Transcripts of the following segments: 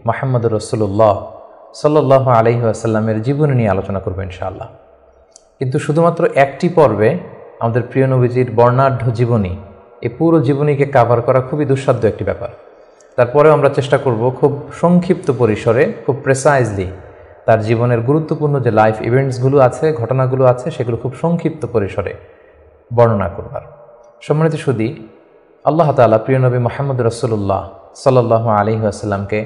মুহাম্মদুর রাসূলুল্লাহ সাল্লাল্লাহু আলাইহি ওয়াসাল্লামের জীবনী নিয়ে আলোচনা করব ইনশাআল্লাহ। কিন্তু শুধুমাত্র একটি পর্বে আমাদের প্রিয় নবীজির বর্ণাঢ্য জীবনী, এই পুরো জীবনীকে কাভার করা খুবই দুঃসাধ্য একটি ব্যাপার। তারপরেও আমরা চেষ্টা করব খুব সংক্ষিপ্ত পরিসরে, খুব প্রেসাইজলি তার জীবনের গুরুত্বপূর্ণ যে লাইফ ইভেন্টসগুলো আছে, ঘটনাগুলো আছে, সেগুলো খুব সংক্ষিপ্ত পরিসরে বর্ণনা করবার। সম্মানিত সুধী, আল্লাহ তাআলা প্রিয় নবী মুহাম্মদ রাসূলুল্লাহ সাল্লাল্লাহু আলাইহি ওয়াসাল্লামকে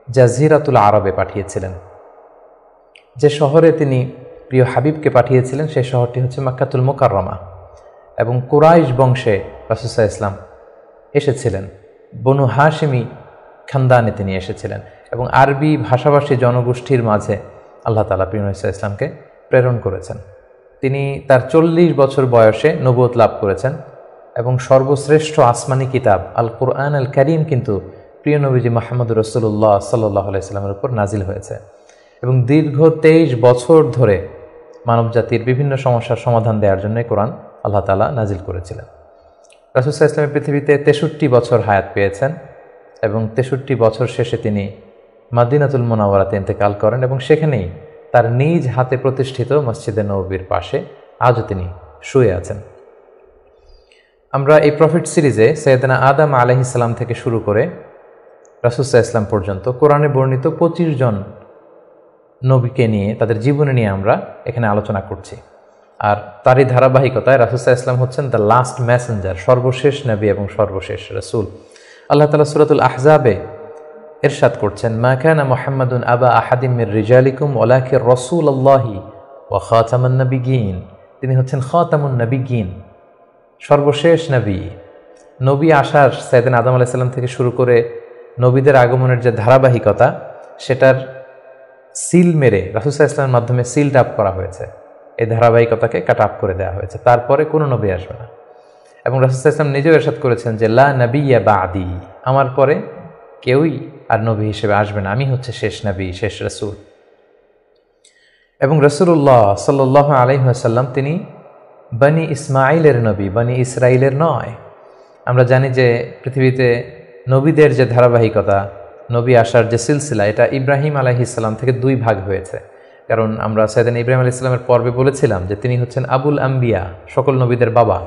জাজিরাতুল আরবে পাঠিয়েছিলেন। যে শহরে তিনি প্রিয় হাবিবকে পাঠিয়েছিলেন সেই শহরটি হচ্ছে মক্কাতুল মুকাররমা, এবং কুরাইশ বংশে রাসূল সাল্লাল্লাহু আলাইহি ওয়াসাল্লাম এসেছিলেন। বনু হাশিমি খানদানে তিনি এসেছিলেন, এবং আরবি ভাষাভাষী জনগোষ্ঠীর মাঝে আল্লাহ তাআলা প্রিয় নবী সাল্লাল্লাহু আলাইহি ওয়াসাল্লামকে প্রেরণ করেছেন। তিনি তার 40 বছর বয়সে নবুয়ত লাভ করেছেন, এবং সর্বশ্রেষ্ঠ আসমানি কিতাব আল কুরআন আল কারীম কিন্তু প্রিয় নবীজি মুহাম্মদুর রাসূলুল্লাহ সাল্লাল্লাহু আলাইহি ওয়াসাল্লামের উপর নাজিল হয়েছে, এবং দীর্ঘ 23 বছর ধরে মানবজাতির বিভিন্ন সমস্যার সমাধান দেওয়ার জন্য কোরআন আল্লাহ তাআলা নাজিল করেছিলেন। রাসূল সাল্লাল্লাহু আলাইহি ওয়াসাল্লাম পৃথিবীতে 63 বছর হায়াত পেয়েছেন, এবং 63 বছর শেষে তিনি মদিনাতুল মুনাওয়ারাতে ইন্তেকাল করেন, এবং সেখানেই তার নিজ হাতে প্রতিষ্ঠিত মসজিদে নববীর পাশে আজও তিনি শুয়ে আছেন। আমরা এই প্রফিট সিরিজে সৈয়দনা আদম আলাইহিস সালাম থেকে শুরু করে রাসূল সাল্লাল্লাহু আলাইহি ওয়াসাল্লাম পর্যন্ত কোরআনে বর্ণিত 25 জন নবীকে নিয়ে, তাদের জীবনী নিয়ে আমরা এখানে আলোচনা করছি। আর তারই ধারাবাহিকতায় রাসূল সাল্লাল্লাহু আলাইহি ওয়াসাল্লাম হচ্ছেন দ্য লাস্ট মেসেঞ্জার, সর্বশেষ নবী এবং সর্বশেষ রাসূল। আল্লাহ তাআলা সূরাতুল আহজাবে ইরশাদ করছেন, মা কানা মুহাম্মাদুন আবা আহাদিম মির রিজালিকুম ওয়ালাকিন রাসূলুল্লাহি ওয়া খাতামুন নবিয়্যিন। তিনি হচ্ছেন খাতামুন নবিয়্যিন, সর্বশেষ নবী। নবী আসার সাইয়েদনা আদম আলাইহিস সালাম থেকে শুরু করে নবীদের আগমনের যে ধারাবাহিকতা, সেটার সিল মেরে রাসূল সাল্লাল্লাহু আলাইহি ওয়াসাল্লামের মাধ্যমে সিলড আপ করা হয়েছে। এই ধারাবাহিকতাকে কাট আপ করে দেওয়া হয়েছে, তারপরে কোনো নবী আসবে না। এবং রাসূল সাল্লাল্লাহু আলাইহি ওয়াসাল্লাম নিজেও ইরশাদ করেছেন যে লা নাবিয়্যা বা'দি, আমার পরে কেউই আর নবী হিসেবে আসবে না, আমি হচ্ছে শেষ নবী, শেষ রাসূল। এবং রাসূলুল্লাহ সাল্লাল্লাহু আলাইহি ওয়াসাল্লাম তিনি বনি ইসমাঈলের নবী, বনি ইসরাইলের নয়। আমরা জানি যে পৃথিবীতে নবীদের যে ধারাবাহিকতা, নবী আসার যে সিলসিলা, এটা ইব্রাহিম আলাইহিস সালাম থেকে 2 ভাগ হয়েছে। কারণ আমরা সাইয়েদনা ইব্রাহিম আলাইহিস সালামের পর্বে বলেছিলাম যে তিনি হচ্ছেন আবুল আম্বিয়া, সকল নবীদের বাবা।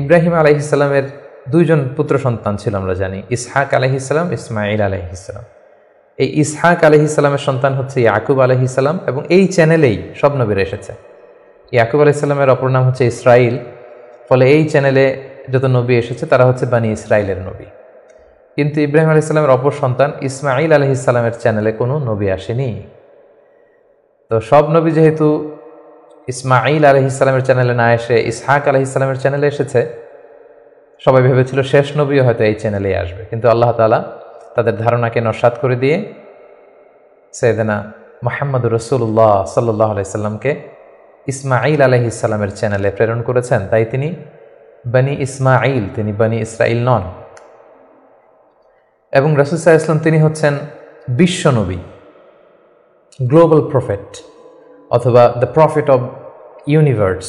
ইব্রাহিম আলাইহিস সালামের 2 জন পুত্র সন্তান ছিল, আমরা জানি, ইসহাক আলাইহিস সালাম, ইসমাঈল আলাইহিস সালাম। এই ইসহাক আলাইহিস সালামের সন্তান হচ্ছে ইয়াকুব আলাইহিস সালাম, এবং এই চ্যানেলেই সব নবীরা এসেছে। ইয়াকুব আলাইহিস সালামের অপর নাম হচ্ছে ইসরাইল, ফলে এই চ্যানেলে যত নবী এসেছে তারা হচ্ছে বনি ইসরাইলের নবী। কিন্তু ইব্রাহিম আলাইহিস সালামের অপর সন্তান ইসমাঈল আলাইহিস সালামের চ্যানেলে কোনো নবী আসেনি। তো সব নবী যেহেতু ইসমাঈল আলাইহিস সালামের চ্যানেলে না এসে ইসহাক আলাইহিস সালামের চ্যানেলে এসেছে, সবাই ভেবেছিল শেষ নবীও হয়তো এই চ্যানেলেই আসবে। কিন্তু আল্লাহ তাআলা তাদের ধারণাকে নস্যাৎ করে দিয়ে সাইয়েদনা মুহাম্মদুর রাসূলুল্লাহ সাল্লাল্লাহু আলাইহি সাল্লামকে ইসমাঈল আলাইহিস সালামের চ্যানেলে প্রেরণ করেছেন। তাই তিনি বনি ইসমাঈল, তিনি বনি ইসরাইল নন। এবং রাসূল সাল্লাল্লাহু আলাইহি ওয়াসাল্লাম তিনি হচ্ছেন বিশ্ব নবী, গ্লোবাল প্রফেট, অথবা দ্য প্রফেট অব ইউনিভার্স।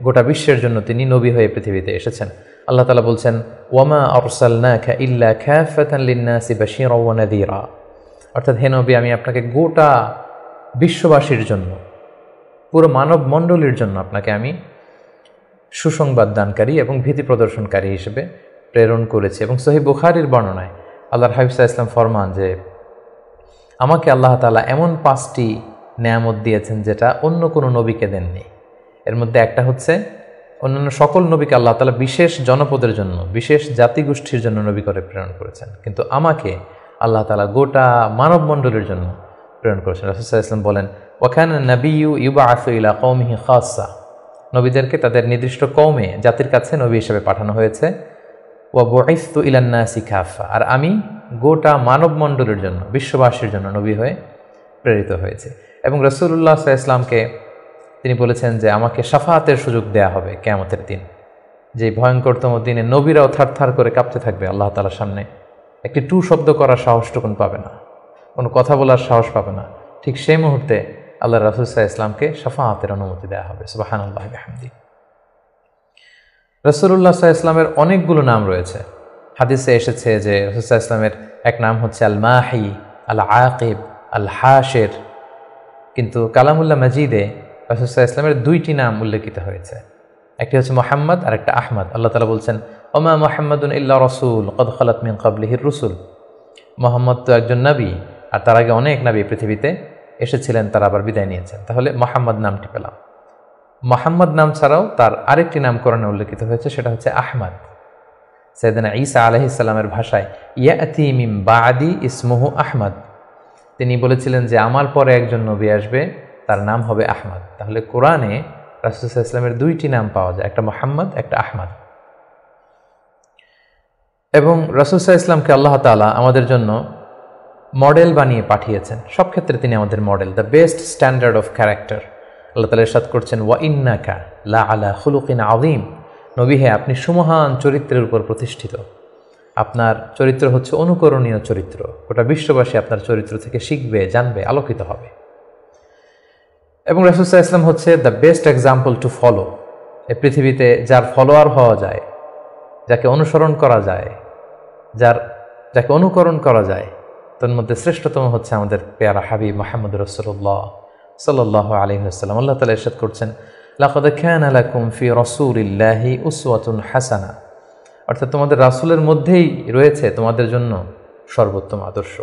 গোটা বিশ্বের জন্য তিনি নবী হয়ে পৃথিবীতে এসেছেন। আল্লাহ তাআলা বলছেন, ওয়ামা আরসালনাকা ইল্লা কাফাতান লিন-নাসি বাশীরা ওয়া নাযীরা। অর্থাৎ হে নবী, আমি আপনাকে গোটা বিশ্ববাসীর জন্য, পুরো মানব মণ্ডলীর জন্য আপনাকে আমি সুসংবাদ দানকারী এবং ভীতি প্রদর্শনকারী হিসেবে প্রেরণ করেছি। এবং সহিহ বুখারীর বর্ণনায় আল্লাহর হাবিব সাল্লাল্লাহু আলাইহি ওয়াসাল্লাম ফরমান যে আমাকে আল্লাহ তাআলা এমন 5টি নেয়ামত দিয়েছেন যেটা অন্য কোনো নবীকে দেননি। এর মধ্যে একটা হচ্ছে, অন্যান্য সকল নবীকে আল্লাহ তাআলা বিশেষ জনপদের জন্য, বিশেষ জাতিগোষ্ঠীর জন্য নবী করে প্রেরণ করেছেন, কিন্তু আমাকে আল্লাহ তাআলা গোটা মানব মণ্ডলীর জন্য প্রেরণ করেছেন। রাসূল সাল্লাল্লাহু আলাইহি ওয়াসাল্লাম বলেন, ওয়া কানা নাবিয়্যু ইউবআসু ইলা কওমিহি খাসসা, নবীদেরকে তাদের নির্দিষ্ট কওমে, জাতির কাছে নবী হিসেবে পাঠানো হয়েছে। ওয়া বুইসতু ইলান নাসি কাফা, আর আমি গোটা মানব মণ্ডলীর জন্য, বিশ্ববাসীর জন্য নবী হয়ে প্রেরিত হয়েছে। এবং রাসূলুল্লাহ সাল্লাল্লাহু আলাইহি ওয়াসাল্লামকে তিনি বলেছেন যে আমাকে শাফাআতের সুযোগ দেয়া হবে কিয়ামতের দিন, যে ভয়ঙ্করতম দিনে নবীরাও থারথার করে কাঁপতে থাকবে আল্লাহ তাআলার সামনে, একটি টু শব্দ করার সাহসটুকুন পাবে না, কোনো কথা বলার সাহস পাবে না। ঠিক সেই মুহূর্তে আল্লাহ রাসূল সাল্লাল্লাহু আলাইহি ওয়াসাল্লামকে শাফাআতের অনুমতি দেওয়া হবে। সুবহানাল্লাহি ওয়া বিহামদিহি। রাসূলুল্লাহ সাল্লাল্লাহু আলাইহি ওয়াসাল্লামের অনেকগুলো নাম রয়েছে। হাদিসে এসেছে যে রাসূল সাল্লাল্লাহু আলাইহি ওয়াসাল্লামের এক নাম হচ্ছে আল মাহি, আল আকিব, আল হাশির, কিন্তু কালামুল্লাহ মাজিদে রাসূল সাল্লাল্লাহু আলাইহি ওয়াসাল্লামের দুইটি নাম উল্লেখিত হয়েছে, একটি হচ্ছে মুহাম্মদ আর একটা আহমদ। আল্লাহ তাআলা বলছেন ওমা মুহাম্মাদুন ইল্লা রাসূল কদ খালাত মিন ক্বাবলিহির রুসুল, মুহাম্মদ তো একজন নবী আর তার আগে অনেক নবী পৃথিবীতে এসেছিলেন, তারা আবার বিদায় নিয়েছেন। তাহলে মুহাম্মদ নামটি পেলাম। মুহাম্মদ নাম ছাড়াও তার আরেকটি নাম কোরআনে উল্লেখিত হয়েছে, সেটা হচ্ছে আহমদ। সাইয়েদনা ঈসা আলাইহিস সালামের ভাষায় ইয়াতি মিন বাদি ইসমুহু আহমদ, তিনি বলেছিলেন যে আমার পরে একজন নবী আসবে, তার নাম হবে আহমদ। তাহলে কোরআনে রাসূল সাল্লাল্লাহু আলাইহি ওয়াসাল্লামের দুইটি নাম পাওয়া যায়, একটা মুহাম্মদ, একটা আহমদ। এবং রাসূল সাল্লাল্লাহু আলাইহি ওয়াসাল্লামকে আল্লাহ তাআলা আমাদের জন্য মডেল বানিয়ে পাঠিয়েছেন, সব ক্ষেত্রে তিনি আমাদের model, the best standard of character. আল্লাহ তাআলা ইরশাদ করছেন ওয়া ইন্নাকা লা আলা খুলুকিন আযীম, নবী হে আপনি সুমহান চরিত্রের উপর প্রতিষ্ঠিত, আপনার চরিত্র হচ্ছে অনুকরণীয় চরিত্র, গোটা বিশ্ববাসী আপনার চরিত্র থেকে শিখবে, জানবে, আলোকিত হবে। এবং রাসূল সাল্লাল্লাহু আলাইহি ওয়াসাল্লাম হচ্ছে the best example to follow, এই পৃথিবীতে যার ফলোয়ার হওয়া যায়, যাকে অনুসরণ করা যায়, যাকে অনুকরণ করা যায়, তার মধ্যে শ্রেষ্ঠতম হচ্ছে আমাদের পেয়ারা হাবিব মুহাম্মদ রাসূলুল্লাহ সাল্লাল্লাহু আলাইহি ওয়াসাল্লাম। আল্লাহ তাআলা ইরশাদ করছেন লাকাদ কানা লাকুম ফি রাসূলিল্লাহি উসওয়াতুন হাসানা, অর্থাৎ তোমাদের রাসূলের মধ্যেই রয়েছে তোমাদের জন্য সর্বোত্তম আদর্শ।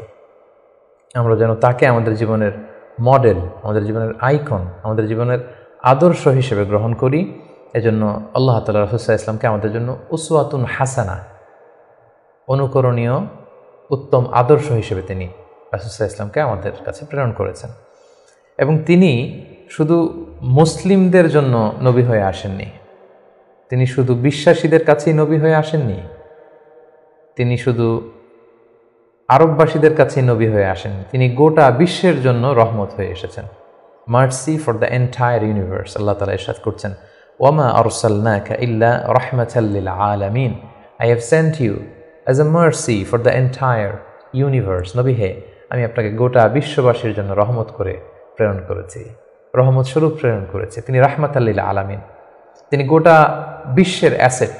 আমরা যেন তাকে আমাদের জীবনের মডেল, আমাদের জীবনের আইকন, আমাদের জীবনের আদর্শ হিসেবে গ্রহণ করি। এজন্য আল্লাহ তাআলা রাসূল সাল্লাল্লাহু আলাইহি ওয়াসাল্লামকে আমাদের জন্য উসওয়াতুন হাসানা, অনুকরণীয় উত্তম আদর্শ হিসেবে তিনি রাসূল সাল্লাল্লাহু আলাইহি ওয়াসাল্লামকে আমাদের কাছে প্রেরণ করেছেন। এবং তিনি শুধু মুসলিমদের জন্য নবী হয়ে আসেননি, তিনি শুধু বিশ্বাসীদের কাছেই নবী হয়ে আসেননি, তিনি শুধু আরববাসীদের কাছেই নবী হয়ে আসেননি, তিনি গোটা বিশ্বের জন্য রহমত হয়ে এসেছেন, mercy for the entire universe. আল্লাহ তাআলা ইরশাদ করছেন ওয়ামা আরসালনাকা ইল্লা রাহমাতাল লিল আলামিন, I have sent you as a mercy for the entire universe. নবী হে আমি আপনাকে গোটা বিশ্ববাসীর জন্য রহমত করে প্রেরণ করেছি, রহমত স্বরূপ প্রেরণ করেছি। তিনি রাহমাতাল লিল আলামিন, তিনি গোটা বিশ্বের অ্যাসেট,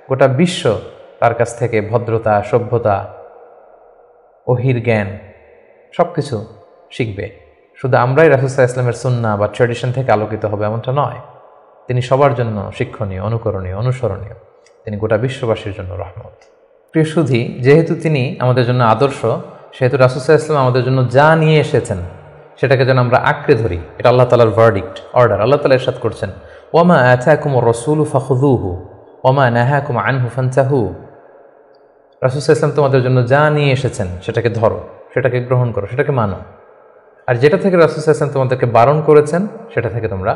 গোটা বিশ্ব তার কাছ থেকে ভদ্রতা, সভ্যতা, ওহির জ্ঞান সব কিছু শিখবে। শুধু আমরাই রাসূল সাল্লাল্লাহু আলাইহি ওয়াসাল্লামের সুন্নাহ বা ট্র্যাডিশন থেকে আলোকিত হবে এমনটা নয়, তিনি সবার জন্য শিক্ষণীয়, অনুকরণীয়, অনুসরণীয়, তিনি গোটা বিশ্ববাসীর জন্য রহমত। প্রিয় সুধী, যেহেতু তিনি আমাদের জন্য আদর্শ, সেহেতু রাসূল সাল্লাল্লাহু আলাইহি ওয়াসাল্লাম আমাদের জন্য যা নিয়ে এসেছেন সেটাকে যেন আমরা আঁকড়ে ধরি, এটা আল্লাহ তাআলার ভার্ডিক্ট, অর্ডার। আল্লাহ তাআলা ইরশাদ করছেন ওয়ামা আতাকুমুর রাসূলু ফাখুযুহু ওয়ামা নাহাকুম আনহু ফান্তাহু, রাসূল সাল্লাল্লাহু আলাইহি ওয়াসাল্লাম তোমাদের জন্য যা নিয়ে এসেছেন সেটাকে ধরো, সেটাকে গ্রহণ করো, সেটাকে মানো, আর যেটা থেকে রাসূল সাল্লাল্লাহু আলাইহি ওয়াসাল্লাম তোমাদেরকে বারণ করেছেন সেটা থেকে তোমরা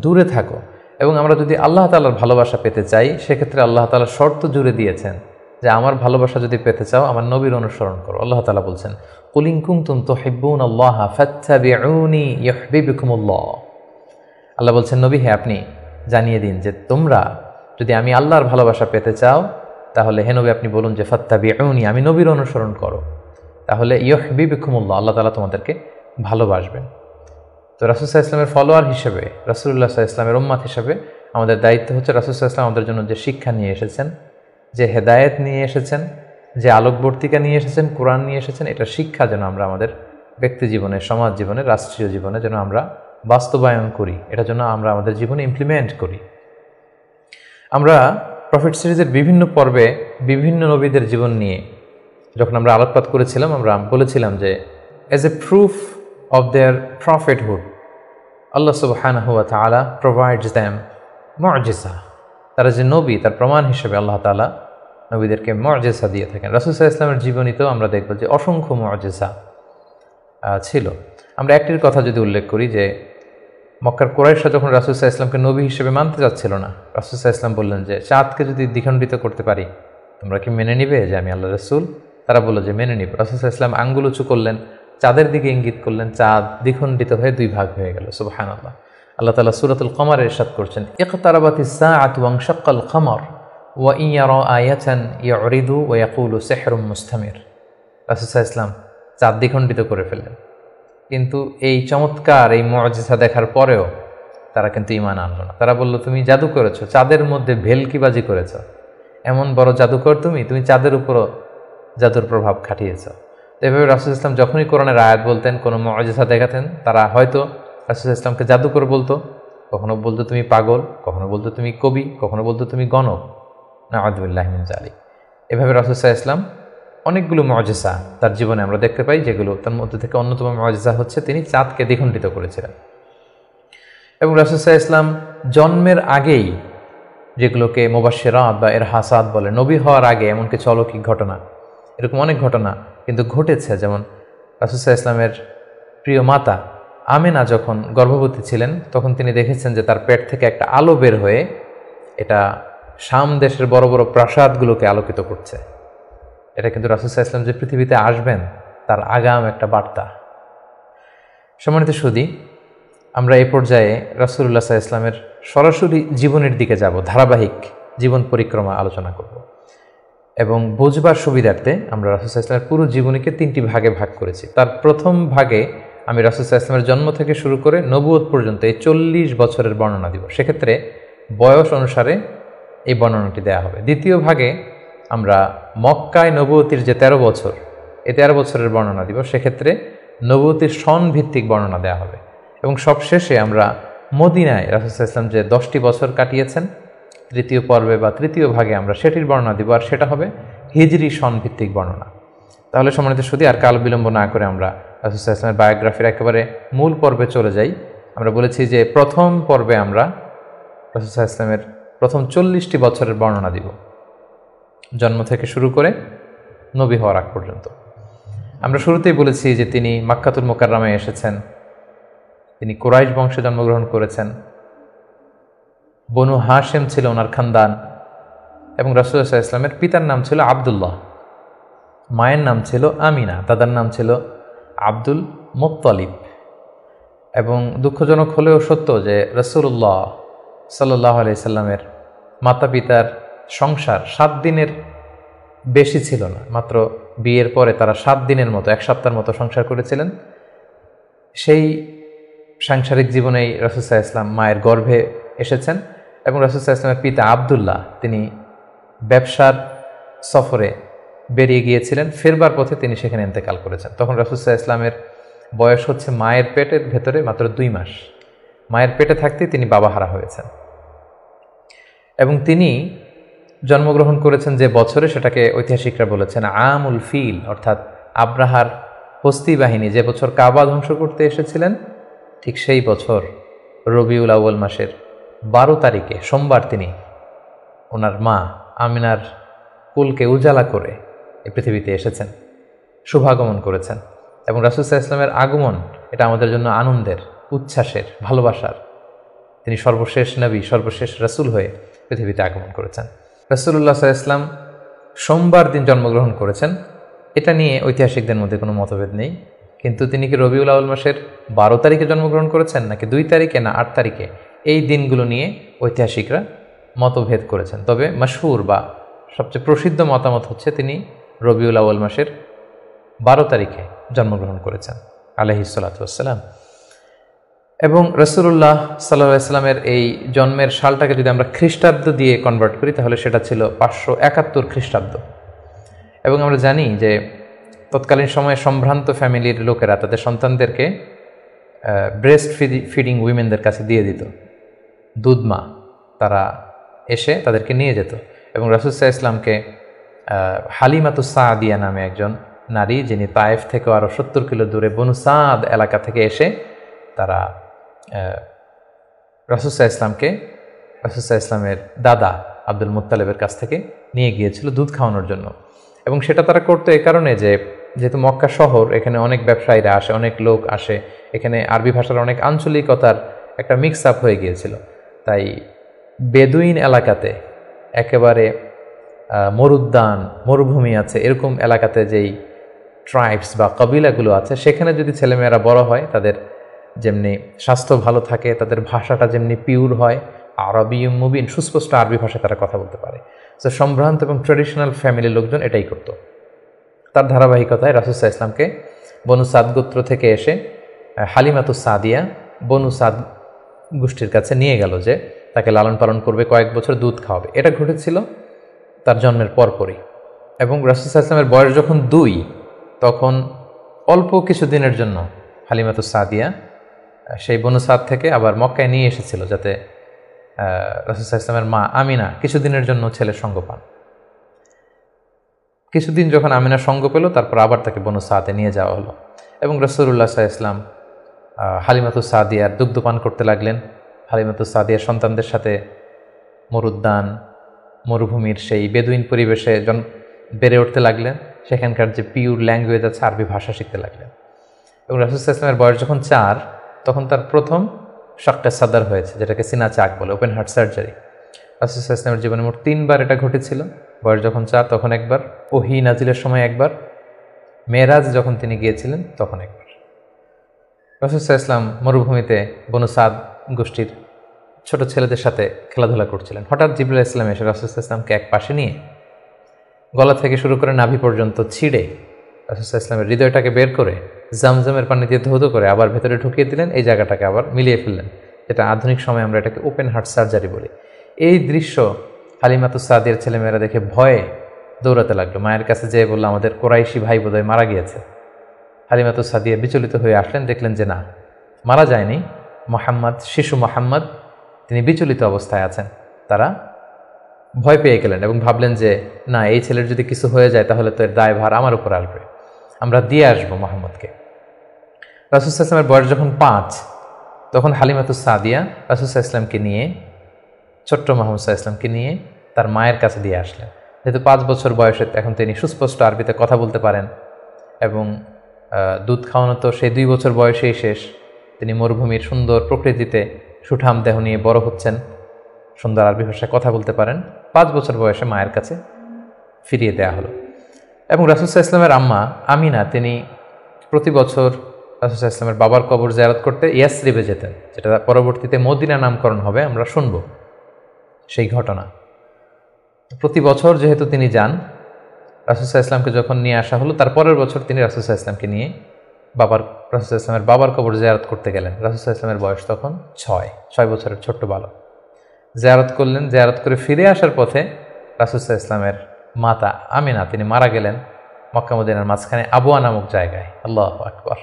দূরে থাকো। এবং আমরা যদি আল্লাহ তাআলার ভালোবাসা পেতে চাই, সেক্ষেত্রে আল্লাহ তাআলা শর্ত জুড়ে দিয়েছেন যে আমার ভালোবাসা যদি পেতে চাও আমার নবীর অনুসরণ করো। আল্লাহ তাআলা বলছেন কুল ইন কুনতুম তুহিব্বুনাল্লাহা ফাত্তাবিউনি ইউহিব্বুকুমুল্লাহ, আল্লাহ বলছেন নবী হে আপনি জানিয়ে দিন যে তোমরা যদি আমি আল্লাহর ভালোবাসা পেতে চাও, তাহলে হে নবী আপনি বলুন যে ফাত্তাবিউনি, আমি নবীর অনুসরণ করো, তাহলে ইউহিব্বুকুমুল্লাহ, আল্লাহ তাআলা তোমাদেরকে ভালোবাসবেন। তো রাসূল সাল্লাল্লাহু আলাইহি ওয়াসাল্লামের ফলোয়ার হিসেবে, রাসূলুল্লাহ সাল্লাল্লাহু আলাইহি ওয়াসাল্লামের উম্মত হিসেবে আমাদের দায়িত্ব হচ্ছে রাসূল সাল্লাল্লাহু আলাইহি ওয়াসাল্লাম আমাদের জন্য যে শিক্ষা নিয়ে এসেছেন, যে হেদায়েত নিয়ে এসেছেন, যে আলোকবর্তিকা নিয়ে এসেছেন, কোরআন নিয়ে এসেছেন, এটা শিক্ষা যেন আমরা আমাদের ব্যক্তি জীবনে, সমাজ জীবনে, রাষ্ট্রীয় জীবনে যেন আমরা বাস্তবায়ন করি, এটা যেন আমরা আমাদের জীবনে ইমপ্লিমেন্ট করি। আমরা প্রফেট সিরিজের বিভিন্ন পর্বে বিভিন্ন নবীদের জীবন নিয়ে যখন আমরা আলোকপাত করেছিলাম, আমরা বলেছিলাম যে as a proof of their prophethood, Allah subhanahu wa ta'ala provides them মুজিজা। তারা যে নবী, তার প্রমাণ হিসেবে আল্লাহ তাআলা নবীদেরকে মুজিজা দিয়ে থাকেন। রাসূল সাল্লাল্লাহু আলাইহি ওয়াসাল্লামের জীবনীতেও আমরা দেখব যে অসংখ্য মুজিজা ছিল। আমরা একটির কথা যদি উল্লেখ করি যে মক্কার কুরাইশরা যখন রাসূল সাল্লাল্লাহু আলাইহি ওয়াসাল্লামকে নবী হিসেবে মানতে চাচ্ছিল না, রাসূল সাল্লাল্লাহু আলাইহি ওয়াসাল্লাম বললেন যে চাঁদকে যদি দ্বিখণ্ডিত করতে পারি তোমরা কি মেনে নিবে যে আমি আল্লাহর রাসূল? তারা বলল যে মেনে নিব। রাসূল সাল্লাল্লাহু আলাইহি ওয়াসাল্লাম আঙ্গুল উঁচু করলেন, চাঁদের দিকে ইঙ্গিত করলেন, চাঁদ দ্বিখণ্ডিত হয়ে দুই ভাগ হয়ে গেল। সুবহানাল্লাহ। আল্লাহ তাআলা সূরাতুল কমারে ইরশাদ করছেন ইকতারাবাতিস সাআতু ওয়ানশাক্কাল কমর ওয়া ইন ইয়ারা আয়াতান ইউরিদু ওয়া ইয়াকুলু সিহরুম মুস্তামির। রাসূল সাল্লাল্লাহু আলাইহি ওয়াসাল্লাম চাঁদ দ্বিখণ্ডিত করে ফেললেন, কিন্তু এই চমৎকার এই মুজিজা দেখার পরেও তারা কিন্তু ঈমান আনলো না। তারা বলল তুমি জাদু করেছো, চাঁদের মধ্যে ভেলকিবাজি করেছো, এমন বড় জাদুকর তুমি চাঁদের উপরও জাদুর প্রভাব খাটিয়েছ। তো এভাবে রাসূল ইসলাম যখনই কোরআনের আয়াত বলতেন, কোনো মুআজিজা দেখাতেন, তারা হয়তো রাসূল ইসলামকে জাদুকর বলতো, কখনো বলতো তুমি পাগল, কখনো বলতো তুমি কবি, কখনো বলতো তুমি গণক, নাউযুবিল্লাহি মিন যালিক। এভাবে রাসূল সাল্লাল্লাহু আলাইহি ওয়াসাল্লাম অনেকগুলো মুআজিজা তার জীবনে আমরা দেখতে পাই, যেগুলো তার মধ্যে থেকে অন্যতম মুআজিজা হচ্ছে তিনি চাঁদকে দ্বিখণ্ডিত করেছিলেন। এবং রাসূল সাল্লাল্লাহু আলাইহি ওয়াসাল্লাম জন্মের আগেই, যেগুলোকে মুবাশশিরাত বা ইরহাসাত বলে, নবী হওয়ার আগে এমন কিছু অলৌকিক ঘটনা, এরকম অনেক ঘটনা কিন্তু ঘটেছে। যেমন রাসূল সাল্লাল্লাহু আলাইহি ওয়াসাল্লামের প্রিয় মাতা আমেনা যখন গর্ভবতী ছিলেন, তখন তিনি দেখেছেন যে তার পেট থেকে একটা আলো বের হয়ে এটা শাম দেশের বড় বড় প্রাসাদগুলোকে আলোকিত করছে। এটা কিন্তু রাসূল সাল্লাল্লাহু আলাইহি ওয়াসাল্লাম যে পৃথিবীতে আসবেন তার আগাম একটা বার্তা। সম্মানিত সুধী, আমরা এই পর্যায়ে রাসূলুল্লাহ সাল্লাল্লাহু আলাইহি ওয়াসাল্লামের সরাসরি জীবনের দিকে যাব, ধারাবাহিক জীবন পরিক্রমা আলোচনা করব এবং বোঝবার সুবিধার্থে আমরা রাসূল সাল্লাল্লাহু আলাইহি ওয়াসাল্লামের পুরো জীবনীকে 3টি ভাগে ভাগ করেছি। তার প্রথম ভাগে আমি রাসূল সাল্লাল্লাহু আলাইহি ওয়াসাল্লামের জন্ম থেকে শুরু করে নবুয়ত পর্যন্ত এই 40 বছরের বর্ণনা দিব। সেক্ষেত্রে বয়স অনুসারে এই বর্ণনাটি দেয়া হবে। দ্বিতীয় ভাগে আমরা মক্কায় নবুয়তির যে 13 বছর, এই 13 বছরের বর্ণনা দিব। সেক্ষেত্রে নবুয়তির সন ভিত্তিক বর্ণনা দেওয়া হবে। এবং সবশেষে আমরা মদিনায় রাসূল সাল্লাল্লাহু আলাইহি ওয়াসাল্লাম যে 10টি বছর কাটিয়েছেন, তৃতীয় পর্বে বা তৃতীয় ভাগে আমরা সেটির বর্ণনা দিব, আর সেটা হবে হিজরি সন ভিত্তিক বর্ণনা। তাহলে সম্মানিত সুধী, আর কাল বিলম্ব না করে আমরা রাসূল সাল্লাল্লাহু আলাইহি ওয়াসাল্লামের বায়োগ্রাফির একেবারে মূল পর্বে চলে যাই। আমরা বলেছি যে প্রথম পর্বে আমরা রাসূল সাল্লাল্লাহু আলাইহি ওয়াসাল্লামের প্রথম 40টি বছরের বর্ণনা দিব, জন্ম থেকে শুরু করে নবী হওয়ার আগ পর্যন্ত। আমরা শুরুতেই বলেছি যে তিনি মাক্কাতুল মুকাররমায় এসেছেন, তিনি কুরাইশ বংশে জন্মগ্রহণ করেছেন, বনু হাশেম ছিল ওনার খানদান, এবং রাসূলুল্লাহ সাল্লাল্লাহু আলাইহি ওয়াসাল্লামের পিতার নাম ছিল আব্দুল্লাহ, মায়ের নাম ছিল আমিনা, দাদার নাম ছিল আব্দুল মুত্তালিব। এবং দুঃখজনক হলেও সত্য যে রাসূলুল্লাহ সাল্লাল্লাহু আলাইহি ওয়াসাল্লামের মাতা পিতার সংসার 7 দিনের বেশি ছিল না। মাত্র বিয়ের পরে তারা 7 দিনের মতো, 1 সপ্তাহের মতো সংসার করেছিলেন। সেই সাংসারিক জীবনেই রাসূল সাল্লাল্লাহু আলাইহি ওয়াসাল্লাম মায়ের গর্ভে এসেছেন। এবং রাসূল সাল্লাল্লাহু আলাইহি ওয়াসাল্লামের পিতা আব্দুল্লাহ তিনি ব্যবসার সফরে বেরিয়ে গিয়েছিলেন, ফেরবার পথে তিনি সেখানে ইন্তেকাল করেছেন। তখন রাসূল সাল্লাল্লাহু আলাইহি ওয়াসাল্লামের বয়স হচ্ছে মায়ের পেটের ভেতরে মাত্র 2 মাস। মায়ের পেটে থাকতেই তিনি বাবাহারা হয়েছেন। এবং তিনি জন্মগ্রহণ করেছেন যে বছরে, সেটাকে ঐতিহাসিকরা বলেছেন আমুল ফিল, অর্থাৎ আব্রাহার হস্তি বাহিনী যে বছর কাবা ধ্বংস করতে এসেছিলেন, ঠিক সেই বছর রবিউল আউয়াল মাসের 12 তারিখে সোমবার তিনি ওনার মা আমিনার কুলকে উজালা করে এই পৃথিবীতে এসেছেন, শুভাগমন করেছেন। এবং রাসূল সাল্লাল্লাহু আলাইহি ওয়াসাল্লামের আগমন এটা আমাদের জন্য আনন্দের, উচ্ছ্বাসের, ভালোবাসার। তিনি সর্বশেষ নবী, সর্বশেষ রাসূল হয়ে পৃথিবীতে আগমন করেছেন। রাসূলুল্লাহ সাল্লাল্লাহু আলাইহি ওয়াসাল্লাম সোমবার দিন জন্মগ্রহণ করেছেন, এটা নিয়ে ঐতিহাসিকদের মধ্যে কোনো মতভেদ নেই। কিন্তু তিনি কি রবিউল আউয়াল মাসের 12 তারিখে জন্মগ্রহণ করেছেন, নাকি 2 তারিখে, না 8 তারিখে, এই দিনগুলো নিয়ে ঐতিহাসিকরা মতভেদ করেছেন। তবে মাশহুর বা সবচেয়ে প্রসিদ্ধ মতামত হচ্ছে তিনি রবিউল আউয়াল মাসের 12 তারিখে জন্মগ্রহণ করেছেন আলাইহিস সালাতু ওয়াসসালাম। এবং রাসূলুল্লাহ সাল্লাল্লাহু আলাইহি ওয়াসাল্লামের এই জন্মের সালটাকে যদি আমরা খ্রিস্টাব্দ দিয়ে কনভার্ট করি, তাহলে সেটা ছিল 571 খ্রিস্টাব্দ। এবং আমরা জানি যে তৎকালীন সময়ে সম্ভ্রান্ত ফ্যামিলির লোকেরা তাদের সন্তানদেরকে ব্রেস্ট ফিডিং উইমেনদের কাছে দিয়ে দিত, দুধমা, তারা এসে তাদেরকে নিয়ে যেত। এবং রাসূল সাল্লাল্লাহু আলাইহি ওয়াসাল্লামকে হালিমাতুস সাদিয়া নামে একজন নারী, যিনি তায়েফ থেকে আরও 70 কিলো দূরে বনু সাদ এলাকা থেকে এসে তারা রাসূল সাল্লাল্লাহু আলাইহি ওয়াসাল্লামকে রাসূল সাল্লাল্লাহু আলাইহি ওয়াসাল্লামের দাদা আব্দুল মুত্তালিবের কাছ থেকে নিয়ে গিয়েছিল দুধ খাওয়ানোর জন্য। এবং সেটা তারা করতো এই কারণে যে যেহেতু মক্কা শহর, এখানে অনেক ব্যবসায়ীরা আসে, অনেক লোক আসে, এখানে আরবি ভাষার অনেক আঞ্চলিকতার একটা মিক্স আপ হয়ে গিয়েছিল। তাই বেদুইন এলাকাতে, একেবারে মরুদ্যান, মরুভূমি আছে, এরকম এলাকাতে যেই ট্রাইবস বা কবিলাগুলো আছে, সেখানে যদি ছেলেমেয়েরা বড় হয়, তাদের যেমনি স্বাস্থ্য ভালো থাকে, তাদের ভাষাটা যেমনি পিওর হয়, আরবি মুবিন, সুস্পষ্ট আরবি ভাষায় তারা কথা বলতে পারে। তো সম্ভ্রান্ত এবং ট্র্যাডিশনাল ফ্যামিলির লোকজন এটাই করত। তার ধারাবাহিকতায় রাসূল সাল্লাল্লাহু আলাইহি ওয়াসাল্লামকে বনু সাদ গোত্র থেকে এসে হালিমাতুস সাদিয়া বনু সাদ গোষ্ঠীর কাছে নিয়ে গেল যে তাকে লালন পালন করবে, কয়েক বছর দুধ খাওয়াবে। এটা ঘটেছিল তার জন্মের পরপরই। এবং রাসূল সাল্লাল্লাহু আলাইহি ওয়াসাল্লামের বয়স যখন 2, তখন অল্প কিছুদিনের জন্য হালিমাতুস সাদিয়া সেই বনু সাদ থেকে আবার মক্কায় নিয়ে এসেছিল, যাতে রাসূল সাল্লাল্লাহু আলাইহি ওয়াসাল্লামের মা আমিনা কিছুদিনের জন্য ছেলের সঙ্গ পান। কিছুদিন যখন আমিনা সঙ্গ পেল, তারপর আবার তাকে বনু সাদে নিয়ে যাওয়া হলো এবং রাসূলুল্লাহ সাল্লাল্লাহু আলাইহি ওয়াসাল্লাম হালিমাতুস সাদিয়ার দুগ্ধ পান করতে লাগলেন। হালিমাতুস সাদিয়ার সন্তানদের সাথে মরুদ্যান, মরুভূমির সেই বেদুইন পরিবেশে বেড়ে উঠতে লাগলেন। সেখানকার যে পিওর ল্যাঙ্গুয়েজ আছে, আরবি ভাষা শিখতে লাগলেন। এবং রাসূল সাল্লাল্লাহু আলাইহি ওয়াসাল্লামের বয়স যখন 4, তখন তার প্রথম শাক্কা সাদার হয়েছে, যেটাকে সিনা চাক বলে, ওপেন হার্ট সার্জারি। রাসূল সাল্লাল্লাহু আলাইহি ওয়াসাল্লামের জীবনে মোট 3 বার এটা ঘটেছিল। বয়স যখন 4 তখন একবার, ওহী নাজিলের সময় একবার, মেরাজ যখন তিনি গিয়েছিলেন তখন একবার। রাসূল সাল্লাল্লাহু আলাইহি ওয়াসাল্লাম মরুভূমিতে বনু সাদ গোষ্ঠীর ছোট ছেলেদের সাথে খেলাধুলা করছিলেন। হঠাৎ জিবরাইল আলাইহিস সালাম এসে রাসূল সাল্লাল্লাহু আলাইহি ওয়াসাল্লামকে এক পাশে নিয়ে গলা থেকে শুরু করে নাভি পর্যন্ত ছিঁড়ে রাসূল সাল্লাল্লাহু আলাইহি ওয়াসাল্লামের হৃদয়টাকে বের করে জামজামের পানি দিয়ে ধৌত করে আবার ভেতরে ঢুকিয়ে দিলেন। এই জায়গাটাকে আবার মিলিয়ে ফেললেন, যেটা আধুনিক সময়ে আমরা এটাকে ওপেন হার্ট সার্জারি বলি। এই দৃশ্য হালিমাতুস সাদিয়ার ছেলেমেয়েরা দেখে ভয়ে দৌড়াতে লাগলো। মায়ের কাছে যেয়ে বলল, আমাদের কোরাইশি ভাই বোধহয় মারা গিয়েছে। হালিমাতুস সাদিয়া বিচলিত হয়ে আসলেন, দেখলেন যে না, মারা যায়নি। মোহাম্মদ, শিশু মোহাম্মদ, তিনি বিচলিত অবস্থায় আছেন। তারা ভয় পেয়ে গেলেন এবং ভাবলেন যে না, এই ছেলের যদি কিছু হয়ে যায় তাহলে তো এর দায়ভার আমার উপর আসবে, আমরা দিয়ে আসবো মোহাম্মদকে। রাসূল সাল্লাল্লাহু আলাইহি ওয়াসাল্লামের বয়স যখন 5, তখন হালিমাতুস সাদিয়া রাসূল সাল্লাল্লাহু আলাইহি ওয়াসাল্লামকে নিয়ে, ছোট্ট মোহাম্মদ সাল্লাল্লাহু আলাইহি ওয়াসাল্লামকে নিয়ে তার মায়ের কাছে দিয়ে আসলেন। যেহেতু 5 বছর বয়সে এখন তিনি সুস্পষ্ট আরবিতে কথা বলতে পারেন এবং দুধ খাওয়ানো তো সেই 2 বছর বয়সেই শেষ। তিনি মরুভূমির সুন্দর প্রকৃতিতে সুঠাম দেহ নিয়ে বড় হচ্ছেন, সুন্দর আরবি ভাষায় কথা বলতে পারেন। 5 বছর বয়সে মায়ের কাছে ফিরিয়ে দেয়া হলো। এবং রাসূল সাল্লাল্লাহু আলাইহি ওয়াসাল্লামের আম্মা আমিনা, তিনি প্রতি বছর রাসূল সাল্লাল্লাহু আলাইহি ওয়াসাল্লামের বাবার কবর জিয়ারত করতে ইয়াসরিবে যেতেন, যেটা পরবর্তীতে মদিনা নামকরণ হবে, আমরা শুনব সেই ঘটনা। প্রতি বছর যেহেতু তিনি যান, রাসূল সাল্লাল্লাহু আলাইহি ওয়াসাল্লামকে যখন নিয়ে আসা হলো, তার পরের বছর তিনি রাসূল সাল্লাল্লাহু আলাইহি ওয়াসাল্লামকে নিয়ে রাসূল সাল্লাল্লাহু আলাইহি ওয়াসাল্লামের বাবার কবর জিয়ারত করতে গেলেন। রাসূল সাল্লাল্লাহু আলাইহি ওয়াসাল্লামের বয়স তখন 6 বছরের ছোট্ট বালক। জিয়ারত করলেন। জিয়ারত করে ফিরে আসার পথে রাসূল সাল্লাল্লাহু আলাইহি ওয়াসাল্লামের মাতা আমিনা, তিনি মারা গেলেন মক্কা মদিনার মাঝখানে আবওয়া নামক জায়গায়। আল্লাহু আকবার।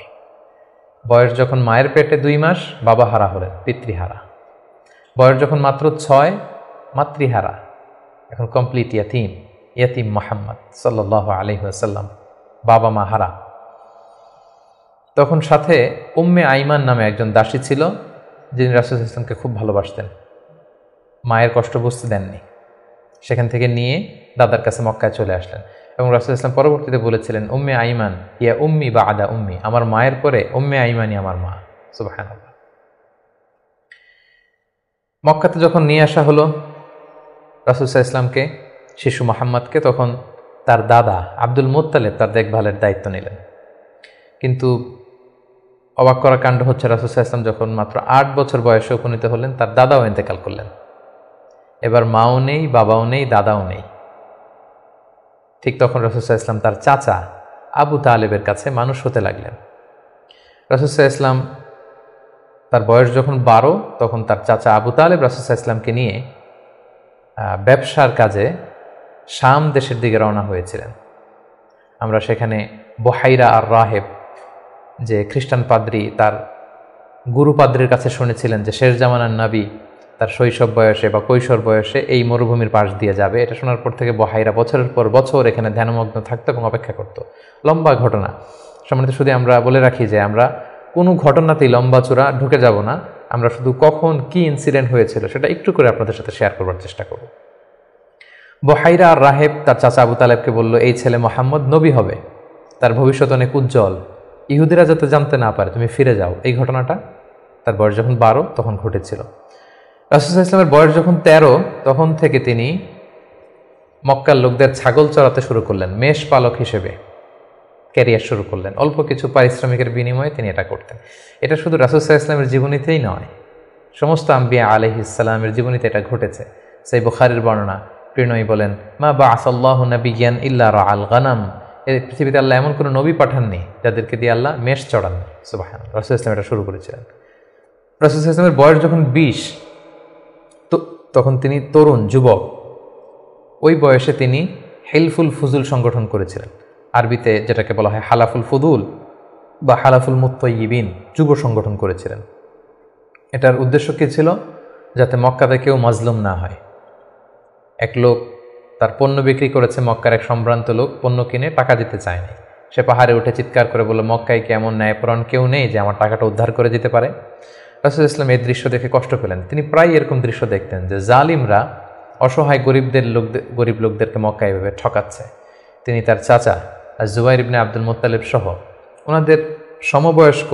বয়স যখন মায়ের পেটে 2 মাস, বাবা হারা হলেন, পিতৃহারা। বয়স যখন মাত্র 6, মাতৃহারা, এখন কমপ্লিট ইয়াতিম মুহাম্মদ সাল্লাল্লাহু আলাইহি ওয়াসাল্লাম, বাবা মা হারা। তখন সাথে উম্মে আইমান নামে একজন দাসী ছিল, যিনি রাসূল সাল্লাল্লাহু আলাইহি ওয়াসাল্লামকে খুব ভালোবাসতেন, মায়ের কষ্ট বুঝতে দেননি। সেখান থেকে নিয়ে দাদার কাছে মক্কায় চলে আসলেন এবং রাসূল সাল্লাল্লাহু আলাইহি ওয়াসাল্লাম পরবর্তীতে বলেছিলেন, উম্মে আইমান ইয়া উম্মি বা'দা উম্মি, আমার মায়ের পরে উম্মে আইমানই আমার মা। সুবহানাল্লাহ। মক্কাতে যখন নিয়ে আসা হলো রাসূল সাল্লাল্লাহু আলাইহি ওয়াসাল্লামকে, শিশু মুহাম্মদকে, তখন তার দাদা আব্দুল মুত্তালিব তার দেখভালের দায়িত্ব নিলেন। কিন্তু অবাক করা কাণ্ড হচ্ছে, রাসূল সাল্লাল্লাহু আলাইহি ওয়াসাল্লাম যখন মাত্র 8 বছর বয়সে উপনীত হলেন, তার দাদাও ইন্তেকাল করলেন। এবার মাও নেই, বাবাও নেই, দাদাও নেই। ঠিক তখন রাসূল সাল্লাল্লাহু আলাইহি ওয়াসাল্লাম তার চাচা আবু তালেবের কাছে মানুষ হতে লাগলেন। রাসূল সাল্লাল্লাহু আলাইহি ওয়াসাল্লাম তার বয়স যখন 12, তখন তার চাচা আবু তালেব রাসূল সাল্লাল্লাহু আলাইহি ওয়াসাল্লামকে নিয়ে ব্যবসার কাজে শাম দেশের দিকে রওনা হয়েছিলেন। আমরা সেখানে বুহাইরা আর রাহেব, যে খ্রিস্টান পাদ্রী, তার গুরু পাদ্রীর কাছে শুনেছিলেন যে শেষ জামানার নবী তার শৈশব বয়সে বা কৈশোর বয়সে এই মরুভূমির পাশ দিয়ে যাবে। এটা শোনার পর থেকে বুহাইরা বছরের পর বছর এখানে ধ্যানমগ্ন থাকতো এবং অপেক্ষা করত। লম্বা ঘটনা। সম্মানিত, শুধু আমরা বলে রাখি যে আমরা কোনো ঘটনাতেই লম্বা চূড়া ঢুকে যাব না, আমরা শুধু কখন কি ইনসিডেন্ট হয়েছিল সেটা একটু করে আপনাদের সাথে শেয়ার করবার চেষ্টা করব। বুহাইরা আর রাহেব তার চাচা আবু তালেবকে বলল, এই ছেলে মুহাম্মদ নবী হবে, তার ভবিষ্যৎ অনেক উজ্জ্বল, ইহুদিরা যাতে জানতে না পারে, তুমি ফিরে যাও। এই ঘটনাটা তার বয়স যখন 12 তখন ঘটেছিল। রাসূল সাল্লাল্লাহু আলাইহি ওয়াসাল্লামের বয়স যখন 13, তখন থেকে তিনি মক্কার লোকদের ছাগল চড়াতে শুরু করলেন, মেষ পালক হিসেবে ক্যারিয়ার শুরু করলেন। অল্প কিছু পারিশ্রমিকের বিনিময়ে তিনি এটা করতেন। এটা শুধু রাসূল সাল্লাল্লাহু আলাইহি ওয়াসাল্লামের জীবনীতেই নয়, সমস্ত আম্বিয়া আলাইহিস সালামের জীবনীতে এটা ঘটেছে। সেই বুখারীর বর্ণনা, প্রিয়নবী বলেন, মা বা'আসাল্লাহু নাবিয়্যান ইল্লা রাআল গানাম, এই পৃথিবীতে আল্লাহ এমন কোনো নবী পাঠাননি যাদেরকে দিয়ে আল্লাহ মেষ চড়ান। সুবহানাল্লাহ। রাসূল সাল্লাল্লাহু আলাইহি ওয়াসাল্লাম এটা শুরু করেছিলেন। রাসূল সাল্লাল্লাহু আলাইহি ওয়াসাল্লামের বয়স যখন 20, তখন তিনি তরুণ যুবক, ওই বয়সে তিনি হেলফুল ফুজুল সংগঠন করেছিলেন, আরবিতে যেটাকে বলা হয় হালাফুল ফুদুল বা হালাফুল মুত্তাইয়িবিন, যুব সংগঠন করেছিলেন। এটার উদ্দেশ্য কী ছিল? যাতে মক্কাতে কেউ মাজলুম না হয়। এক লোক তার পণ্য বিক্রি করেছে, মক্কার এক সম্ভ্রান্ত লোক পণ্য কিনে টাকা দিতে চায়নি। সে পাহাড়ে উঠে চিৎকার করে বলল, মক্কায় কি এমন ন্যায়পরায়ণ কেউ নেই যে আমার টাকাটা উদ্ধার করে দিতে পারে? রাসূলুল্লাহ ইসলাম এই দৃশ্য দেখে কষ্ট পেলেন। তিনি প্রায় এরকম দৃশ্য দেখতেন যে জালিমরা অসহায় গরিব লোকদেরকে মক্কায় এভাবে ঠকাচ্ছে। তিনি তার চাচা জুবাইর ইবনে আব্দুল মুত্তালিব সহ ওনাদের সমবয়স্ক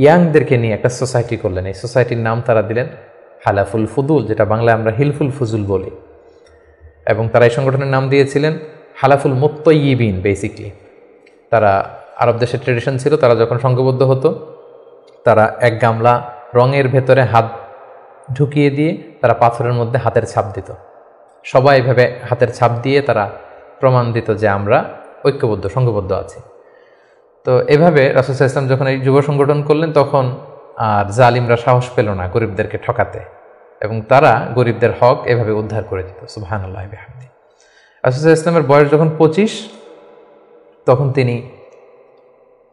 ইয়াংদেরকে নিয়ে একটা সোসাইটি করলেন। এই সোসাইটির নাম তারা দিলেন হালাফুল ফুদুল, যেটা বাংলায় আমরা হিলফুল ফুজুল বলি। এবং তারা এই সংগঠনের নাম দিয়েছিলেন হালাফুল মুত্তাইয়িবিন। বেসিকলি তারা আরব দেশের ট্রেডিশন ছিল, তারা যখন সংঘবদ্ধ হতো তারা এক গামলা রঙের ভেতরে হাত ঢুকিয়ে দিয়ে তারা পাথরের মধ্যে হাতের ছাপ দিত। সবাই এভাবে হাতের ছাপ দিয়ে তারা প্রমাণ দিত যে আমরা ঐক্যবদ্ধ, সংঘবদ্ধ আছি। তো এভাবে রাসূল সাল্লাল্লাহু আলাইহি ওয়াসাল্লাম যখন এই যুব সংগঠন করলেন, তখন আর জালিমরা সাহস পেল না গরিবদেরকে ঠকাতে, এবং তারা গরিবদের হক এভাবে উদ্ধার করে দিত। সুবহানাল্লাহি ওয়া বিহামদিহি। রাসূল সাল্লাল্লাহু আলাইহি ওয়াসাল্লামের বয়স যখন 25, তখন তিনি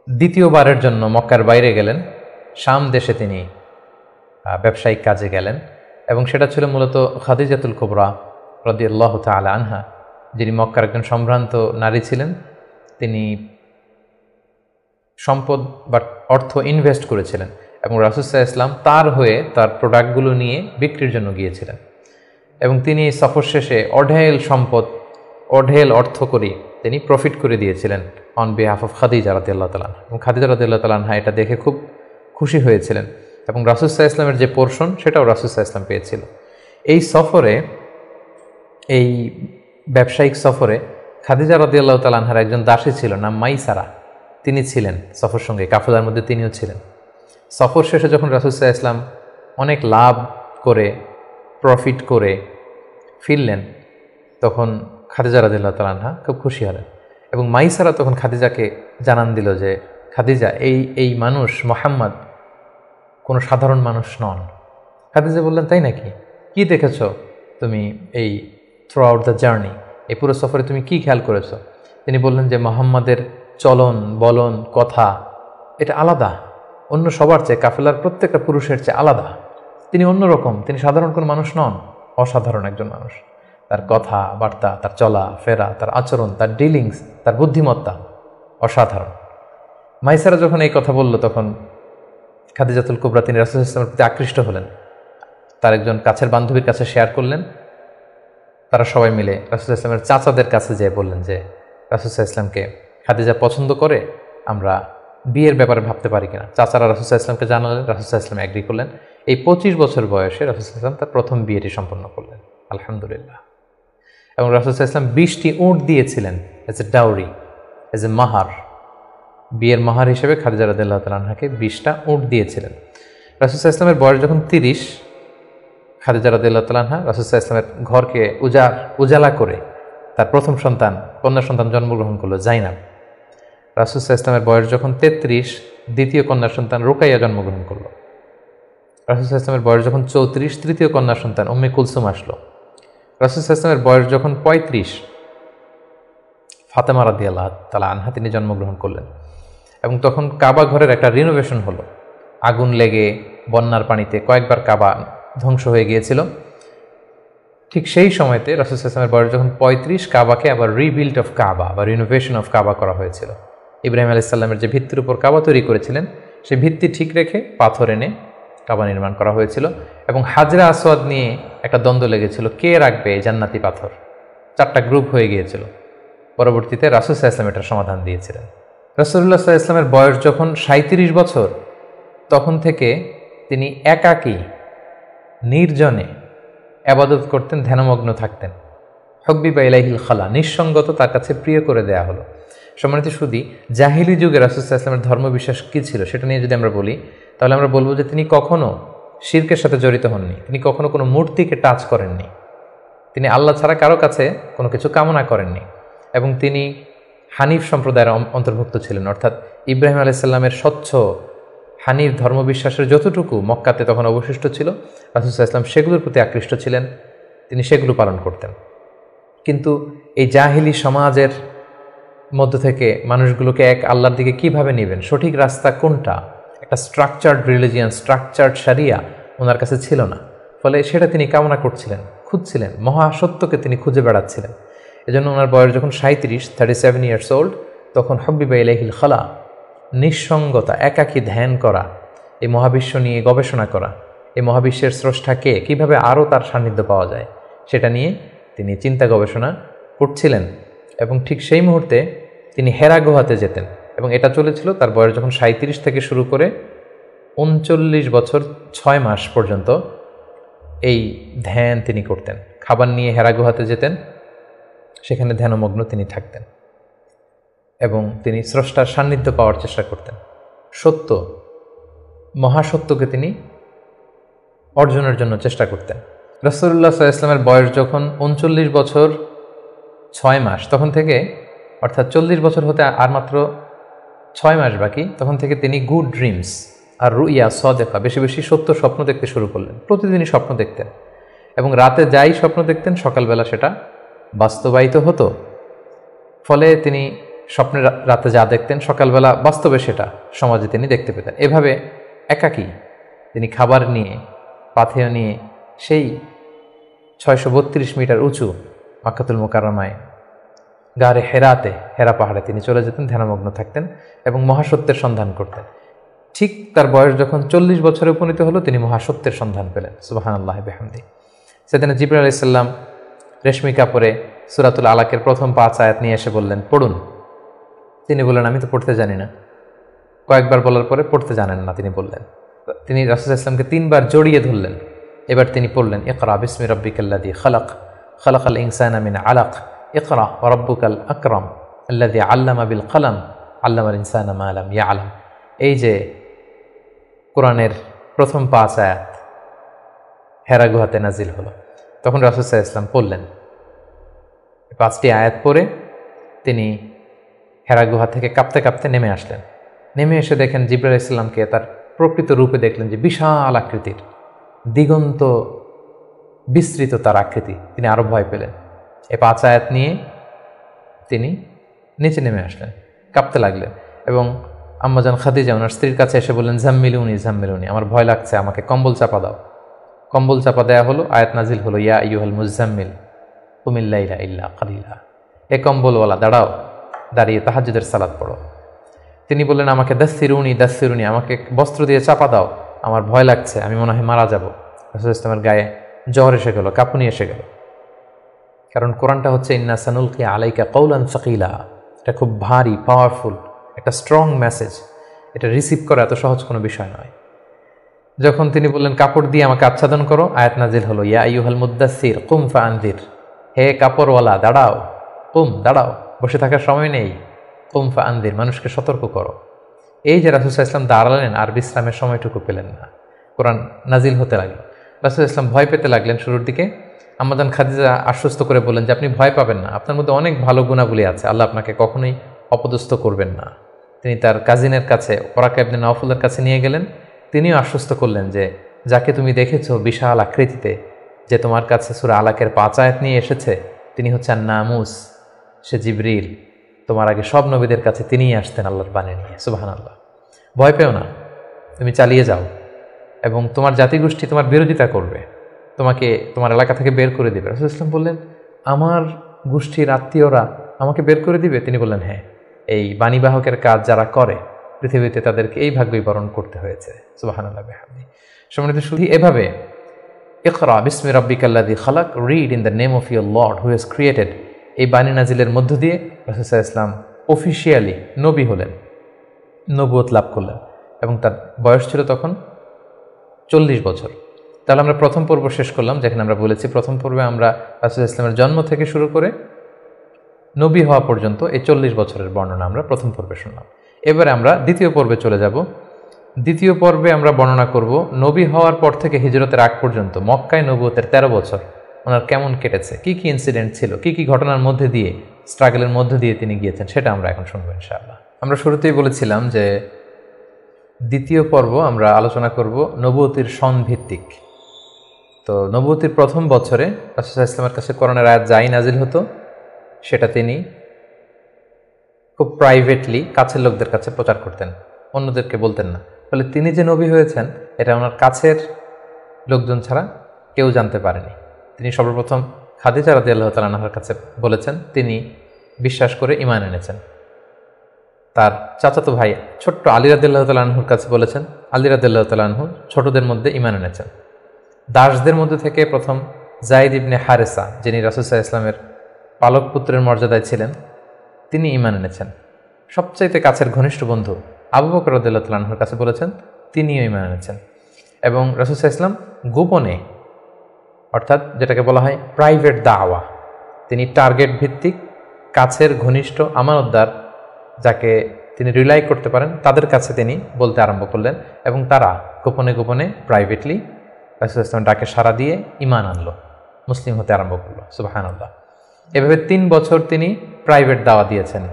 দ্বিতীয়বারের জন্য মক্কার বাইরে গেলেন। শাম দেশে তিনি ব্যবসায়িক কাজে গেলেন, এবং সেটা ছিল মূলত খাদিজাতুল কুবরা রাদিয়াল্লাহু তাআলা আনহা, যিনি মক্কার একজন সম্ভ্রান্ত নারী ছিলেন। তিনি সম্পদ বা অর্থ ইনভেস্ট করেছিলেন, এবং রাসূল সাল্লাল্লাহু আলাইহি ওয়াসাল্লাম তার হয়ে তার প্রোডাক্টগুলো নিয়ে বিক্রির জন্য গিয়েছিলেন। এবং তিনি সফর শেষে অঢেল সম্পদ, অঢেল অর্থ করে তিনি প্রফিট করে দিয়েছিলেন অন বিহাফ অফ খাদিজা রাদিয়াল্লাহু তাআলা। এবং খাদিজা রাদিয়াল্লাহু তাআলা এটা দেখে খুব খুশি হয়েছিলেন, এবং রাসূল সাল্লাল্লাহু আলাইহি ওয়াসাল্লামের যে পোর্শন সেটাও রাসূল সাল্লাল্লাহু আলাইহি ওয়াসাল্লাম পেয়েছিল। এই সফরে, এই ব্যবসায়িক সফরে খাদিজা রাদিয়াল্লাহু তাআলা আনহার একজন দাসী ছিল, নাম মাইসারা। তিনি ছিলেন সফর সঙ্গে, কাফেলার মধ্যে তিনিও ছিলেন। সফর শেষে যখন রাসূল সাল্লাল্লাহু আলাইহি ওয়াসাল্লাম অনেক লাভ করে, প্রফিট করে ফিরলেন, তখন খাদিজা রাদিয়াল্লাহু তাআলা আনহা খুব খুশি হলেন। এবং মাইসারা তখন খাদিজাকে জানান দিল যে, খাদিজা, এই মানুষ মুহাম্মদ কোনো সাধারণ মানুষ নন। খাদিজা বললেন, তাই নাকি? কি দেখেছ তুমি এই থ্রু আউট দ্য জার্নি, এই পুরো সফরে তুমি কি খেয়াল করেছো? তিনি বললেন যে মুহাম্মাদের চলন বলন কথা এটা আলাদা, অন্য সবার চেয়ে, কাফেলার প্রত্যেকটা পুরুষের চেয়ে আলাদা। তিনি অন্যরকম, তিনি সাধারণ কোনো মানুষ নন, অসাধারণ একজন মানুষ। তার কথা বার্তা, তার চলা ফেরা, তার আচরণ, তার ডিলিংস, তার বুদ্ধিমত্তা অসাধারণ। মাইসারা যখন এই কথা বলল, তখন খাদিজাতুল কুবরা তিনি রাসূল সাল্লাল্লাহু আলাইহি ওয়াসাল্লামের প্রতি আকৃষ্ট হলেন। তার একজন কাছের বান্ধবীর কাছে শেয়ার করলেন। তারা সবাই মিলে রাসূল সাল্লাল্লাহু আলাইহি ওয়াসাল্লামের চাচাদের কাছে যেয়ে বললেন যে, রাসূল সাল্লাল্লাহু আলাইহি ওয়াসাল্লামকে খাদিজা পছন্দ করে, আমরা বিয়ের ব্যাপারে ভাবতে পারি কিনা। চাচারা রাসূল সাল্লাল্লাহু আলাইহি ওয়াসাল্লামকে জানালেন, রাসূল সাল্লাল্লাহু আলাইহি ওয়াসাল্লাম এগ্রি করলেন। এই 25 বছর বয়সে রাসূল সাল্লাল্লাহু আলাইহি ওয়াসাল্লাম তার প্রথম বিয়েটি সম্পন্ন করলেন, আলহামদুলিল্লাহ। এবং রাসূল সাল্লাল্লাহু আলাইহি ওয়াসাল্লাম 20টি উট দিয়েছিলেন as a dowry, as a মাহার। বিয়ের মাহার হিসেবে খাদিজা রাদিয়াল্লাহু তাআলা আনহাকে 20টা উট দিয়েছিলেন। রাসূল সাল্লাল্লাহু আলাইহি ওয়াসাল্লামের বয়স যখন 30, খাদিজা রাদিয়াল্লাহু তাআলা আনহা রাসূল সাল্লাল্লাহু আলাইহি ওয়াসাল্লামের ঘরকে উজালা করে তার প্রথম সন্তান, কন্যা সন্তান জন্মগ্রহণ করলো, জাইনাব। রাসূল সাল্লাল্লাহু আলাইহি ওয়াসাল্লামের বয়স যখন 33, দ্বিতীয় কন্যা সন্তান রুকাইয়া জন্মগ্রহণ করলো। রাসূল সাল্লাল্লাহু আলাইহি ওয়াসাল্লামের বয়স যখন 34, তৃতীয় কন্যা সন্তান উম্মে কুলসুম আসলো। রাসূল সাল্লাল্লাহু আলাইহি ওয়াসাল্লামের বয়স যখন 35, ফাতেমা রাদিয়াল্লাহু তাআলা আনহা তিনি জন্মগ্রহণ করলেন। এবং তখন কাবা ঘরের একটা রিনোভেশন হলো। আগুন লেগে বন্যার পানিতে কয়েকবার কাবা ধ্বংস হয়ে গিয়েছিল। ঠিক সেই সময়তে রাসূল সাল্লাল্লাহু আলাইহি ওয়াসাল্লামের বয়স যখন 35, কাবাকে আবার রিবিল্ড অফ কাবা বা রিনোভেশন অফ কাবা করা হয়েছিল। ইব্রাহিম আলাইহিস সালামের যে ভিত্তির উপর কাবা তৈরি করেছিলেন, সেই ভিত্তি ঠিক রেখে পাথর এনে কাবা নির্মাণ করা হয়েছিল। এবং হাজরা আসওয়াদ নিয়ে একটা দ্বন্দ্ব লেগেছিল, কে রাখবে এই জান্নাতি পাথর। 4টা গ্রুপ হয়ে গিয়েছিল। পরবর্তীতে রাসূল সাল্লাল্লাহু আলাইহি ওয়াসাল্লাম এটার সমাধান দিয়েছিলেন। রাসূলুল্লাহ সাল্লাল্লাহু আলাইহি ওয়াসাল্লামের বয়স যখন 37 বছর, তখন থেকে তিনি একাকী নির্জনে ইবাদত করতেন, ধ্যানমগ্ন থাকতেন। হুব্বিবা ইলাইহিল খালা, নিঃসঙ্গত তার কাছে প্রিয় করে দেয়া হলো। সম্মানিত সুধী, জাহিলি যুগে রাসূল সাল্লাল্লাহু আলাইহি ওয়াসাল্লামের ধর্মবিশ্বাস কী ছিল সেটা নিয়ে যদি আমরা বলি, তাহলে আমরা বলবো যে তিনি কখনো শিরকের সাথে জড়িত হননি, তিনি কখনো কোনো মূর্তিকে টাচ করেননি, তিনি আল্লাহ ছাড়া কারো কাছে কোনো কিছু কামনা করেননি। এবং তিনি হানিফ সম্প্রদায়ের অন্তর্ভুক্ত ছিলেন, অর্থাৎ ইব্রাহিম আলাইহিস সালামের স্বচ্ছ হানিফ ধর্মবিশ্বাসের যতটুকু মক্কাতে তখন অবশিষ্ট ছিল, রাসূল সাল্লাল্লাহু আলাইহি ওয়াসাল্লাম সেগুলোর প্রতি আকৃষ্ট ছিলেন, তিনি সেগুলো পালন করতেন। কিন্তু এই জাহিলি সমাজের মধ্য থেকে মানুষগুলোকে এক আল্লাহর দিকে কিভাবে নেবেন, সঠিক রাস্তা কোনটা, একটা স্ট্রাকচার্ড রিলিজিয়ান, স্ট্রাকচার্ড শারিয়া ওনার কাছে ছিল না। ফলে সেটা তিনি কামনা করছিলেন, খুঁজছিলেন, মহাসত্যকে তিনি খুঁজে বেড়াচ্ছিলেন। এজন্য ওনার বয়স যখন 37 ইয়ার্স ওল্ড, তখন হব্বিবা ইলাইহিল খালা, নিঃসঙ্গতা, একাকী ধ্যান করা, এই মহাবিশ্ব নিয়ে গবেষণা করা, এই মহাবিশ্বের স্রষ্টাকে কিভাবে আরও তার সান্নিধ্য পাওয়া যায় সেটা নিয়ে তিনি চিন্তা গবেষণা করছিলেন। এবং ঠিক সেই মুহূর্তে তিনি হেরা গুহাতে যেতেন, এবং এটা চলেছিল তার বয়স যখন 37 থেকে শুরু করে 39 বছর 6 মাস পর্যন্ত এই ধ্যান তিনি করতেন। খাবার নিয়ে হেরা গুহাতে যেতেন, সেখানে ধ্যানমগ্ন তিনি থাকতেন এবং তিনি স্রষ্টার সান্নিধ্য পাওয়ার চেষ্টা করতেন। সত্য, মহাসত্যকে তিনি অর্জনের জন্য চেষ্টা করতেন। রাসূলুল্লাহ সাল্লাল্লাহু আলাইহি ওয়াসাল্লামের বয়স যখন 39 বছর 6 মাস, তখন থেকে, অর্থাৎ 40 বছর হতে আর মাত্র 6 মাস বাকি, তখন থেকে তিনি গুড ড্রিমস আর রুইয়া সাদেকা, বেশি বেশি সত্য স্বপ্ন দেখতে শুরু করলেন। প্রতিদিনই স্বপ্ন দেখতেন এবং রাতে যাই স্বপ্ন দেখতেন সকালবেলা সেটা বাস্তবায়িত হতো। ফলে তিনি স্বপ্নে রাতে যা দেখতেন সকালবেলা বাস্তবে সেটা সমাজে তিনি দেখতে পেতেন। এভাবে একাকী তিনি খাবার নিয়ে, পাথেয় নিয়ে সেই 632 মিটার উঁচু মাক্কাতুল মুকাররমায় গারে হেরাতে, হেরা পাহাড়ে তিনি চলে যেতেন, ধ্যানমগ্ন থাকতেন এবং মহাসত্যের সন্ধান করতেন। ঠিক তার বয়স যখন 40 বছরে উপনীত হলো, তিনি মহাসত্যের সন্ধান পেলেন। সুবহানাল্লাহি বিহামদি। সেদিন জিবরাইল আলাইহিস সালাম রেশমি কাপড়ে সূরাতুল আলাকের প্রথম 5 আয়াত নিয়ে এসে বললেন, পড়ুন। তিনি বললেন, আমি তো পড়তে জানি না। কয়েকবার বলার পরে পড়তে জানেন না তিনি বললেন। তিনি রাসূল সাল্লাল্লাহু আলাইহি ওয়াসাল্লামকে 3 বার জড়িয়ে ধরলেন। এবার তিনি পড়লেন, ইকরা বিসমি রাব্বিকাল্লাযী খালাক, খালাকাল ইনসানা মিন আলাক, ইকরা ওয়া রাব্বুকাল আকরাম আল্লাযী আল্লামা বিল কলম, আল্লামাল ইনসানা মা লাম ইয়ালাম। এই যে কোরআনের প্রথম 5 আয়াত হেরা গুহাতে নাজিল হলো, তখন রাসূল সাল্লাল্লাহু আলাইহি ওয়াসাল্লাম পড়লেন। 5টি আয়াত পড়ে তিনি হেরা গুহা থেকে কাঁপতে কাঁপতে নেমে আসলেন। নেমে এসে দেখেন জিবরাইল আলাইহিস সালামকে তার প্রকৃত রূপে দেখলেন, যে বিশাল আকৃতির, দিগন্ত বিস্তৃত তার আকৃতি। তিনি আরো ভয় পেলেন। এই 5 আয়াত নিয়ে তিনি নিচে নেমে আসলেন, কাঁপতে লাগলেন এবং আম্মাজান খাদিজা ওনার স্ত্রীর কাছে এসে বললেন, জাম্মিলুনি জাম্মিলুনি, আমার ভয় লাগছে, আমাকে কম্বল চাপা দাও। কম্বল চাপা দেয়া হলো, আয়াত নাজিল হলো, ইয়া আইয়ুহাল মুজাম্মিল কুমিল লাইলা ইল্লা কালিলা, এ কম্বলওয়ালা দাঁড়াও, দাঁড়িয়ে তাহাজ্জুদের সালাত পড়ো। তিনি বললেন, আমাকে দাসসিরুনি দাসসিরুনি, আমাকে বস্ত্র দিয়ে চাপা দাও, আমার ভয় লাগছে, আমি মনে হয় মারা যাব। রাসূল ইসলামের গায়ে জ্বর এসে গেল, কাঁপুনি এসে গেল। কারণ কোরআনটা হচ্ছে ইন্না সানুলকি আলাইকা কওলান সাকিলা, এটা খুব ভারী, পাওয়ারফুল একটা স্ট্রং মেসেজ। এটা রিসিভ করা এত সহজ কোনো বিষয় নয়। যখন তিনি বললেন, কাপড় দিয়ে আমাকে আচ্ছাদন করো, আয়াত নাজিল হলো, ইয়া আইয়ুহাল মুদ্দাসসির কুম ফাআনজির, হে কাপড়ওয়ালা দাঁড়াও, কুম দাঁড়াও, বসে থাকার সময় নেই, কুম ফাআনজির, মানুষকে সতর্ক করো। এই যে রাসূল সাল্লাল্লাহু আলাইহি ওয়াসাল্লাম দাঁড়ালেন আর বিশ্রামের সময়টুকু পেলেন না, কোরআন নাজিল হতে লাগলো। রাসূল সাল্লাল্লাহু আলাইহি ওয়াসাল্লাম ভয় পেতে লাগলেন শুরুর দিকে। আম্মাজান খাদিজা আশ্বস্ত করে বললেন যে আপনি ভয় পাবেন না, আপনার মধ্যে অনেক ভালো গুণাবলী আছে, আল্লাহ আপনাকে কখনোই অপদস্থ করবেন না। তিনি তার কাজিনের কাছে, ওরাকা ইবনে নাওফলের কাছে নিয়ে গেলেন। তিনিও আশ্বস্ত করলেন যে যাকে তুমি দেখেছো বিশাল আকৃতিতে, যে তোমার কাছে সূরা আলাকের 5 আয়াত নিয়ে এসেছে, তিনি হচ্ছেন নামুস, সে জিবরিল। তোমার আগে সব নবীদের কাছে তিনিই আসতেন আল্লাহর বাণী নিয়ে। সুবহানাল্লাহ। ভয় পেও না, তুমি চালিয়ে যাও, এবং তোমার জাতিগোষ্ঠী তোমার বিরোধিতা করবে, তোমাকে তোমার এলাকা থেকে বের করে দিবে। রাসূল ইসলাম বললেন, আমার গোষ্ঠীর আত্মীয়রা আমাকে বের করে দিবে? তিনি বললেন, হ্যাঁ, এই বাণীবাহকের কাজ যারা করে পৃথিবীতে তাদেরকে এই ভাগ্যই বরণ করতে হয়েছে। সুবহানাল্লাহ বিহামদি। সম্মানিত শুধু এভাবে ইকরা বিসমি রাব্বিকাল্লাযী খালাক, read in the name of your lord who has created, এই বাণী নাজিলের মধ্য দিয়ে রাসূল সাল্লাল্লাহু আলাইহি ওয়াসাল্লাম অফিশিয়ালি নবী হলেন, নবুয়ত লাভ করলেন, এবং তার বয়স ছিল তখন 40 বছর। তাহলে আমরা প্রথম পর্ব শেষ করলাম, যেখানে আমরা বলেছি প্রথম পর্বে আমরা রাসূল ইসলামের জন্ম থেকে শুরু করে নবী হওয়া পর্যন্ত এই 40 বছরের বর্ণনা আমরা প্রথম পর্বে শুনলাম। এবারে আমরা দ্বিতীয় পর্বে চলে যাব। দ্বিতীয় পর্বে আমরা বর্ণনা করব নবী হওয়ার পর থেকে হিজরতের আগ পর্যন্ত মক্কায় নবুয়তের 13 বছর ওনার কেমন কেটেছে, কি কি ইনসিডেন্ট ছিল, কি কি ঘটনার মধ্যে দিয়ে, স্ট্রাগলের মধ্যে দিয়ে তিনি গিয়েছেন, সেটা আমরা এখন শুনবো ইনশাআল্লাহ। আমরা শুরুতেই বলেছিলাম যে দ্বিতীয় পর্ব আমরা আলোচনা করব নবুয়তের সন ভিত্তিক। তো নবুয়তির প্রথম বছরে রাসূল সাল্লাল্লাহু আলাইহি ওয়াসাল্লামের কাছে কোরআনের আয়াত যাই নাজিল হতো সেটা তিনি খুব প্রাইভেটলি কাছের লোকদের কাছে প্রচার করতেন, অন্যদেরকে বলতেন না। ফলে তিনি যে নবী হয়েছেন এটা ওনার কাছের লোকজন ছাড়া কেউ জানতে পারেনি। তিনি সর্বপ্রথম খাদিজা রাদিয়াল্লাহু তাআলা আনহার কাছে বলেছেন, তিনি বিশ্বাস করে ঈমান এনেছেন। তার চাচাতো ভাই ছোট্ট আলী রাদিয়াল্লাহু তাআলা আনহুর কাছে বলেছেন, আলী রাদিয়াল্লাহু তাআলা আনহু ছোটদের মধ্যে ঈমান এনেছেন। দাসদের মধ্যে থেকে প্রথম যায়েদ ইবনে হারেসা, যিনি রাসূল সাল্লাল্লাহু আলাইহি ওয়াসাল্লামের পালক পুত্রের মর্যাদায় ছিলেন, তিনি ঈমান এনেছেন। সবচাইতে কাছের ঘনিষ্ঠ বন্ধু আবু বকর রাদিয়াল্লাহু তাআলা আনহুর কাছে বলেছেন, তিনিও ঈমান এনেছেন। এবং রাসূল সাল্লাল্লাহু আলাইহি ওয়াসাল্লাম গোপনে, অর্থাৎ যেটাকে বলা হয় প্রাইভেট দাওয়া, তিনি টার্গেট ভিত্তিক কাছের ঘনিষ্ঠ আমানতদার যাকে তিনি রিলাই করতে পারেন তাদের কাছে তিনি বলতে আরম্ভ করলেন, এবং তারা গোপনে গোপনে প্রাইভেটলি রাসূল সাল্লাল্লাহু আলাইহি ওয়াসাল্লাম ডাকে সাড়া দিয়ে ঈমান আনলো, মুসলিম হতে আরম্ভ করলো। সুবহানাল্লাহ। এভাবে 3 বছর তিনি প্রাইভেট দাওয়া দিয়েছেন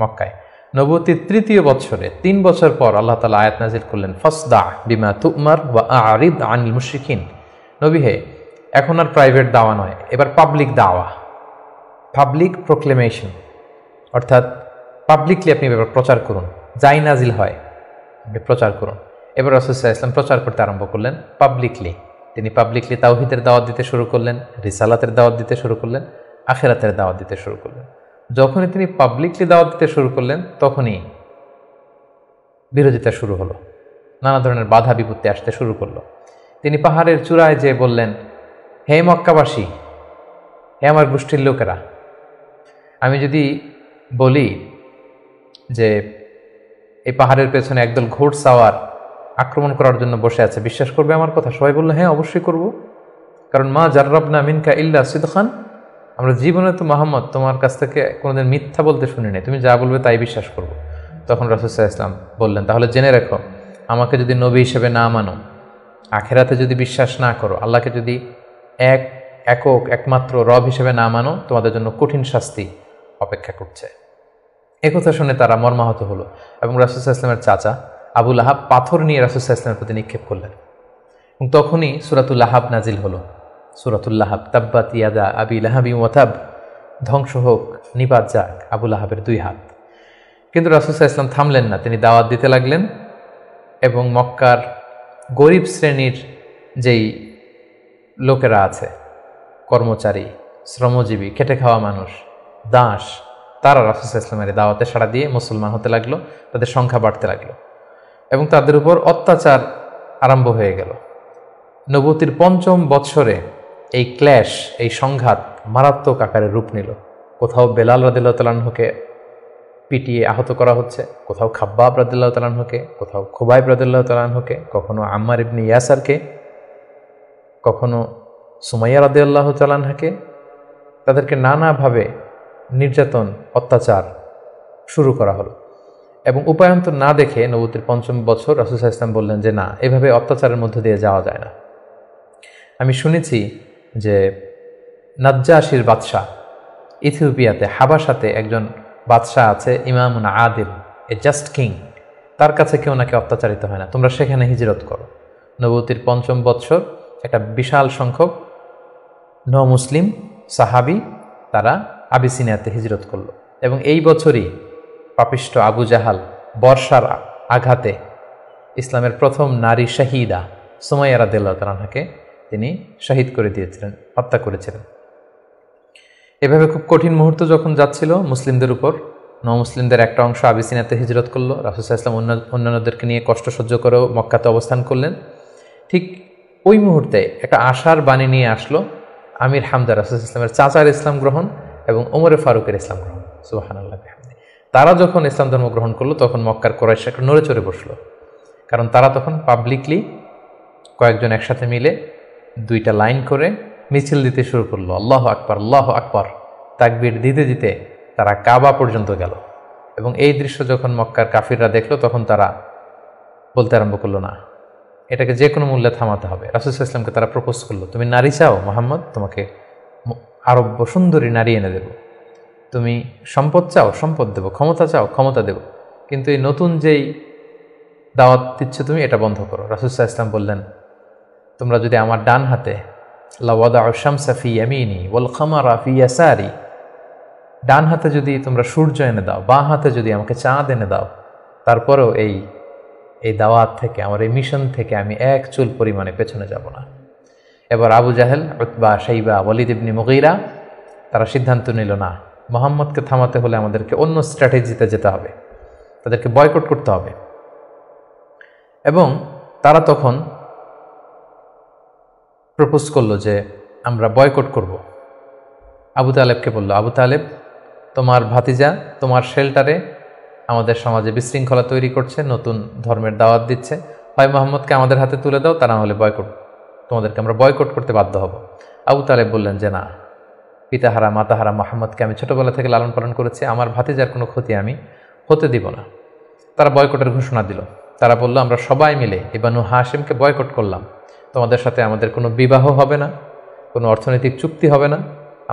মক্কায়। নবুয়তির 3য় বছরে 3 বছর পর আল্লাহ তাআলা আয়াত নাজিল করলেন, ফাসদা বিমা তুমার ওয়া আরিদ আনিল মুশরিকিন। নবী হে, এখন আর প্রাইভেট দাওয়া নয়, এবার পাবলিক দাওয়া, পাবলিক প্রোক্লেমেশন, অর্থাৎ পাবলিকলি আপনি এবার প্রচার করুন, যাই নাজিল হয় আপনি প্রচার করুন। এবার রাসূল সাল্লাল্লাহু আলাইহি ওয়াসাল্লাম প্রচার করতে আরম্ভ করলেন পাবলিকলি। তিনি পাবলিকলি তাওহীদের দাওয়াত দিতে শুরু করলেন, রিসালাতের দাওয়াত দিতে শুরু করলেন, আখিরাতের দাওয়াত দিতে শুরু করলেন। যখনই তিনি পাবলিকলি দাওয়াত দিতে শুরু করলেন তখনই বিরোধিতা শুরু হলো, নানা ধরনের বাধা বিপত্তি আসতে শুরু করলো। তিনি পাহাড়ের চূড়ায় যেয়ে বললেন, হে মক্কাবাসী, হে আমার গোষ্ঠীর লোকেরা, আমি যদি বলি যে এই পাহাড়ের পেছনে একদল ঘোড়সাওয়ার আক্রমণ করার জন্য বসে আছে, বিশ্বাস করবে আমার কথা? সবাই বললো, হ্যাঁ অবশ্যই করব, কারণ মা জাররাবনা মিনকা ইল্লা সিদখান, আমরা জীবনে তো মুহাম্মদ তোমার কাছ থেকে কোনোদিন মিথ্যা বলতে শুনি নাই, তুমি যা বলবে তাই বিশ্বাস করব। তখন রাসূল সাল্লাল্লাহু আলাইহি ওয়াসাল্লাম বললেন, তাহলে জেনে রাখো, আমাকে যদি নবী হিসেবে না মানো, আখিরাতে যদি বিশ্বাস না করো, আল্লাহকে যদি একক একমাত্র রব হিসেবে না মানো, তোমাদের জন্য কঠিন শাস্তি অপেক্ষা করছে। একথা শুনে তারা মর্মাহত হলো এবং রাসূল সাল্লাল্লাহু আলাইহি ওয়াসাল্লামের চাচা আবু লাহাব পাথর নিয়ে রাসূল সাল্লাল্লাহু আলাইহি ওয়াসাল্লামের প্রতি নিক্ষেপ করলেন। এবং তখনই সূরাতুল লাহাব নাজিল হলো। সূরাতুল লাহাব, তাব্বাত ইয়াদা আবি লাহাবি ওয়া তাব, ধ্বংস হোক, নিপাত যাক আবু লাহাবের 2 হাত। কিন্তু রাসূল সাল্লাল্লাহু আলাইহি ওয়াসাল্লাম থামলেন না, তিনি দাওয়াত দিতে লাগলেন এবং মক্কার গরিব শ্রেণীর যেই লোকেরা আছে, কর্মচারী, শ্রমজীবী, খেটে খাওয়া মানুষ, দাস, তারা রাসূল সাল্লাল্লাহু আলাইহি ওয়াসাল্লামের দাওয়াতে সাড়া দিয়ে মুসলমান হতে লাগলো, তাদের সংখ্যা বাড়তে লাগলো এবং তাদের উপর অত্যাচার আরম্ভ হয়ে গেল। নবুয়তির 5ম বৎসরে এই ক্ল্যাশ, এই সংঘাত মারাত্মক আকারে রূপ নিল। কোথাও বেলাল রাদিয়াল্লাহু তাআলা আনহুকে পিটিয়ে আহত করা হচ্ছে, কোথাও খাব্বাব রাদিয়াল্লাহু তাআলা আনহুকে, কোথাও খুবাইব রাদিয়াল্লাহু তাআলা আনহুকে, কখনো আম্মার ইবনে ইয়াসারকে, কখনো সুমাইয়া রাদিয়াল্লাহু তাআলা আনহাকে। তাদেরকে নানাভাবে নির্যাতন, অত্যাচার শুরু করা হলো এবং উপায়ন্তর না দেখে নবুয়তির 5ম বছর রাসূল সাল্লাল্লাহু আলাইহি ওয়াসাল্লাম বললেন যে না, এভাবে অত্যাচারের মধ্য দিয়ে যাওয়া যায় না। আমি শুনেছি যে নাজ্জাশির বাদশাহ, ইথিওপিয়াতে হাবাসাতে একজন বাদশাহ আছে, ইমামুন আদিল, এ জাস্ট কিং, তার কাছে কেউ নাকি অত্যাচারিত হয় না, তোমরা সেখানে হিজরত করো। নবুয়তির 5ম বৎসর একটা বিশাল সংখ্যক মুসলিম সাহাবি তারা আবিসিনিয়াতে হিজরত করলো এবং এই বছরই পাপিষ্ঠ আবু জাহাল বর্ষার আঘাতে ইসলামের প্রথম নারী শাহিদা সুমাইয়া রাদিয়াল্লাহু তাআলা আনহাকে তিনি শহীদ করে দিয়েছিলেন, হত্যা করেছিলেন। এভাবে খুব কঠিন মুহূর্ত যখন যাচ্ছিল মুসলিমদের উপর, মুসলিমদের একটা অংশ আবিসিনিয়াতে হিজরত করলো, রাসূল সাল্লাল্লাহু আলাইহি ওয়াসাল্লাম অন্যান্যদেরকে নিয়ে কষ্ট সহ্য করেও মক্কাতে অবস্থান করলেন। ঠিক ওই মুহূর্তে একটা আশার বাণী নিয়ে আসলো আমির হামজা, রাসূল সাল্লাল্লাহু আলাইহি ওয়াসাল্লামের চাচার ইসলাম গ্রহণ এবং ওমরে ফারুকের ইসলাম গ্রহণ। সুবহানাল্লাহ। তারা যখন ইসলাম ধর্ম গ্রহণ করলো তখন মক্কার কুরাইশ একটা নড়ে চড়ে বসলো, কারণ তারা তখন পাবলিকলি কয়েকজন একসাথে মিলে 2টা লাইন করে মিছিল দিতে শুরু করলো, আল্লাহু আকবার, আল্লাহু আকবার, তাকবীর দিতে দিতে তারা কাবা পর্যন্ত গেল। এবং এই দৃশ্য যখন মক্কার কাফিররা দেখলো তখন তারা বলতে আরম্ভ করলো, না, এটাকে যে কোনো মূল্যে থামাতে হবে। রাসূল সাল্লাল্লাহু আলাইহি ওয়াসাল্লামকে তারা প্রপোজ করলো, তুমি নারী চাও মুহাম্মদ, তোমাকে আরব্য সুন্দরী নারী এনে দেব, তুমি সম্পদ চাও, সম্পদ দেব, ক্ষমতা চাও, ক্ষমতা দেব, কিন্তু এই নতুন যেই দাওয়াত দিচ্ছ তুমি, এটা বন্ধ করো। রাসূল সাল্লাল্লাহু আলাইহি ওয়াসাল্লাম বললেন, তোমরা যদি আমার ডান হাতে লাওয়াদাউ শামসা ফি ইয়ামিনি ওয়াল খামারা ফি ইয়াসারি, ডান হাতে যদি তোমরা সূর্য এনে দাও, বাঁ হাতে যদি আমাকে চাঁদ এনে দাও, তারপরেও এই দাওয়াত থেকে, আমার এই মিশন থেকে আমি এক চুল পরিমাণে পেছনে যাব না। এবার আবু জাহেল, উতবা, শাইবা, ওয়ালিদ ইবনে মুগীরা তারা সিদ্ধান্ত নিল, না, মুহাম্মদকে থামাতে হলে আমাদেরকে অন্য স্ট্র্যাটেজিতে যেতে হবে, তাদেরকে বয়কট করতে হবে। এবং তারা তখন প্রপোজ করলো যে আমরা বয়কট করব। আবু তালেবকে বলল, আবু তালেব, তোমার ভাতিজা তোমার শেল্টারে আমাদের সমাজে বিশৃঙ্খলা তৈরি করছে, নতুন ধর্মের দাওয়াত দিচ্ছে, হয় মোহাম্মদকে আমাদের হাতে তুলে দাও, তা না হলে তোমাদেরকে আমরা বয়কট করতে বাধ্য হব। আবু তালেব বললেন যে না, পিতাহারা মাতাহারা মোহাম্মদকে আমি ছোটবেলা থেকে লালন পালন করেছি, আমার ভাতিজার কোনো ক্ষতি আমি হতে দিব না। তারা বয়কটের ঘোষণা দিল। তারা বলল, আমরা সবাই মিলে বানু হাশিমকে বয়কট করলাম, তোমাদের সাথে আমাদের কোনো বিবাহ হবে না, কোনো অর্থনৈতিক চুক্তি হবে না,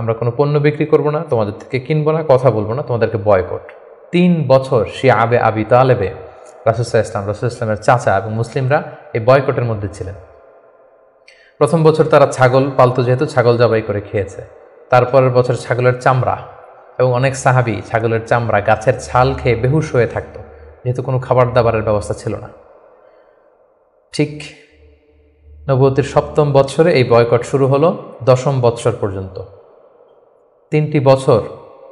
আমরা কোনো পণ্য বিক্রি করব না, তোমাদের থেকে কিনবো না, কথা বলবো না, তোমাদেরকে বয়কট। 3 বছর শিআবে আবি তালেবে রাসূলুল্লাহ ইসলামের চাচা এবং মুসলিমরা এই বয়কটের মধ্যে ছিলেন। প্রথম বছর তারা ছাগল পালতো, যেহেতু ছাগল জবাই করে খেয়েছে। তারপরের বছর ছাগলের চামড়া, এবং অনেক সাহাবী ছাগলের চামড়া, গাছের ছাল খেয়ে বেহুশ হয়ে থাকতো, যেহেতু কোনো খাবার দাবারের ব্যবস্থা ছিল না। ঠিক নবুয়তের 7ম বছরে এই বয়কট শুরু হলো 10ম বৎসর পর্যন্ত। 3টি বছর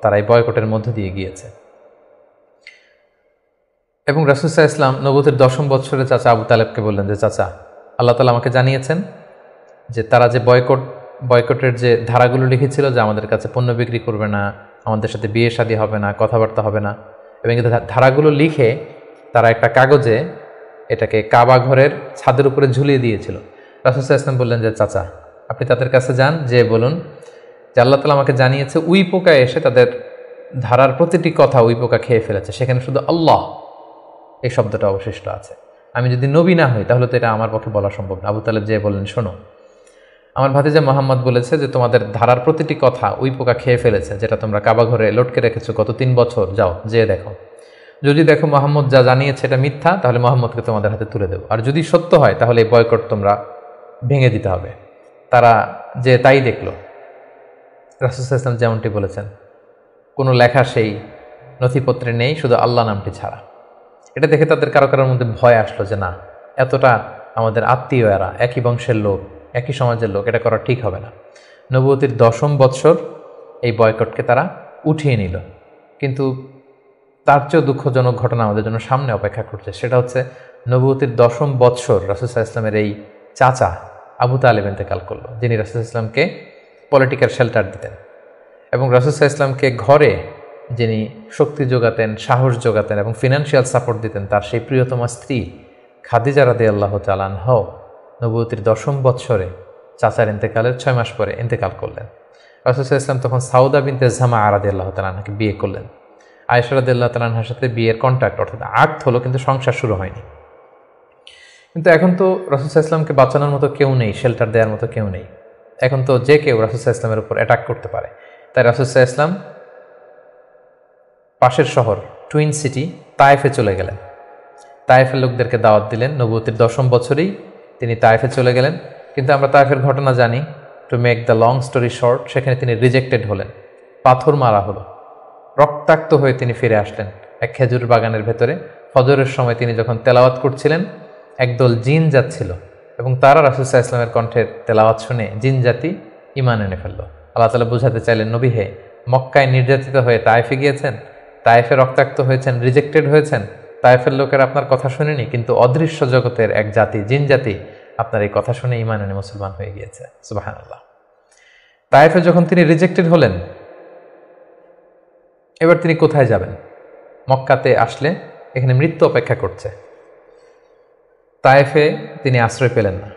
তারা এই বয়কটের মধ্যে দিয়ে গিয়েছে। এবং রাসূলুল্লাহ ইসলাম নবুয়তের 10ম বৎসরে চাচা আবু তালেবকে বললেন যে, চাচা, আল্লাহ তাআলা আমাকে জানিয়েছেন যে তারা যে বয়কটের যে ধারাগুলো লিখেছিল, যে আমাদের কাছে পণ্য বিক্রি করবে না, আমাদের সাথে বিয়ে শাদী হবে না, কথাবার্তা হবে না, এবং এই ধারাগুলো লিখে তারা একটা কাগজে এটাকে কাবা ঘরের ছাদের উপরে ঝুলিয়ে দিয়েছিল। রাসূলুল্লাহ ইসলাম বললেন যে, চাচা, আপনি তাদের কাছে যান, যে বলুন যে আল্লাহ তাআলা আমাকে জানিয়েছে উই পোকা এসে তাদের ধারার প্রতিটি কথা উই পোকা খেয়ে ফেলেছে, সেখানে শুধু আল্লাহ এই শব্দটা অবশিষ্ট আছে। আমি যদি নবী না হই তাহলে তো এটা আমার পক্ষে বলা সম্ভব না। আবু তালেব যে বললেন, শোনো, আমার ভাতিজা মোহাম্মদ বলেছে যে তোমাদের ধারার প্রতিটি কথা উই পোকা খেয়ে ফেলেছে, যেটা তোমরা কাবা ঘরে লটকে রেখেছো গত 3 বছর, যাও যেয়ে দেখো। যদি দেখো মোহাম্মদ যা জানিয়েছে এটা মিথ্যা, তাহলে মোহাম্মদকে তোমাদের হাতে তুলে দেবো, আর যদি সত্য হয় তাহলে এই বয়কট তোমরা ভেঙে দিতে হবে। তারা যে তাই দেখলো, রাসূলুল্লাহ ইসলাম যেমনটি বলেছেন, কোনো লেখা সেই নথিপত্রে নেই, শুধু আল্লাহ নামটি ছাড়া। এটা দেখে তাদের কারো কারোর মধ্যে ভয় আসলো যে না, এতটা আমাদের আত্মীয়, এরা একই বংশের লোক, একই সমাজের লোক, এটা করা ঠিক হবে না। নবুয়তির 10ম বৎসর এই বয়কটকে তারা উঠিয়ে নিল। কিন্তু তার চেয়েও দুঃখজনক ঘটনা আমাদের জন্য সামনে অপেক্ষা করছে। সেটা হচ্ছে নবুয়তির 10ম বৎসর রাসূলুল্লাহ ইসলামের এই চাচা আবু তালেব ইন্তেকাল করলো, যিনি রাসূলুল্লাহ ইসলামকে পলিটিক্যাল শেল্টার দিতেন এবং রাসূলুল্লাহ ইসলামকে ঘরে যিনি শক্তি যোগাতেন, সাহস যোগাতেন এবং ফিনান্সিয়াল সাপোর্ট দিতেন, তার সেই প্রিয়তমা স্ত্রী খাদিজা রাদিয়াল্লাহু তাআলা আনহা নবুয়তির 10ম বৎসরে চাচার ইন্তেকালের 6 মাস পরে ইন্তেকাল করলেন। রাসূলুল্লাহ ইসলাম তখন সাউদা বিনতে জামাআ রাদিয়াল্লাহু তাআলা আনহাকে বিয়ে করলেন। আয়েশা রাদিয়াল্লাহু তাআলা আনহার সাথে বিয়ের কন্ট্রাক্ট অর্থাৎ আকদ হলো, কিন্তু সংসার শুরু হয়নি। কিন্তু এখন তো রাসূলুল্লাহ ইসলামকে বাঁচানোর মতো কেউ নেই, শেল্টার দেওয়ার মতো কেউ নেই। এখন তো যে কেউ রাসূলুল্লাহ ইসলামের উপর অ্যাটাক করতে পারে। তাই রাসূলুল্লাহ ইসলাম পাশের শহর টুইন সিটি তায়েফে চলে গেলেন। তায়েফের লোকদেরকে দাওয়াত দিলেন। নবুয়তির 10ম বছরেই তিনি তায়েফে চলে গেলেন। কিন্তু আমরা তায়েফের ঘটনা জানি। To make the long story short, সেখানে তিনি রিজেক্টেড হলেন, পাথর মারা হলো, রক্তাক্ত হয়ে তিনি ফিরে আসলেন এক খেজুর বাগানের ভেতরে। ফজরের সময় তিনি যখন তেলাওয়াত করছিলেন, একদল জিন যাচ্ছিল এবং তারা রাসূলুল্লাহ ইসলামের কণ্ঠের তেলাওয়াত শুনে জিন জাতি ঈমান এনে ফেলল। আল্লাহ তাআলা বুঝাতে চাইলেন, নবী হে, মক্কায় নির্যাতিত হয়ে তায়েফে গিয়েছেন, তায়েফে রক্তাক্ত হয়েছেন, রিজেক্টেড হয়েছেন, তায়েফের লোকের আপনার কথা শুনেনি, কিন্তু অদৃশ্য জগতের এক জাতি, জিন জাতি, আপনার এই কথা শুনে ঈমান এনে মুসলমান হয়ে গিয়েছে। সুবহানাল্লাহ। তায়েফে যখন তিনি রিজেক্টেড হলেন, এবার তিনি কোথায় যাবেন? মক্কাতে আসলে এখানে মৃত্যু অপেক্ষা করছে। তায়েফে তিনি আশ্রয় পেলেন না।